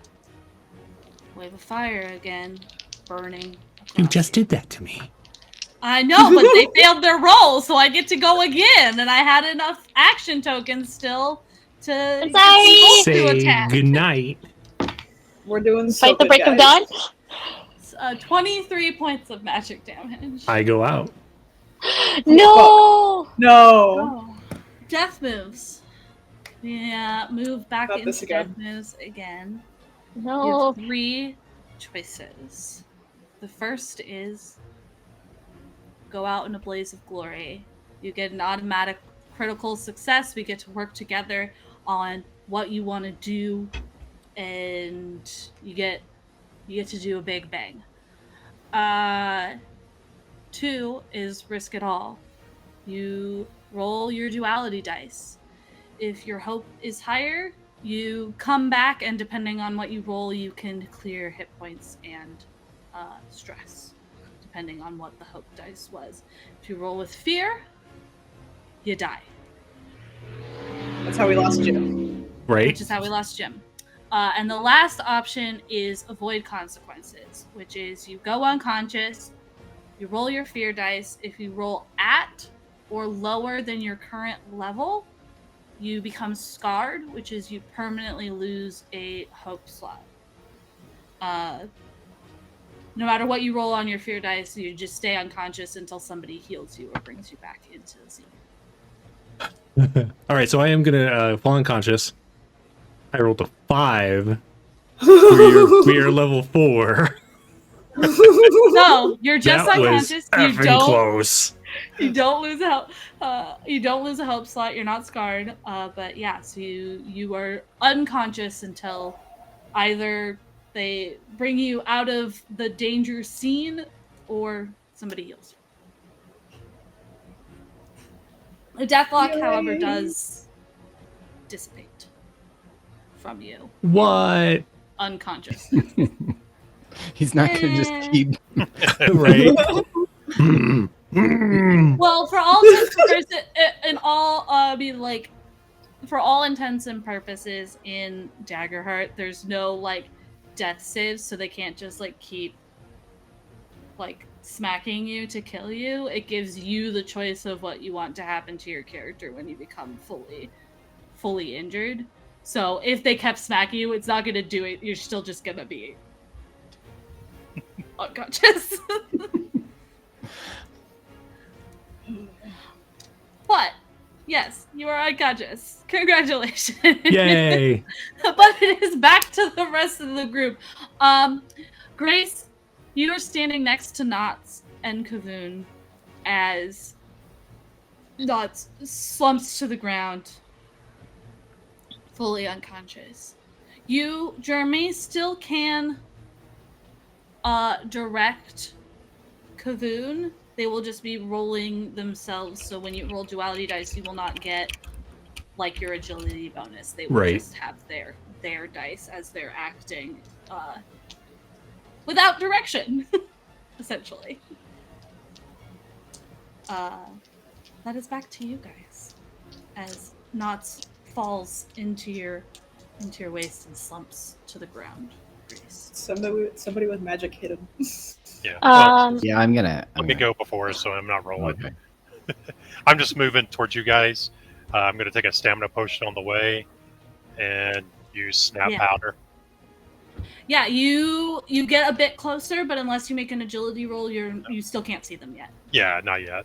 wave of fire again burning. You just did that to me. I know, but they failed their roll, so I get to go again, and I had enough action tokens still to I'm get some sorry. bolts to Say attack. goodnight. We're doing so Fight the good, break of guys. dawn. 23 points of magic damage. I go out. No. No. Oh. Death moves. Yeah, move back Not this into death again. moves again. You No. have 3 choices. The first is go out in a blaze of glory. You get an automatic critical success. We get to work together on what you want to do, and you get to do a big bang. 2 is risk it all. You roll your duality dice. If your hope is higher, you come back, and depending on what you roll, you can clear hit points and stress, depending on what the hope dice was. If you roll with fear, you die. That's how we lost Jim. Right? Which is how we lost Jim. And the last option is avoid consequences, which is you go unconscious, you roll your fear dice. If you roll at or lower than your current level, you become scarred, which is you permanently lose a hope slot. No matter what you roll on your fear dice, you just stay unconscious until somebody heals you or brings you back into the scene. All right, so I am gonna fall unconscious. I rolled a 5. We are level 4. No, you're just That was unconscious. You effing close. You don't lose a hope. You don't lose a hope slot. You're not scarred. But yeah, so you are unconscious until either they bring you out of the danger scene or somebody heals you. The deathlock, however, Yay. does dissipate from you, What? unconscious. He's not going to just keep. Right? Well, for all intents and purposes, for all intents and purposes in Daggerheart, there's no like death saves, so they can't just like keep like smacking you to kill you. It gives you the choice of what you want to happen to your character when you become fully injured. So if they kept smacking you, it's not gonna do it. You're still just gonna be unconscious. But yes, you are unconscious. Congratulations. Yay. But it is back to the rest of the group. Grace, you are standing next to Knots and Kavoon as Knots slumps to the ground, fully unconscious. You, Jeremy, still can direct Kavoon. They will just be rolling themselves, so when you roll duality dice, you will not get like your agility bonus. They will just have their dice as they're acting without direction, essentially. That is back to you guys, as Knots falls into your waist and slumps to the ground. Grace. Somebody with magic hit him. Yeah. Well, Yeah, I'm gonna. let me go before, so I'm not rolling. Okay. I'm just moving towards you guys. I'm going to take a stamina potion on the way and use snap Yeah. powder. Yeah, you get a bit closer, but unless you make an agility roll, you still can't see them yet. Yeah, not yet.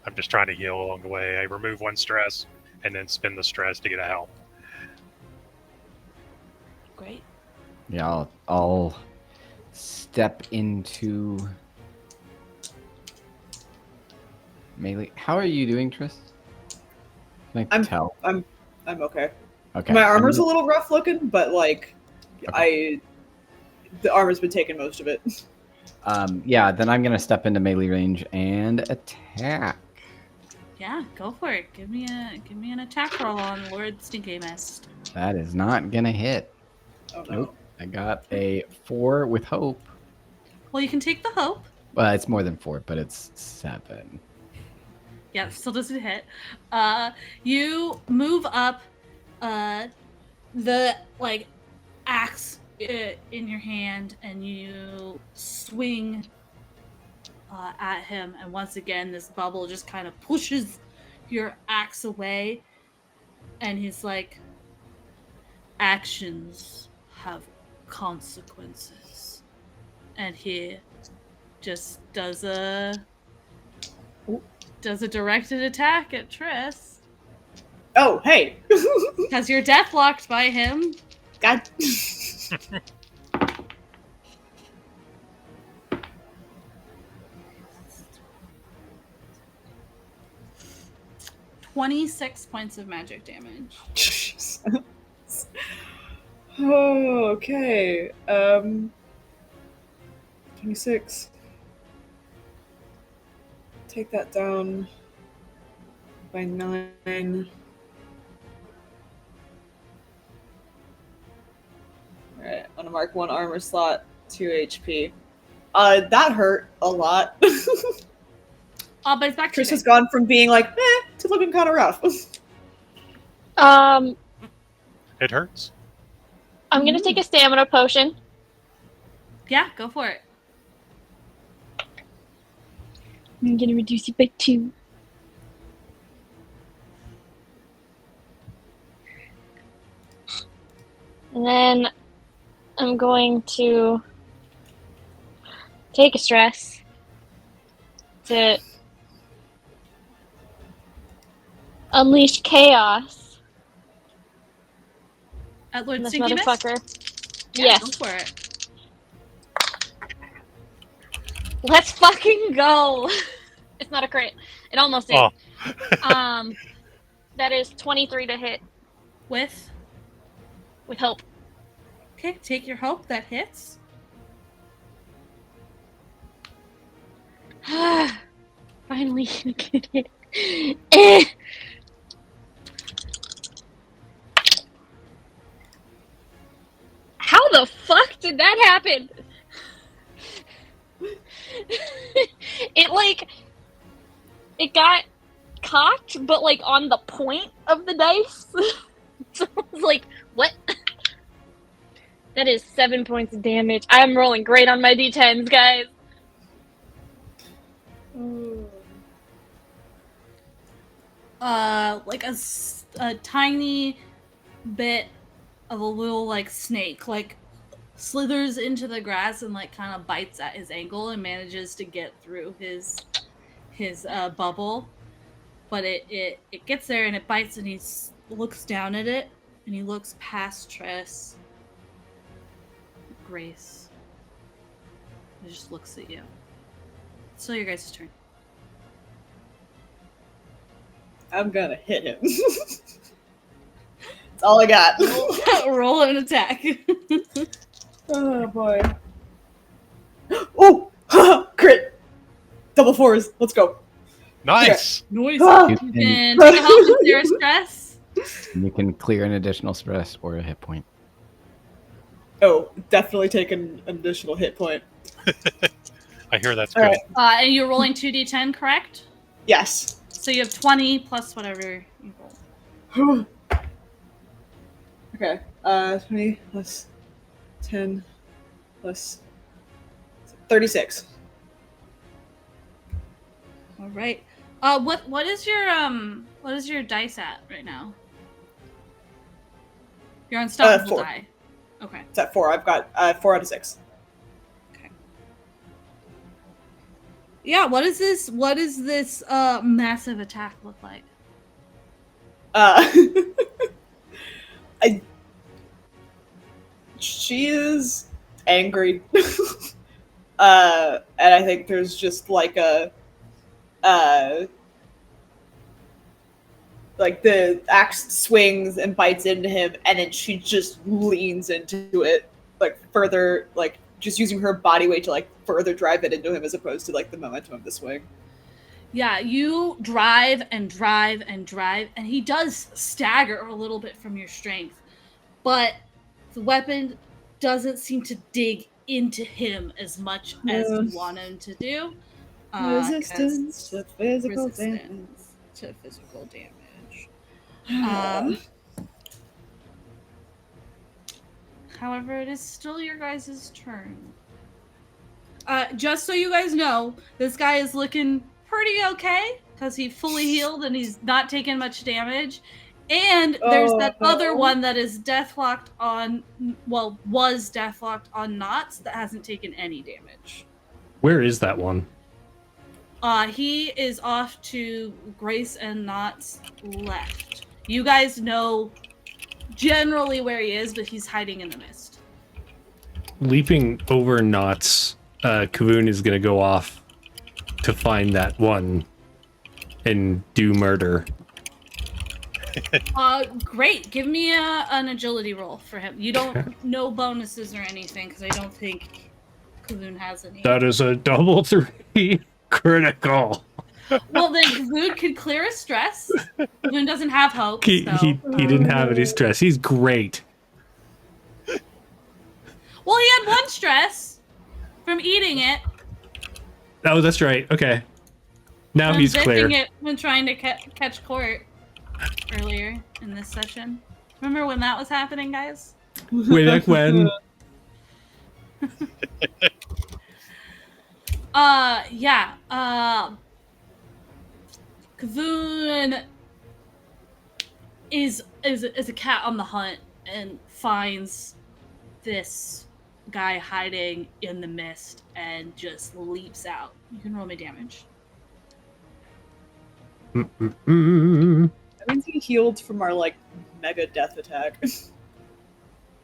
I'm just trying to heal along the way. I remove one stress and then spend the stress to get a health. Great. Yeah, I'll step into melee. How are you doing, Tris? Can I tell? I'm okay. Okay. My armor's a little rough looking, but like, Okay. the armor's been taking most of it. Yeah, then I'm gonna step into melee range and attack. Yeah, go for it. Give me an attack roll on Lord Stinky Mist. That is not gonna hit. Oh no. Nope. I got a 4 with hope. Well, you can take the hope. Well, it's more than 4, but it's 7. Yeah, still doesn't hit. You move up, the like axe in your hand, and you swing at him. And once again, this bubble just kind of pushes your axe away, and he's like, "Actions have consequences," and he just does a directed attack at Triss. Oh, hey. Because you're deathlocked by him. God. 26 points of magic damage. Jesus. Oh, okay. 26. Take that down by 9. Alright, I'm gonna mark 1 armor slot, 2 HP. That hurt a lot. But it's back to Trish has gone from being like, to looking kind of rough. It hurts. I'm gonna take a stamina potion. Yeah, go for it. I'm gonna reduce it by 2. And then I'm going to take a stress to unleash chaos At Lord on this Stinky Mist? motherfucker. Yeah, Yes. go for it. Let's fucking go. It's not a crit. It almost is. Oh. That is 23 to hit With hope. okay, take your hope, that hits. Finally, I can hit it. How the fuck did that happen? It got cocked, but like on the point of the dice. So I was like, what? That is 7 points of damage. I'm rolling great on my d10s, guys. Like a tiny bit of a little like snake like slithers into the grass and like kind of bites at his ankle and manages to get through his bubble, but it gets there and it bites and he looks down at it and he looks past Tress, Grace. He just looks at you. It's still your guys' turn. I'm gonna hit him. That's all I got. Roll an attack. Oh boy. Oh! Crit! Double 4s. Let's go. Nice. Noise. Ah! You can take a help with zero stress. You can clear an additional stress or a hit point. Oh, definitely take an additional hit point. I hear that's All good. right. And you're rolling 2d10, correct? Yes. So you have 20 plus whatever you roll. Okay. 20 plus 10 plus 36. All right. What is your dice at right now? Your unstoppable 4. die. Okay. It's at 4. I've got 4 out of 6. Yeah, what is this massive attack look like? She is angry. And I think there's just like like the axe swings and bites into him, and then she just leans into it, like further, like just using her body weight to like further drive it into him as opposed to like the momentum of the swing. Yeah, you drive and drive and drive, and he does stagger a little bit from your strength, but the weapon doesn't seem to dig into him as much as you want him to do. Resistance to physical damage. Resistance to physical damage. However, it is still your guys' turn. Just so you guys know, this guy is looking pretty okay because he fully healed and he's not taking much damage. And there's that other one that is deathlocked on, well, was deathlocked on Knots that hasn't taken any damage. Where is that one? He is off to Grace and Knots left. You guys know generally where he is, but he's hiding in the mist. Leaping over Knots, Kavoon is going to go off to find that one and do murder. Great. Give me an agility roll for him. You don't no bonuses or anything because I don't think Kavoon has any. That is a double 3 critical. Well, then Kavoon could clear his stress. Kavoon doesn't have hope. He didn't have any stress. He's great. Well, he had one stress from eating it. Oh, that's right. Okay. Now he's clear. It when trying to catch court earlier in this session. Remember when that was happening, guys? Way back when. Yeah. Kavoon is a cat on the hunt and finds this guy hiding in the mist and just leaps out. You can roll me damage. That means he healed from our like mega death attack.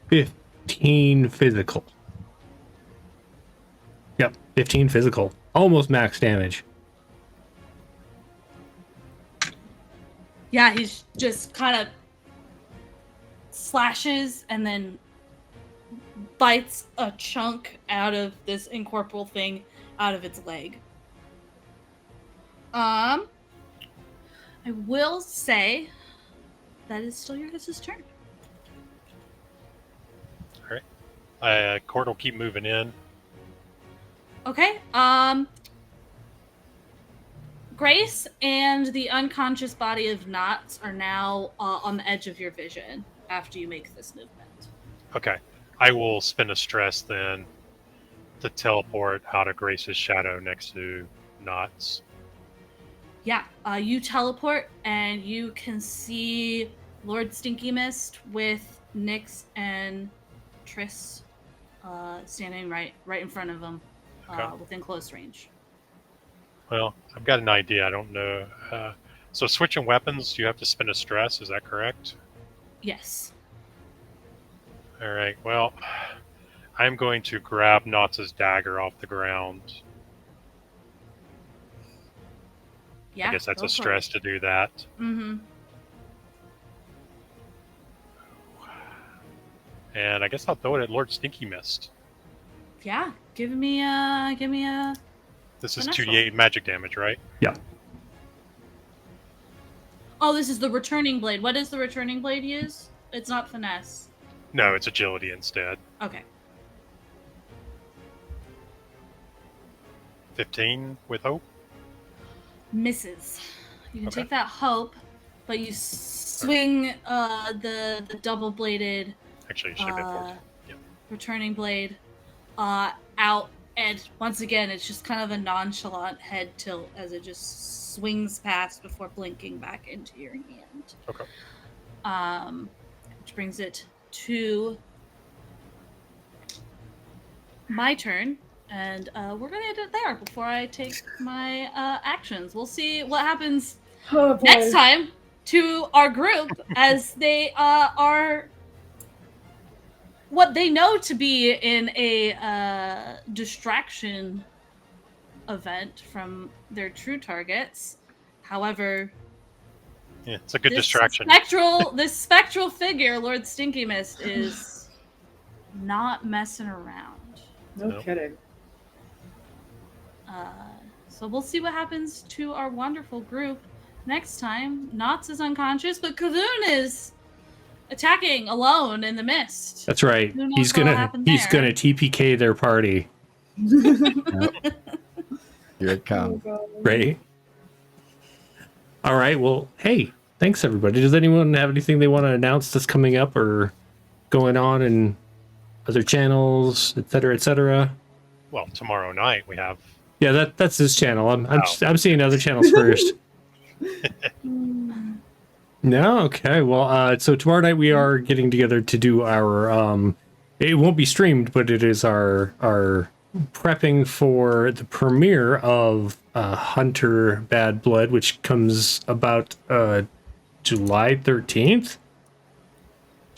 15 physical. Yep, 15 physical. Almost max damage. Yeah, he's just kind of slashes and then bites a chunk out of this incorporeal thing out of its leg. I will say that is still your guys' turn. All right. Court will keep moving in. Okay. Grace and the unconscious body of Knots are now on the edge of your vision after you make this movement. Okay. I will spend a stress then to teleport out of Grace's shadow next to Knots. Yeah, you teleport and you can see Lord Stinky Mist with Nyx and Triss standing right in front of him, within close range. Well, I've got an idea. I don't know. So switching weapons, you have to spend a stress. Is that correct? Yes. All right. Well, I'm going to grab Knots' dagger off the ground. Yeah. I guess that's a stress to do that. Mm-hmm. And I guess I'll throw it at Lord Stinky Mist. Yeah. Give me a. This is Finesse 2d8 magic damage, right? Yeah. Oh, this is the returning blade. What does the returning blade use? It's not finesse. No, it's agility instead. Okay. 15 with hope. Misses. You can Okay. take that hope, but you swing the double bladed Actually, it should have been 14. Yep. returning blade out, and once again it's just kind of a nonchalant head tilt as it just swings past before blinking back into your hand. Okay. Which brings it to my turn, and we're gonna end it there before I take my actions. We'll see what happens Oh, boy. next time to our group as they are what they know to be in a distraction event from their true targets. However, Yeah, it's a good this distraction. this spectral figure, Lord Stinky Mist, is not messing around. No Nope. kidding. So we'll see what happens to our wonderful group next time. Knots is unconscious, but Kavoon is attacking alone in the mist. That's right. Who knows He's what'll gonna happen he's there? gonna TPK their party, Here it comes. right? All right. Well, hey, thanks everybody. Does anyone have anything they want to announce that's coming up or going on in other channels, et cetera, et cetera? Well, tomorrow night we have. Yeah, that's his channel. I'm Oh. I'm seeing other channels first. No, okay. Well, so tomorrow night we are getting together to do our it won't be streamed, but it is our prepping for the premiere of Hunter Bad Blood, which comes about July 13th.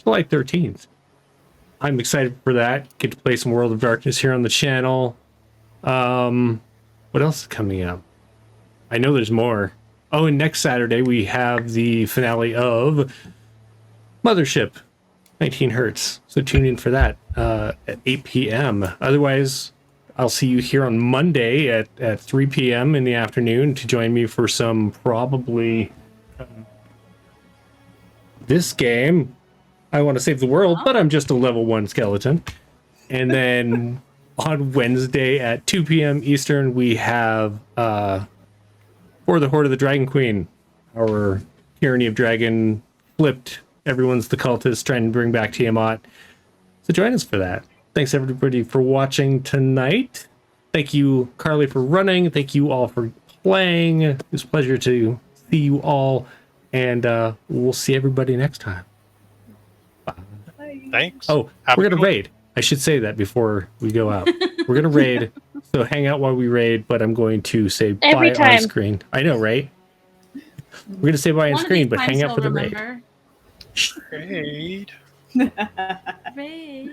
July 13th. I'm excited for that. Get to play some World of Darkness here on the channel. What else is coming up? I know there's more. Oh, and next Saturday we have the finale of Mothership, 19 Hertz. So tune in for that at 8 p.m. Otherwise, I'll see you here on Monday at 3 p.m. in the afternoon to join me for some probably this game. I want to save the world, but I'm just a level 1 skeleton. And then on Wednesday at 2 p.m. Eastern, we have For the Horde of the Dragon Queen, our Tyranny of Dragon flipped. Everyone's the cultist trying to bring back Tiamat. So join us for that. Thanks everybody for watching tonight. Thank you, Carly, for running. Thank you all for playing. It was a pleasure to see you all. And we'll see everybody next time. Thanks. Oh, Have we're a going to good one. raid. I should say that before we go out. We're going to raid. So hang out while we raid, but I'm going to say Every bye time. on screen. I know, right? We're going to say bye on One of screen, these but times hang out he'll for the raid. remember. Raid. Raid.